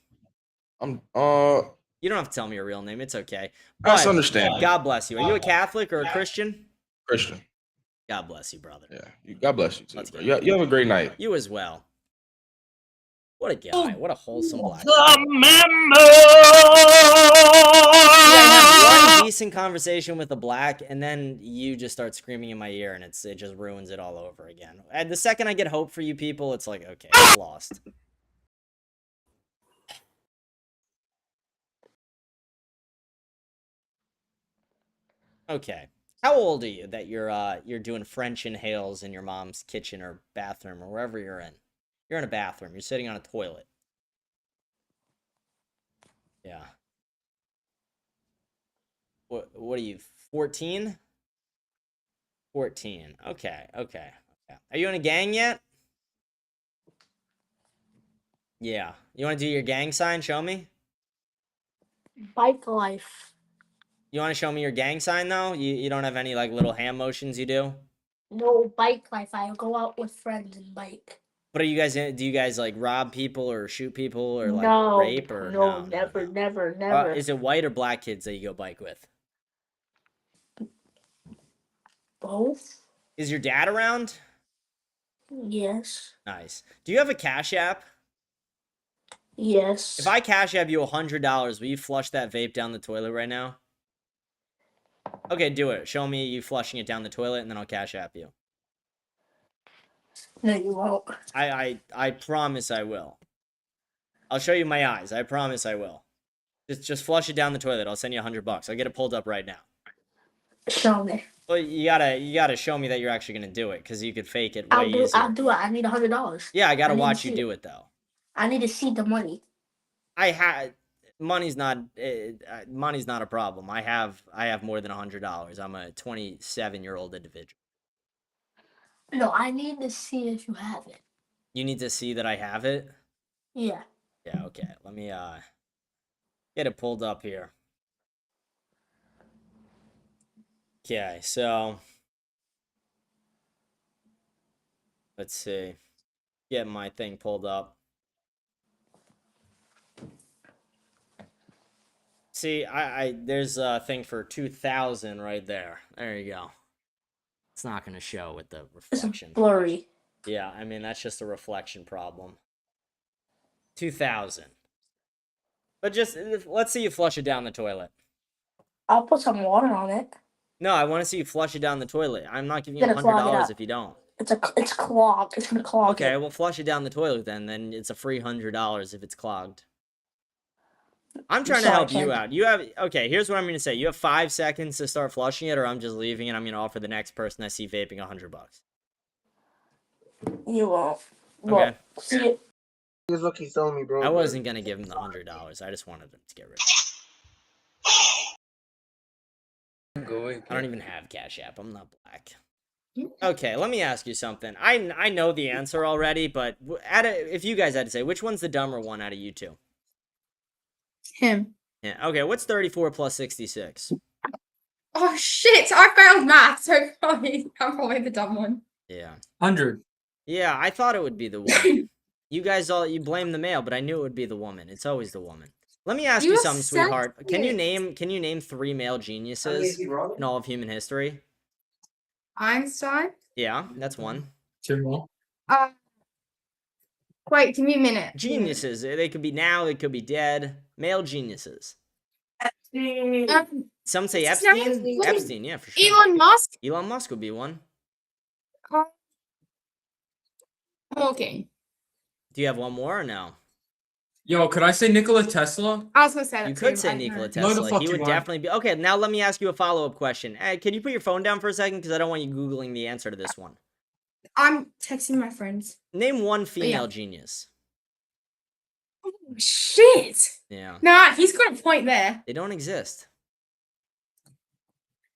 I'm You don't have to tell me your real name. It's okay. That's understandable. God bless you. Are you a Catholic or a Christian? Christian. God bless you, brother. Yeah. God bless you too. Bro. You have a great night. You as well. What a guy. What a wholesome black guy. I have one decent conversation with a black, and then you just start screaming in my ear, and it just ruins it all over again. And the second I get hope for you people, it's like, okay, I'm lost. Okay. How old are you that you're doing French inhales in your mom's kitchen or bathroom or wherever you're in? You're in a bathroom. You're sitting on a toilet. Yeah. What are you, 14? 14. Okay. Are you in a gang yet? Yeah. You want to do your gang sign? Show me. Bike life. You want to show me your gang sign, though? You don't have any, like, little hand motions you do? No, bike life. I go out with friends and bike. But do you guys, like, rob people or shoot people or, like, rape? Or no, never. Is it white or black kids that you go bike with? Both. Is your dad around? Yes. Nice. Do you have a Cash App? Yes. If I Cash App you $100, will you flush that vape down the toilet right now? Okay, do it. Show me you flushing it down the toilet, and then I'll Cash App you. No, you won't. I promise I will. I'll show you my eyes. I promise I will. Just flush it down the toilet. I'll send you $100. I'll get it pulled up right now. Show me. Well, you gotta show me that you're actually gonna do it, because you could fake it way easier. I'll do it. I need $100. Yeah, I gotta watch you do it though. I need to see the money. Money's not a problem. I have more than $100. I'm a 27-year-old individual. No, I need to see if you have it. You need to see that I have it? Yeah. Yeah, okay. Let me get it pulled up here. Okay, so let's see. Get my thing pulled up. See, there's a thing for 2,000 right there. There you go. It's not going to show with the reflection. It's blurry. Yeah, I mean, that's just a reflection problem. 2,000. But just, let's see you flush it down the toilet. I'll put some water on it. No, I want to see you flush it down the toilet. I'm not giving you $100 if you don't. It's clogged. It's going to clog Okay, well, flush it down the toilet then it's a free $100 if it's clogged. I'm trying to help you out. Okay, here's what I'm going to say. You have 5 seconds to start flushing it, or I'm just leaving and I'm going to offer the next person I see vaping $100. You won't. Okay. See it. He's lucky selling me, bro. I wasn't going to give him the $100. I just wanted him to get rid of it. I don't even have Cash App. I'm not black. Okay, let me ask you something. I know the answer already, but if you guys had to say, which one's the dumber one out of you two? Him. Yeah. Okay, what's 34 plus 66? Oh shit! I failed math, so I'm probably the dumb one. Yeah. 100. Yeah, I thought it would be the woman. You guys you blame the male, but I knew it would be the woman. It's always the woman. Let me ask you something, sweetheart. Can you name 3 male geniuses in all of human history? Einstein. Yeah, that's one. 2 more. Wait, give me a minute. Geniuses. They could be now, they could be dead. Male geniuses. Some say Epstein. Epstein, yeah, for sure. Elon Musk. Elon Musk would be one. Okay. Do you have one more or no? Yo, could I say Nikola Tesla? I was gonna say that. You could say Nikola Tesla. He would definitely be. Okay, now let me ask you a follow-up question. Hey, can you put your phone down for a second? Because I don't want you Googling the answer to this one. I'm texting my friends. Name one female genius. Oh, shit. Yeah. Nah, he's got a point there. They don't exist.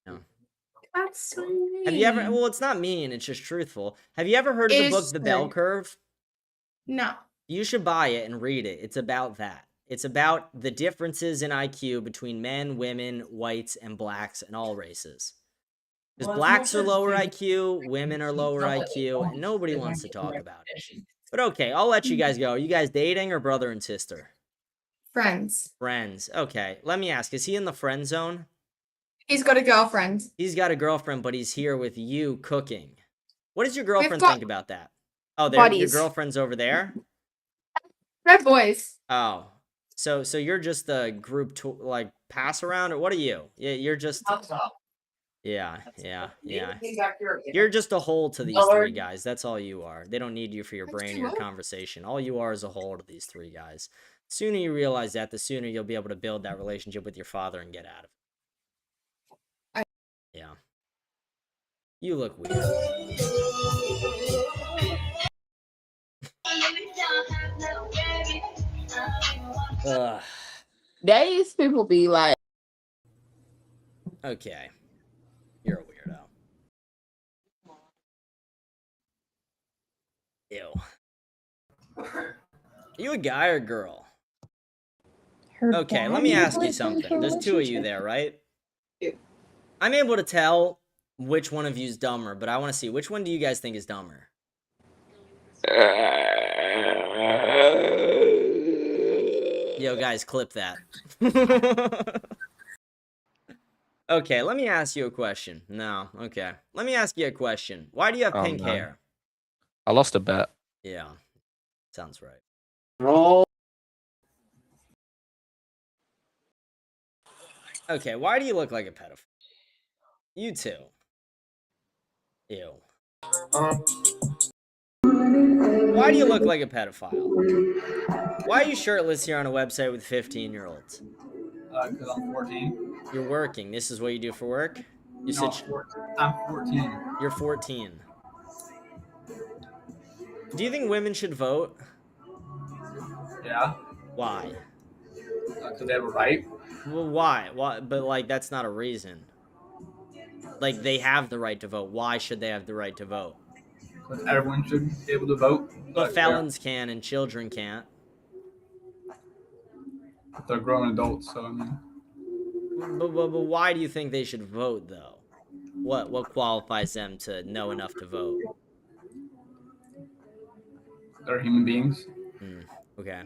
No. That's so mean. Have you ever? Well, it's not mean. It's just truthful. Have you ever heard of the book The Bell Curve? No. You should buy it and read it. It's about that. It's about the differences in IQ between men, women, whites, and blacks, and all races. Because blacks are lower IQ, women are lower IQ, and nobody wants to talk about it. But okay, I'll let you guys go. Are you guys dating or brother and sister? Friends. Friends. Okay. Let me ask, is he in the friend zone? He's got a girlfriend. He's got a girlfriend, but he's here with you cooking. What does your girlfriend think about that? Oh, your girlfriend's over there? They're boys. Oh. So you're just a group like pass around, or what are you? Yeah, you're just Yeah. You're just a hole to these three guys. That's all you are. They don't need you for your brain or your conversation. All you are is a hole to these three guys. The sooner you realize that, the sooner you'll be able to build that relationship with your father and get out of it. Yeah. You look weird. Ugh. These people be like, okay, you're a weirdo. Ew. Are you a guy or girl? Okay, let me ask you something. There's two of you there, right? I'm able to tell which one of you is dumber, but I want to see, which one do you guys think is dumber? Yo, guys, clip that. Okay, let me ask you a question. No, okay. Let me ask you a question. Why do you have pink hair? I lost a bet. Yeah, sounds right. Roll. Okay, why do you look like a pedophile? You too. Ew. Why do you look like a pedophile? Why are you shirtless here on a website with 15-year-olds? Because I'm 14. You're working. This is what you do for work? You No, said I'm 14. You're 14. Do you think women should vote? Yeah. Why? Because they have a right. Well, why? But, like, that's not a reason. Like, they have the right to vote. Why should they have the right to vote? Because everyone should be able to vote. But felons can and children can't. But they're grown adults, so I mean. But why do you think they should vote, though? What qualifies them to know enough to vote? They're human beings. Okay.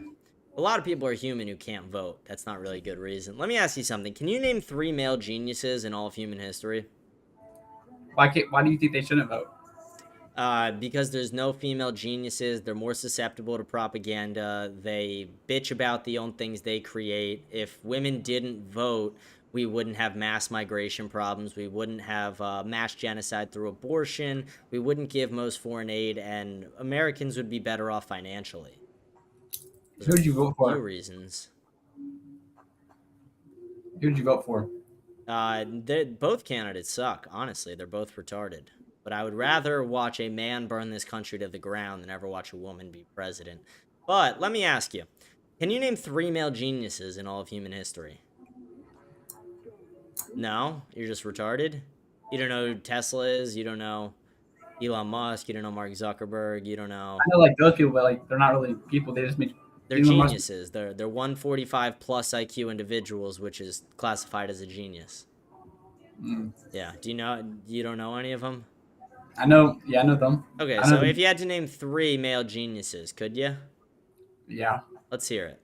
A lot of people are human who can't vote. That's not really a good reason. Let me ask you something. Can you name 3 male geniuses in all of human history? Why do you think they shouldn't vote? Because there's no female geniuses. They're more susceptible to propaganda. They bitch about the own things they create. If women didn't vote, we wouldn't have mass migration problems. We wouldn't have mass genocide through abortion. We wouldn't give most foreign aid, and Americans would be better off financially. Who did you vote for? A few reasons. Who did you vote for? Both candidates suck. Honestly, they're both retarded. But I would rather watch a man burn this country to the ground than ever watch a woman be president. But let me ask you, can you name 3 male geniuses in all of human history? No? You're just retarded? You don't know who Tesla is? You don't know Elon Musk? You don't know Mark Zuckerberg? You don't know... I know, like, those people, but, like, they're not really people. They just make... They're geniuses. They're 145 plus IQ individuals, which is classified as a genius. Yeah. You don't know any of them? I know them. Okay, so if you had to name 3 male geniuses, could you? Yeah. Let's hear it.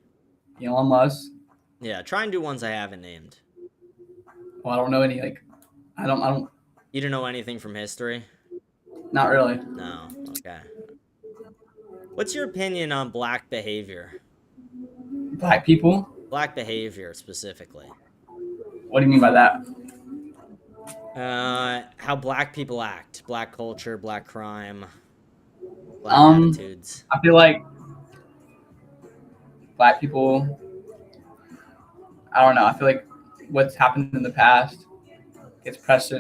Elon Musk. Yeah, try and do ones I haven't named. Well, I don't know any, like, I don't. You don't know anything from history? Not really. No, okay. What's your opinion on black behavior? Black people? Black behavior, specifically. What do you mean by that? How black people act. Black culture, black crime, black attitudes. I feel like black people, I don't know, I feel like what's happened in the past gets pushed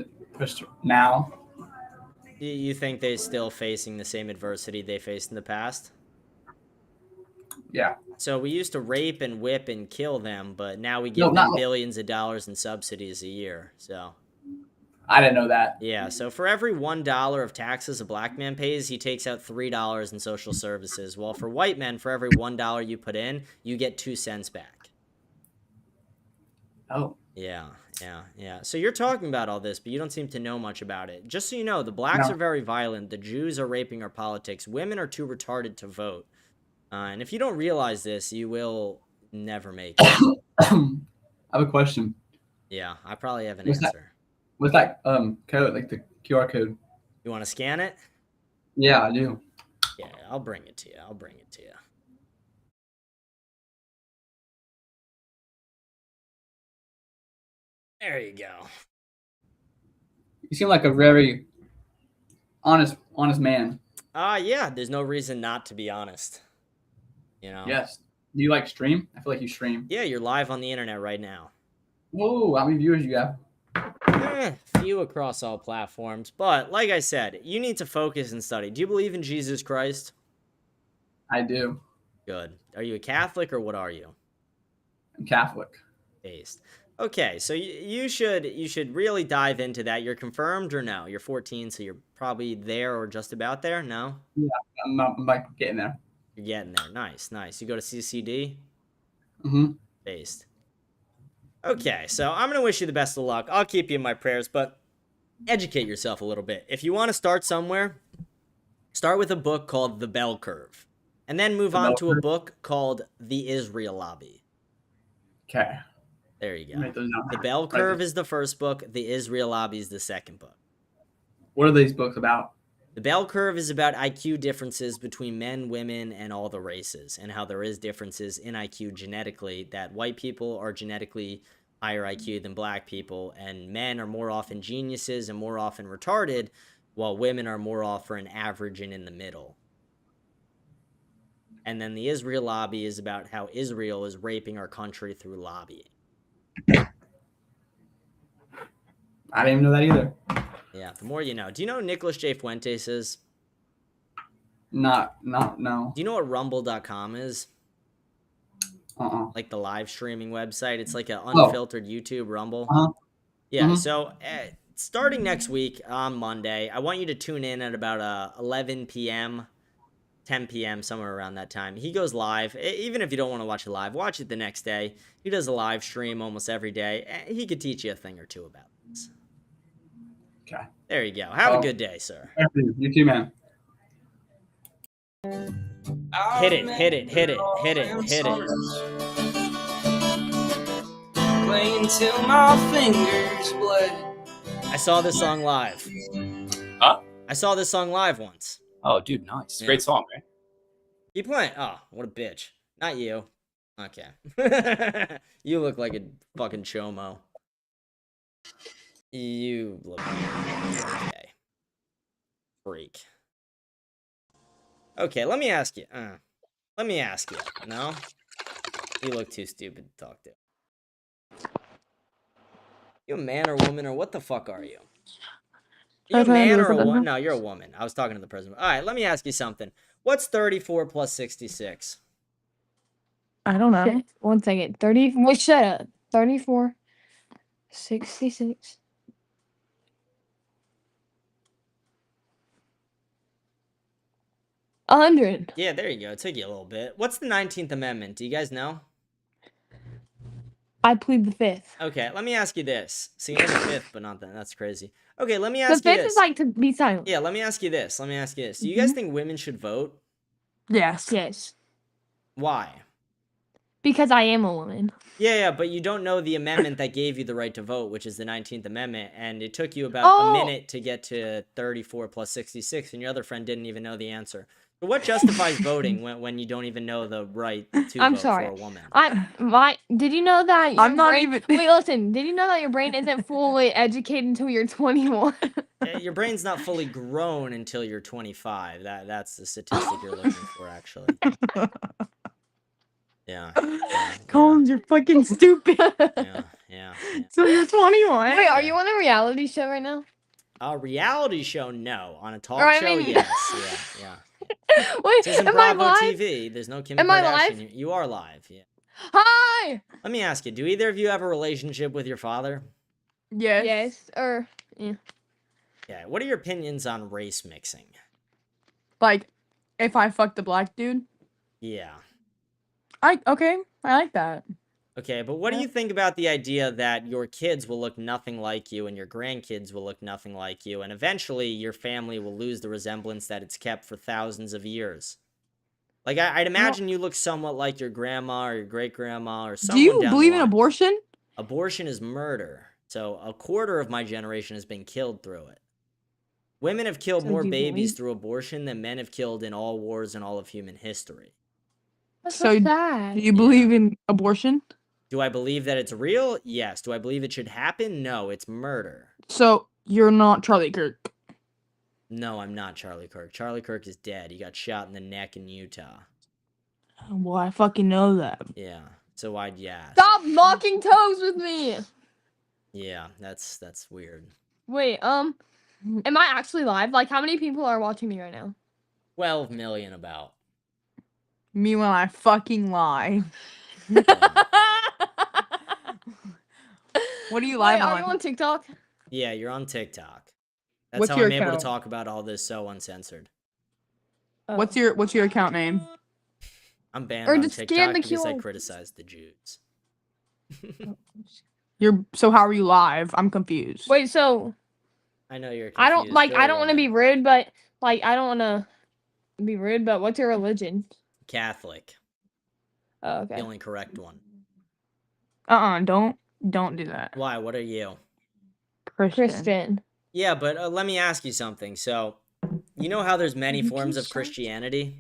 now. You think they're still facing the same adversity they faced in the past? Yeah. So we used to rape and whip and kill them, but now we give them billions of dollars in subsidies a year, so... I didn't know that. Yeah, so for every $1 of taxes a black man pays, he takes out $3 in social services. While for white men, for every $1 you put in, you get 2 cents back. Oh. Yeah. So you're talking about all this, but you don't seem to know much about it. Just so you know, the blacks are very violent. The Jews are raping our politics. Women are too retarded to vote. And if you don't realize this, you will never make it. I have a question. Yeah, I probably have an answer. What's that code, like the QR code? You want to scan it? Yeah, I do. Yeah, I'll bring it to you. There you go. You seem like a very honest man. Yeah, there's no reason not to be honest. You know? Yes. Do you like stream? I feel like you stream. Yeah, you're live on the internet right now. Whoa, how many viewers you have? Few across all platforms. But like I said, you need to focus and study. Do you believe in Jesus Christ? I do. Good. Are you a Catholic or what are you? I'm Catholic. Based. Okay, so you should really dive into that. You're confirmed or no? You're 14, so you're probably there or just about there. No? Yeah, I'm like getting there. You're getting there. Nice. You go to CCD? Mm-hmm. Based. Okay, so I'm going to wish you the best of luck. I'll keep you in my prayers, but educate yourself a little bit. If you want to start somewhere, start with a book called The Bell Curve, and then move on to a book called The Israel Lobby. Okay. There you go. The Bell Curve is the first book. The Israel Lobby is the second book. What are these books about? The Bell Curve is about IQ differences between men, women, and all the races, and how there is differences in IQ genetically, that white people are genetically higher IQ than black people, and men are more often geniuses and more often retarded, while women are more often average and in the middle. And then the Israel Lobby is about how Israel is raping our country through lobbying. I didn't even know that either. Yeah, the more you know. Do you know who Nicholas J. Fuentes is? No. Do you know what rumble.com is? Like the live streaming website. It's like an unfiltered YouTube Rumble. Yeah, so starting next week on Monday, I want you to tune in at about 11 p.m., 10 p.m., somewhere around that time. He goes live. Even if you don't want to watch it live, watch it the next day. He does a live stream almost every day. He could teach you a thing or two about this. Okay. There you go. Have a good day, sir. You too, man. Hit it. Playing till my fingers bled. I saw this song live. Huh? I saw this song live once. Oh, dude, nice. Yeah. Great song, right? Keep playing. Oh, what a bitch. Not you. Okay. You look like a fucking chomo. You look okay. Freak. Okay, let me ask you. No? You look too stupid to talk to. You a man or woman or what the fuck are you? You a man or a woman? No, you're a woman. I was talking to the president. All right, let me ask you something. What's 34 plus 66? I don't know. Shit. 1 second. 30. Wait, shut up. 34, 66. A 100. Yeah, there you go. It took you a little bit. What's the 19th Amendment? Do you guys know? I plead the 5th. Okay, let me ask you this. See, you're the 5th, but not that. That's crazy. Okay, let me ask you this. The 5th is like to be silent. Yeah, let me ask you this. Do you guys think women should vote? Yes. Why? Because I am a woman. Yeah, but you don't know the amendment that gave you the right to vote, which is the 19th Amendment, and it took you about a minute to get to 34 plus 66, and your other friend didn't even know the answer. So what justifies voting when you don't even know the right to vote for a woman? Did you know that I'm not even... Wait, listen. Did you know that your brain isn't fully educated until you're 21? Your brain's not fully grown until you're 25. That's the statistic you're looking for, actually. Yeah. Combs, you're fucking stupid. Yeah. So you're 21. Wait, are you on a reality show right now? A reality show? No. On a talk show? I mean... Yes. Yeah. Wait, this isn't am Bravo I live? TV. There's no Kim Am Kardashian. I live? You are live. Yeah. Hi. Let me ask you: do either of you have a relationship with your father? Yes. Yeah. Yeah. What are your opinions on race mixing? Like, if I fucked the black dude? Yeah. I like that. Okay, but what do you think about the idea that your kids will look nothing like you and your grandkids will look nothing like you, and eventually your family will lose the resemblance that it's kept for thousands of years? Like, I'd imagine you look somewhat like your grandma or your great-grandma or someone Do you down believe the in line. abortion? Abortion is murder. So a quarter of my generation has been killed through it. Women have killed So more do you babies believe- through abortion than men have killed in all wars in all of human history. That's So so sad. do you believe in abortion? Do I believe that it's real? Yes. Do I believe it should happen? No, it's murder. So you're not Charlie Kirk. No, I'm not Charlie Kirk. Charlie Kirk is dead. He got shot in the neck in Utah. Well, I fucking know that. Yeah. So why'd you ask? Stop mocking toes with me. Yeah, that's weird. Wait, am I actually live? Like, how many people are watching me right now? 12 million about. Me when I fucking lie. What do you live Wait, are you on? on TikTok? Yeah, you're on TikTok. That's What's how your I'm able to account? talk about all this so uncensored. What's your account name? I'm banned Or on just scan TikTok the because I QR. criticized the Jews. So how are you live? I'm confused. Wait, so I know you're confused. I don't like. Go I don't want to be woman. rude, but like I don't want to be rude. But what's your religion? Catholic. Oh, The okay. only correct one. Don't do that. Why? What are you? Christian. Yeah, but let me ask you something. So, you know how there's many forms of Christianity?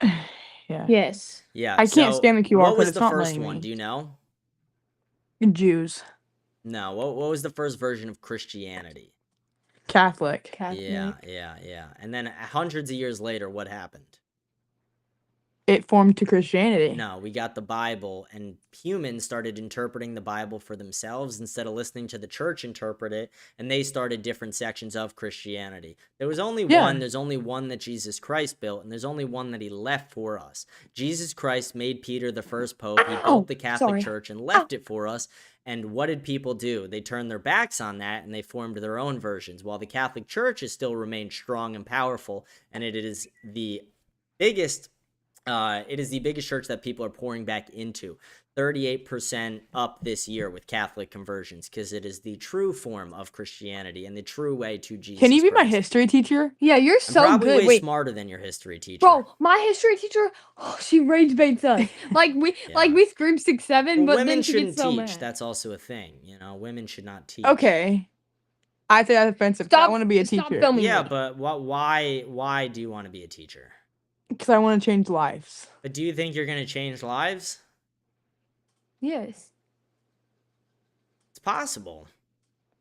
Yeah. Yes. Yeah. I can't scan the QR What code, was it's the not first letting one? me. Do you know? Jews. No. What was the first version of Christianity? Catholic. Yeah. And then hundreds of years later, what happened? It formed to Christianity. No, we got the Bible, and humans started interpreting the Bible for themselves instead of listening to the church interpret it, and they started different sections of Christianity. There was only one. There's only one that Jesus Christ built, and there's only one that he left for us. Jesus Christ made Peter the first pope. He built the Catholic Church and left it for us. And what did people do? They turned their backs on that, and they formed their own versions, while the Catholic Church has still remained strong and powerful, and it is the biggest church that people are pouring back into. 38% up this year with Catholic conversions, because it is the true form of Christianity and the true way to Jesus Can you be my Christ. history teacher? Yeah, you're I'm so probably good. way Wait, smarter than your history teacher. bro, my history teacher, she rage baits us. like we screamed 6-7, Well, but women then she shouldn't gets so teach. mad. That's also a thing. Women should not teach. Okay. I think that's offensive. 'Cause I want to be a teacher. Yeah, but why do you want to be a teacher? Because I want to change lives. But do you think you're going to change lives? Yes. It's possible.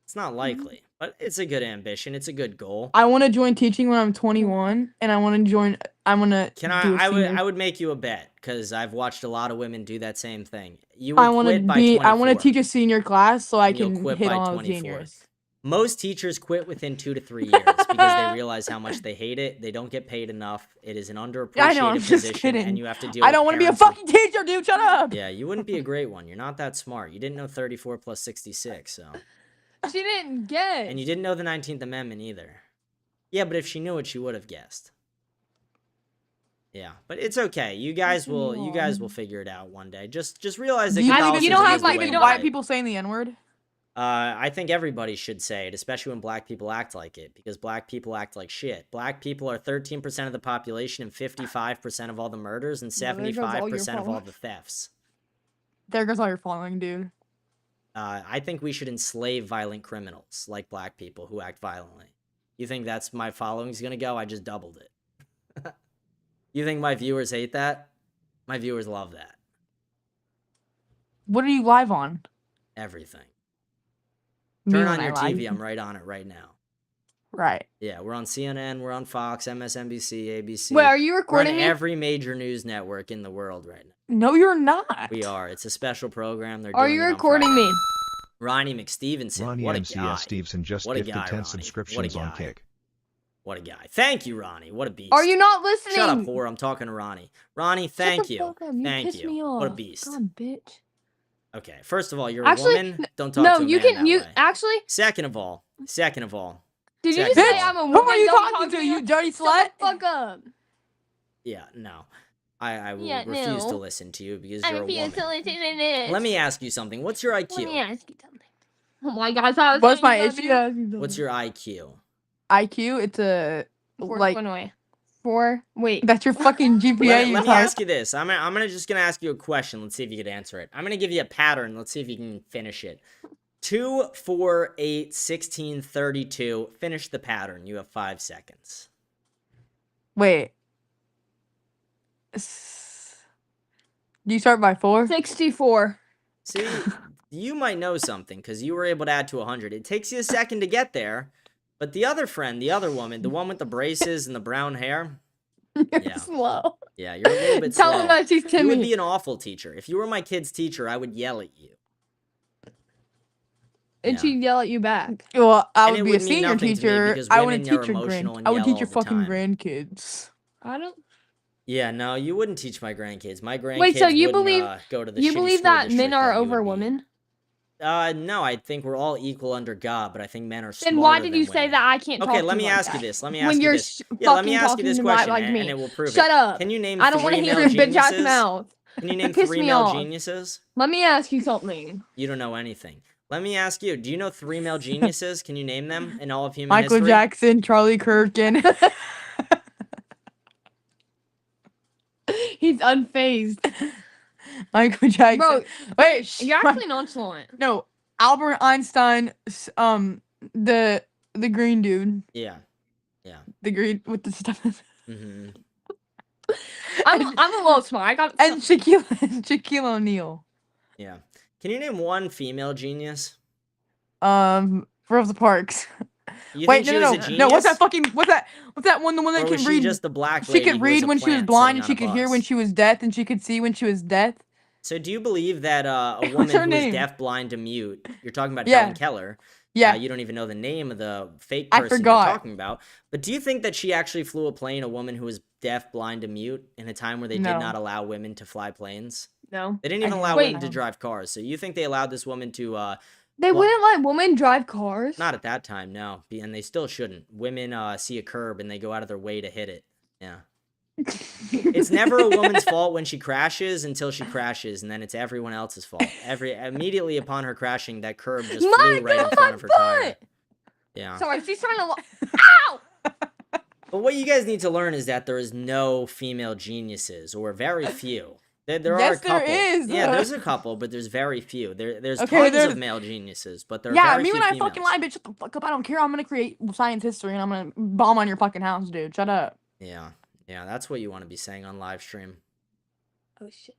It's not likely, but it's a good ambition. It's a good goal. I want to join teaching when I'm 21, and I want to join. I want to. I would make you a bet because I've watched a lot of women do that same thing. You I will want quit to by be. 24. I want to teach a senior class so I and you'll can quit hit by on all 24. juniors. Most teachers quit within 2 to 3 years because they realize how much they hate it. They don't get paid enough. It is an underappreciated I know. I'm just position, kidding. and you have to deal. I don't want to be a fucking teacher, dude. Shut up. Yeah, you wouldn't be a great one. You're not that smart. You didn't know 34 plus 66, so. She didn't guess. And you didn't know the 19th Amendment either. Yeah, but if she knew it, she would have guessed. Yeah, but it's okay. You guys will figure it out one day. Just realize that You Catholicism don't have is the like way even to white go. people saying the N-word. I think everybody should say it, especially when black people act like it, because black people act like shit. Black people are 13% of the population and 55% of all the murders and Well, there goes all your 75% of all following. the thefts. There goes all your following, dude. I think we should enslave violent criminals like black people who act violently. You think that's my following's gonna go? I just doubled it. You think my viewers hate that? My viewers love that. What are you live on? Everything. Me Turn when on I your live? TV. I'm right on it right now. Right. Yeah, we're on CNN, we're on Fox, MSNBC, ABC. Wait, are you recording We're me? on every major news network in the world right now. No, you're not. We are. It's a special program. They're Are doing you it on recording Friday. me? Ronnie McStevenson. Ronnie What a MCS guy. Stevenson just What a gifted guy, 10 Ronnie. subscriptions What a on guy. Kick. What a guy. Thank you, Ronnie. What a beast. Are you not listening? Shut up, whore. I'm talking to Ronnie. Ronnie, thank Shut the you. fuck up. You Thank piss you. me What a off. beast. God, bitch. Okay, first of all, you're Actually, a woman. Don't talk no, to a you man can. that You way. actually. Second of all, Did you Second just of say all- I'm a Who woman? are you Don't talking talk to, me you up. dirty Shut slut? the fuck up. yeah, no. I will Yeah, refuse to no. listen to you because I you're a refuse woman. to listen to this. Let me ask you something. What's your IQ? Let me ask you something. Oh my gosh, I was What's saying my something. issue? What's your IQ? IQ? It's a like. Wait. That's your fucking GPA. Let me ask you this. I'm gonna ask you a question. Let's see if you could answer it. I'm gonna give you a pattern. Let's see if you can finish it. 2, 4, 8, 16, 32. Finish the pattern. You have 5 seconds. Wait. Do you start by 4? 64. See, you might know something because you were able to add to 100. It takes you a second to get there, but the other friend, the other woman, the one with the braces and the brown hair, You're slow. yeah, you're a little bit Tell slow. him that she's You would timid. be an awful teacher. If you were my kid's teacher, I would yell at you. And she'd yell at you back. Well, I And would it be a would mean senior nothing to me teacher. because I wouldn't women are teach your emotional and I would yell teach all your the fucking time. grandkids. I don't. Yeah, no, you wouldn't teach my grandkids. My grandkids Wait, so you wouldn't, believe go to the you shitty believe school that men district are that you over would be. women? No, I think we're all equal under God, but I think men are smarter Then why did than you say women. that I can't talk Okay, to let me like ask you that? this. Let me When ask you you're this. Yeah, let me fucking ask you this talking to question, like me. and it will prove Shut it. up. Can you name I don't 3 want to hear male your bitch ass geniuses? mouth. Can you name Piss 3 me male off. geniuses? Let me ask you something. You don't know anything. Let me ask you. Do you know 3 male geniuses? Can you name them in all of human Michael history? Jackson, Charlie Kirk, and He's unfazed. Michael Jackson. Bro, wait, you're actually nonchalant. No, Albert Einstein. The green dude. Yeah, yeah. The green with the stuff. Mm-hmm. I'm a little smart. I got and Shaquille O'Neal. Yeah. Can you name 1 female genius? Rosa Parks. You Wait, think she was a no. genius? What's that fucking? What's that one? The one that Or can was read. she just the black She lady could who read was a when she was plant blind, and sitting she on a could hear bus? when she was deaf, and she could see when she was deaf. So do you believe that a What's woman her who is name? deaf, blind, and mute, you're talking about Yeah. Helen Keller. Yeah. You don't even know the name of the fake I person forgot. you're talking about. But do you think that she actually flew a plane, a woman who was deaf, blind, and mute, in a time where they No. did not allow women to fly planes? No. They didn't even allow Wait. women to drive cars. So you think they allowed this woman to They well, wouldn't let women drive cars? not at that time, no. And they still shouldn't. Women see a curb and they go out of their way to hit it. Yeah. It's never a woman's fault when she crashes until she crashes, and then it's everyone else's fault. Immediately upon her crashing, that curb just flew right in front of her tire. Yeah. Sorry, she's trying to. Ow! But what you guys need to learn is that there is no female geniuses, or very few. There are a Yes, there couple. is. Yeah, there's a couple, but there's very few. There's Okay, tons of male geniuses, but there are Yeah, very me few when I females. fucking lie, bitch. Shut the fuck up. I don't care. I'm gonna create science history, and I'm gonna bomb on your fucking house, dude. Shut up. Yeah, that's what you want to be saying on live stream. Oh shit.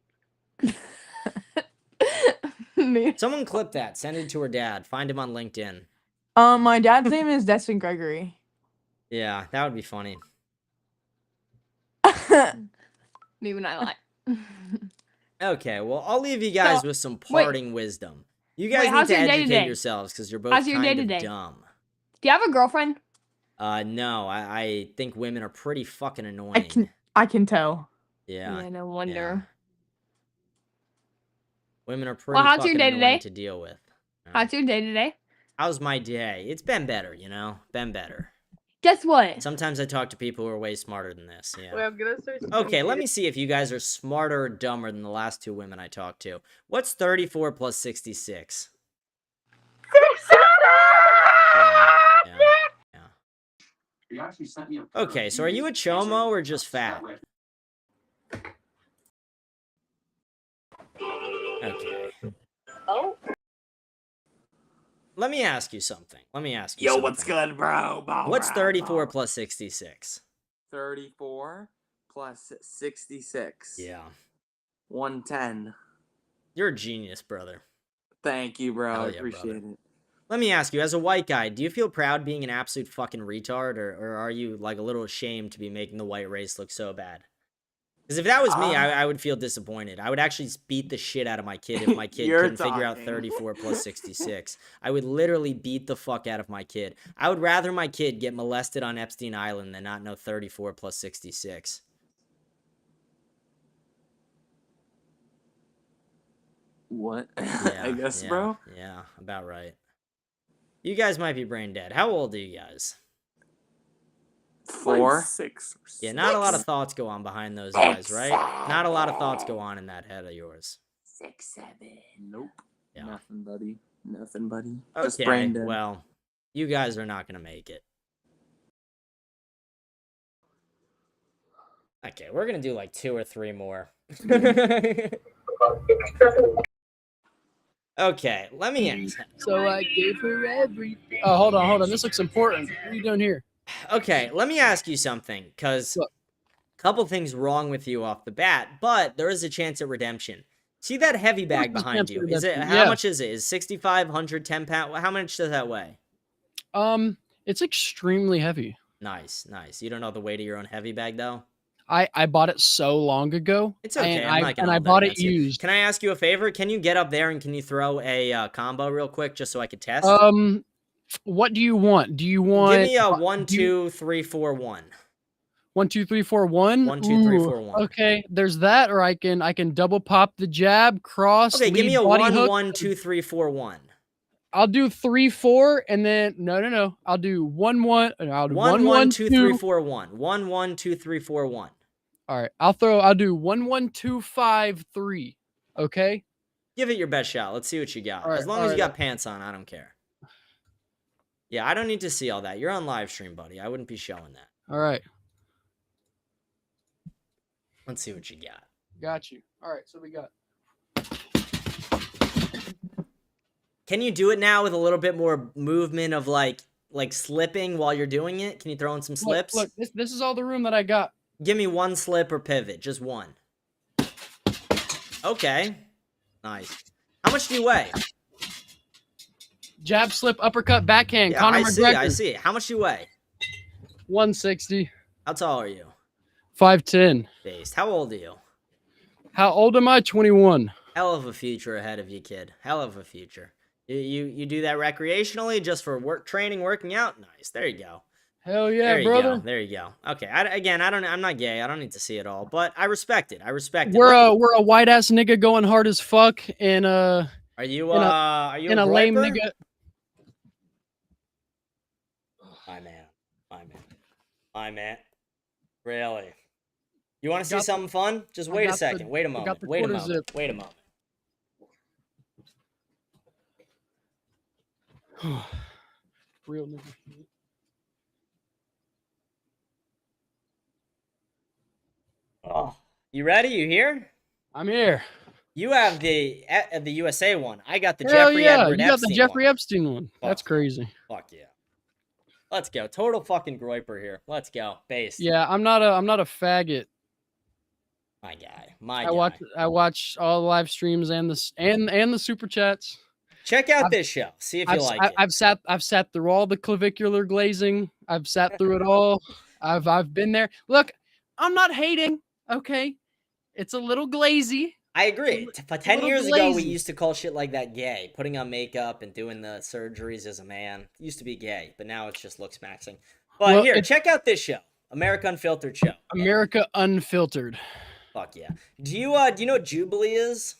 Someone clip that. Send it to her dad. Find him on LinkedIn. My dad's name is Destin Gregory. Yeah, that would be funny. Me when I lie. Okay, well, I'll leave you guys with some parting wisdom. You guys need how's to your day educate today? yourselves because you're both How's your kind day of today? dumb. Do you have a girlfriend? No, I think women are pretty fucking annoying. I can tell. Yeah. No wonder. Women are pretty Well, how's your fucking day annoying today? to deal with. How's your day today? How's my day? It's been better, you know? Been better. Guess what? Sometimes I talk to people who are way smarter than this, yeah. Wait, I'm gonna start. Okay, let me see if you guys are smarter or dumber than the last 2 women I talked to. What's 34 plus 66? Okay, so are you a chomo or just fat? Okay. Oh. Let me ask you something. Yo, what's good, bro? What's 34 plus 66? 34 plus 66. Yeah. 110. You're a genius, brother. Thank you, bro. Hell I yeah, appreciate brother. it. Let me ask you, as a white guy, do you feel proud being an absolute fucking retard, or are you like a little ashamed to be making the white race look so bad? Because if that was me, I would feel disappointed. I would actually beat the shit out of my kid if my kid couldn't figure out 34 plus 66. I would literally beat the fuck out of my kid. I would rather my kid get molested on Epstein Island than not know 34 plus 66. What? Yeah, I guess, yeah, bro. Yeah, about right. You guys might be brain dead. How old are you guys? 4. 6. Yeah, not a lot of thoughts go on behind those eyes, right? Not a lot of thoughts go on in that head of yours. 6, 7. Nope. Yeah. Nothing, buddy. Nothing, buddy. Just Okay, brain dead. well, you guys are not going to make it. Okay, we're going to do like 2 or 3 more. Okay, let me ask. So I gave her everything. Oh, hold on. This looks important. What are you doing here? Okay, let me ask you something, because a couple things wrong with you off the bat, but there is a chance at redemption. See that heavy bag behind you? Is it how much is it? Is 6,500 10 pound? How much does that weigh? It's extremely heavy. Nice, nice. You don't know the weight of your own heavy bag though? I bought it so long ago. It's okay. And I bought it used. Can I ask you a favor? Can you get up there and can you throw a combo real quick just so I could test? What do you want? Do you want? Give me a 1, 2, 3, 4, 1. 1, 2, 3, 4, 1. 1, 2, 3, 4, 1. Okay, there's that, or I can double pop the jab, cross. Okay, give me a body 1, hook. 1, 2, 3, 4, 1. I'll do 3, 4, and then no. I'll do 1, 1. I'll do 1, 1, 2, 3, 4, 1. 1, 1, 2, 3, 4, 1. All right, I'll do 1, 1, 2, 5, 3. Okay. Give it your best shot. Let's see what you got. All right, as long as you got pants on, I don't care. Yeah, I don't need to see all that. You're on live stream, buddy. I wouldn't be showing that. All right. Let's see what you got. Got you. All right, so we got. Can you do it now with a little bit more movement of like slipping while you're doing it? Can you throw in some slips? Look, this is all the room that I got. Give me 1 slip or pivot, just 1. Okay. Nice. How much do you weigh? Jab, slip, uppercut, backhand. Yeah, Conor McGregor. I see. How much do you weigh? 160. How tall are you? 5'10". Based. How old are you? How old am I? 21. Hell of a future ahead of you, kid. Hell of a future. You do that recreationally, just for working out? Nice. There you go. Hell yeah, there brother. There you go. Okay. I'm not gay. I don't need to see it all, but I respect it. We're a white ass nigga going hard as fuck, and are you a lame nigga? My man. Really? You want to see something fun? Just wait a second. Wait a moment. Wait a moment. Real nigga. Oh, you ready? You here? I'm here. You have the USA one. I got the Hell Jeffrey yeah, Edward you got Epstein the Jeffrey one. Epstein one. That's crazy. Fuck yeah. Let's go. Total fucking groiper here. Let's go. Base. Yeah, I'm not a faggot. My guy. I watch all the live streams and the super chats. Check out this show. See if you like it. I've sat through all the clavicular glazing. I've sat through it all. I've been there. Look, I'm not hating. Okay, it's a little glazy. I agree. 10 years ago, we used to call shit like that gay. Putting on makeup and doing the surgeries as a man used to be gay, but now it's just looks maxing. But here, check out this show, America Unfiltered show. America Unfiltered. Fuck yeah. Do you know what Jubilee is?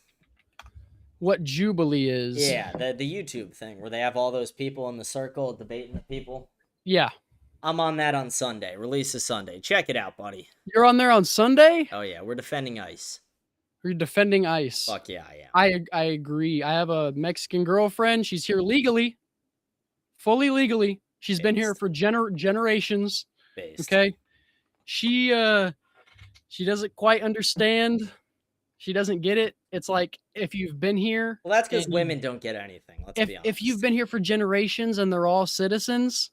What Jubilee is? Yeah, the YouTube thing where they have all those people in the circle debating the people. Yeah. I'm on that on Sunday. Release is Sunday. Check it out, buddy. You're on there on Sunday? Oh yeah, we're defending ICE. You're defending ICE. Fuck yeah, I am. I agree. I have a Mexican girlfriend. She's here legally. Fully legally. She's been here for generations. Okay? She doesn't quite understand. She doesn't get it. It's like if you've been here. Well, that's because women don't get anything. Let's be honest. If you've been here for generations and they're all citizens,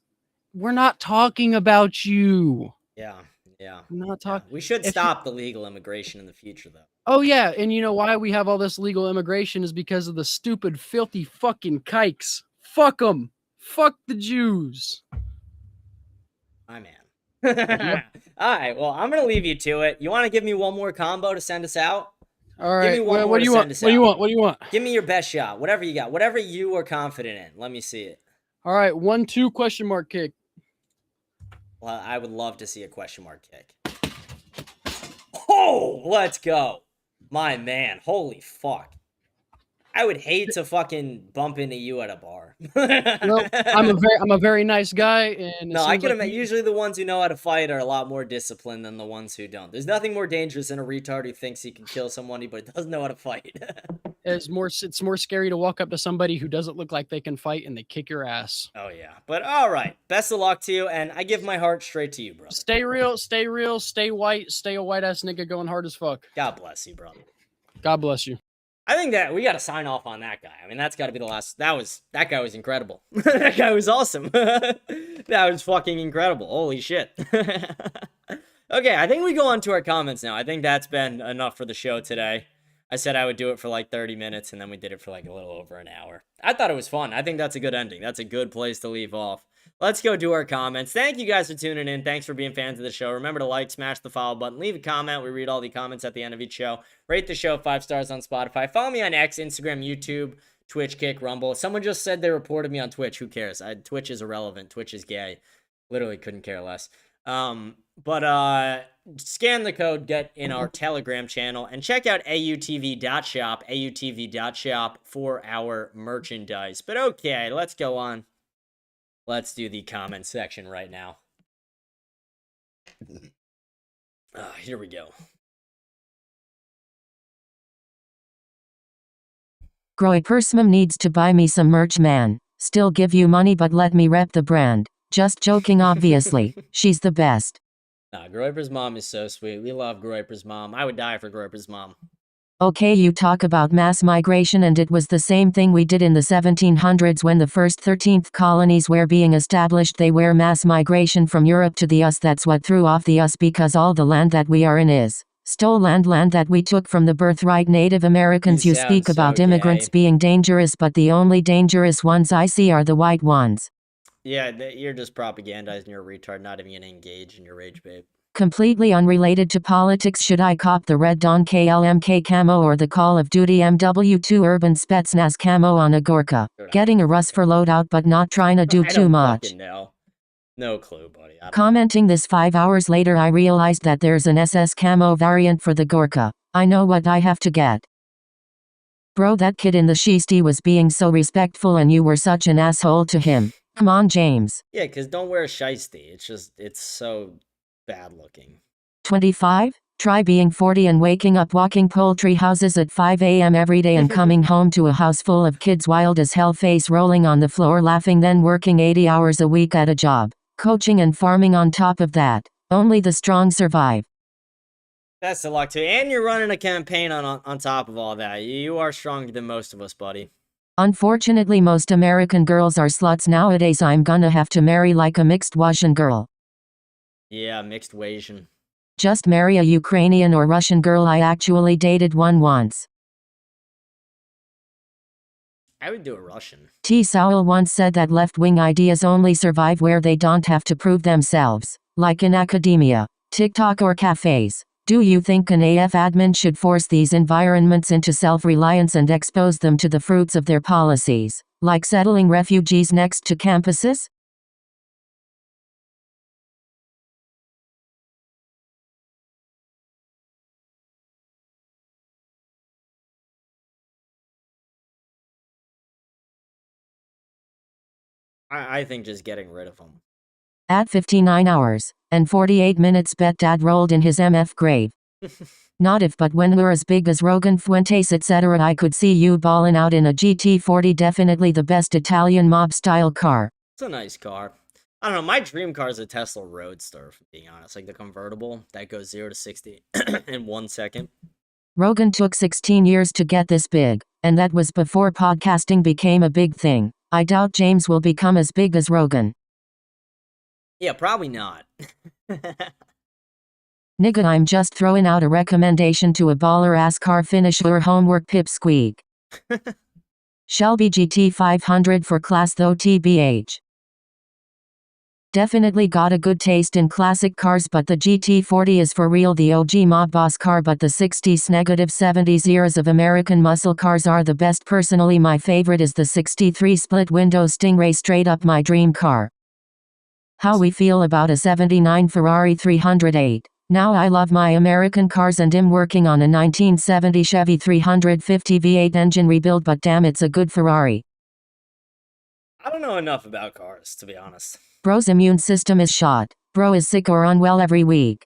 we're not talking about you. Yeah. I'm not talking. We should stop the legal immigration in the future, though. Oh yeah, and you know why we have all this legal immigration is because of the stupid, filthy fucking kikes. Fuck them. Fuck the Jews. My man. All right, well, I'm gonna leave you to it. You want to give me one more combo to send us out? All right. Give me one more what do you want? What do you want? What do you want? Give me your best shot. Whatever you got. Whatever you are confident in. Let me see it. All right. 1-2 question mark kick. Well, I would love to see a question mark kick. Oh, let's go. My man. Holy fuck. I would hate to fucking bump into you at a bar. Well, I'm a very nice guy, and No, I can imagine. Usually, the ones who know how to fight are a lot more disciplined than the ones who don't. There's nothing more dangerous than a retard who thinks he can kill somebody but doesn't know how to fight. It's more scary to walk up to somebody who doesn't look like they can fight and they kick your ass. Oh yeah, but all right. Best of luck to you, and I give my heart straight to you, bro. Stay real, stay white, stay a white ass nigga going hard as fuck. God bless you, brother. God bless you. I think that we got to sign off on that guy. I mean, that's got to be the last. That guy was incredible. That guy was awesome. That was fucking incredible. Holy shit. Okay, I think we go on to our comments now. I think that's been enough for the show today. I said I would do it for like 30 minutes, and then we did it for like a little over an hour. I thought it was fun. I think that's a good ending. That's a good place to leave off. Let's go do our comments. Thank you guys for tuning in. Thanks for being fans of the show. Remember to like, smash the follow button, leave a comment. We read all the comments at the end of each show. Rate the show 5 stars on Spotify. Follow me on X, Instagram, YouTube, Twitch, Kick, Rumble. Someone just said they reported me on Twitch. Who cares? Twitch is irrelevant. Twitch is gay. Literally couldn't care less. But scan the code, get in our Telegram channel, and check out autv.shop for our merchandise. But okay, let's go on. Let's do the comment section right now. Here we go. Groipersmum needs to buy me some merch, man. Still give you money, but let me rep the brand. Just joking, obviously. She's the best. Nah, Groiper's mom is so sweet. We love Groiper's mom. I would die for Groiper's mom. Okay, you talk about mass migration, and it was the same thing we did in the 1700s when the first 13th colonies were being established. They were mass migration from Europe to the US. That's what threw off the US, because all the land that we are in is stolen land that we took from the birthright Native Americans. You speak about immigrants being dangerous, but the only dangerous ones I see are the white ones. Yeah, you're just propagandizing. You're a retard, not even gonna engage in your rage, babe. Completely unrelated to politics, should I cop the Red Dawn KLMK camo or the Call of Duty MW2 Urban Spetsnaz camo on a Gorka? Getting a Rus for loadout, but not trying to do too much. No clue, buddy. Commenting this 5 hours later, I realized that there's an SS camo variant for the Gorka. I know what I have to get. Bro, that kid in the Sheesty was being so respectful and you were such an asshole to him. Come on, James. Yeah, because don't wear a shiesty. It's so bad looking. 25? Try being 40 and waking up walking poultry houses at 5 a.m. every day and coming home to a house full of kids wild as hell, face rolling on the floor laughing, then working 80 hours a week at a job, coaching and farming on top of that. Only the strong survive. Best of luck to you. And you're running a campaign on top of all that. You are stronger than most of us, buddy. Unfortunately, most American girls are sluts nowadays. I'm gonna have to marry like a mixed Russian girl. Yeah, mixed Asian. Just marry a Ukrainian or Russian girl. I actually dated one once. I would do a Russian. T. Sowell once said that left-wing ideas only survive where they don't have to prove themselves, like in academia, TikTok, or cafes. Do you think an AF admin should force these environments into self-reliance and expose them to the fruits of their policies, like settling refugees next to campuses? I think just getting rid of them. At 59 hours and 48 minutes, bet dad rolled in his MF grave. Not if, but when we're as big as Rogan, Fuentes, etc., I could see you ballin' out in a GT40. Definitely the best Italian mob style car. It's a nice car. I don't know, my dream car is a Tesla Roadster, if I'm being honest. Like the convertible that goes 0 to 60 in 1 second. Rogan took 16 years to get this big, and that was before podcasting became a big thing. I doubt James will become as big as Rogan. Yeah, probably not. Nigga, I'm just throwing out a recommendation to a baller-ass car. Finish your homework, pipsqueak. Shelby GT 500 for class though, TBH. Definitely got a good taste in classic cars, but the GT40 is for real the OG mob boss car, but the 60s negative 70s eras of American muscle cars are the best. Personally, my favorite is the 63 split window Stingray, straight up my dream car. How we feel about a 79 Ferrari 308? Now I love my American cars and am working on a 1970 Chevy 350 V8 engine rebuild, but damn, it's a good Ferrari. I don't know enough about cars, to be honest. Bro's immune system is shot. Bro is sick or unwell every week.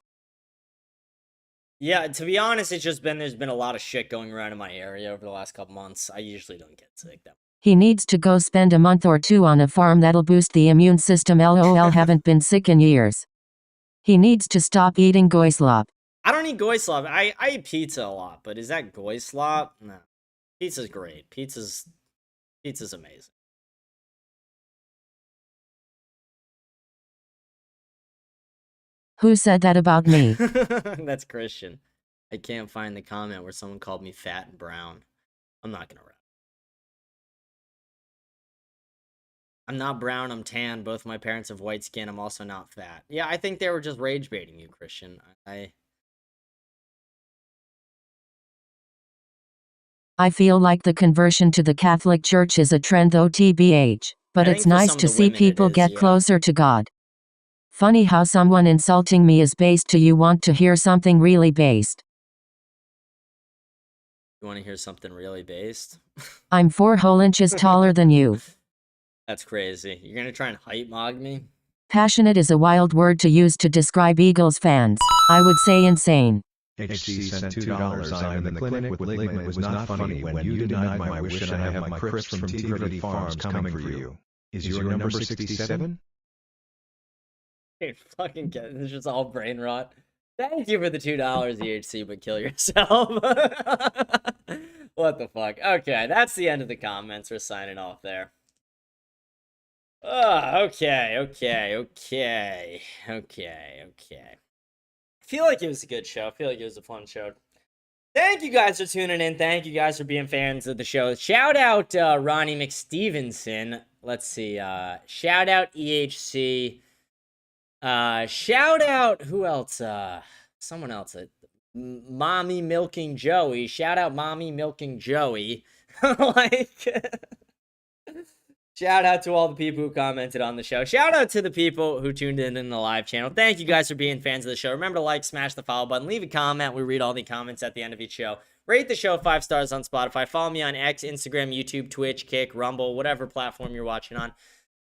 Yeah, to be honest, there's been a lot of shit going around in my area over the last couple months. I usually don't get sick though. He needs to go spend a month or two on a farm that'll boost the immune system. LOL, haven't been sick in years. He needs to stop eating goislop. I don't eat goislop. I eat pizza a lot, but is that goislop? No. Pizza's great. Pizza's amazing. Who said that about me? That's Christian. I can't find the comment where someone called me fat and brown. I'm not gonna rap. I'm not brown, I'm tan. Both my parents have white skin. I'm also not fat. Yeah, I think they were just rage baiting you, Christian. I feel like the conversion to the Catholic Church is a trend though, TBH. But it's nice to see people get closer to God. Funny how someone insulting me is based to you want to hear something really based. You want to hear something really based? I'm 4 whole inches taller than you. That's crazy. You're gonna try and height mog me? Passionate is a wild word to use to describe Eagles fans. I would say insane. HC sent $2. I am in the clinic with Ligma. It was not funny when you denied my wish and I have my crips from TVD Farms coming for you. Is your number 67? Hey, fucking get this is just all brain rot. Thank you for the $2, EHC, but kill yourself. What the fuck? Okay, that's the end of the comments. We're signing off there. Okay. I feel like it was a good show. I feel like it was a fun show. Thank you guys for tuning in. Thank you guys for being fans of the show. Shout out Ronnie McStevenson. Let's see. Shout out EHC. Shout out who else? Someone else. Mommy Milking Joey. Shout out Mommy Milking Joey. Shout out to all the people who commented on the show. Shout out to the people who tuned in the live channel. Thank you guys for being fans of the show. Remember to like, smash the follow button, leave a comment. We read all the comments at the end of each show. Rate the show 5 stars on Spotify. Follow me on X, Instagram, YouTube, Twitch, Kick, Rumble, whatever platform you're watching on.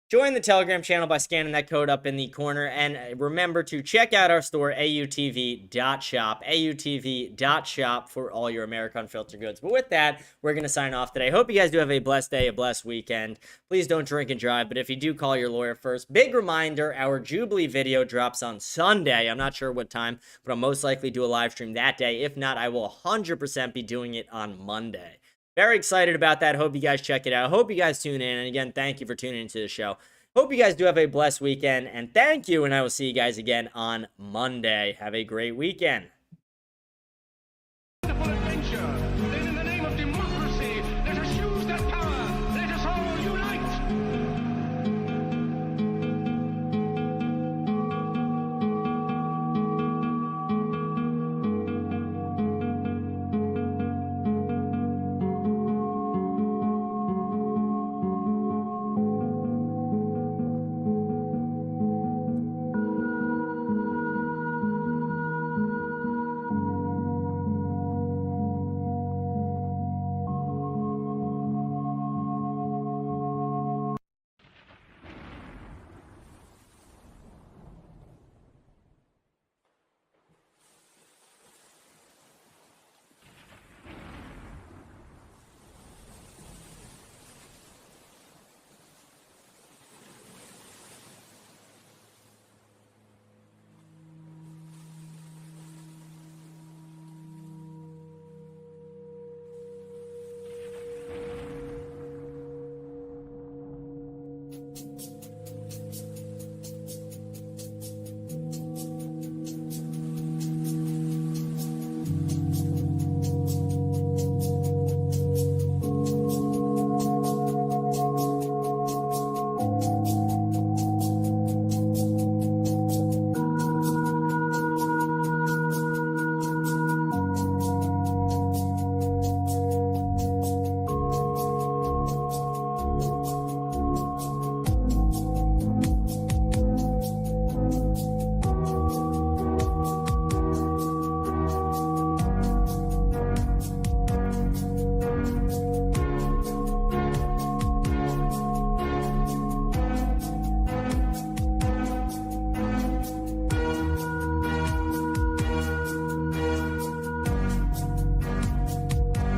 Join the Telegram channel by scanning that code up in the corner. And remember to check out our store, AUTV.shop. AUTV.shop for all your America Unfiltered goods. But with that, we're going to sign off today. Hope you guys do have a blessed day, a blessed weekend. Please don't drink and drive. But if you do, call your lawyer first. Big reminder, our Jubilee video drops on Sunday. I'm not sure what time, but I'll most likely do a live stream that day. If not, I will 100% be doing it on Monday. Very excited about that. Hope you guys check it out. Hope you guys tune in. And again, thank you for tuning into the show. Hope you guys do have a blessed weekend. And thank you. And I will see you guys again on Monday. Have a great weekend.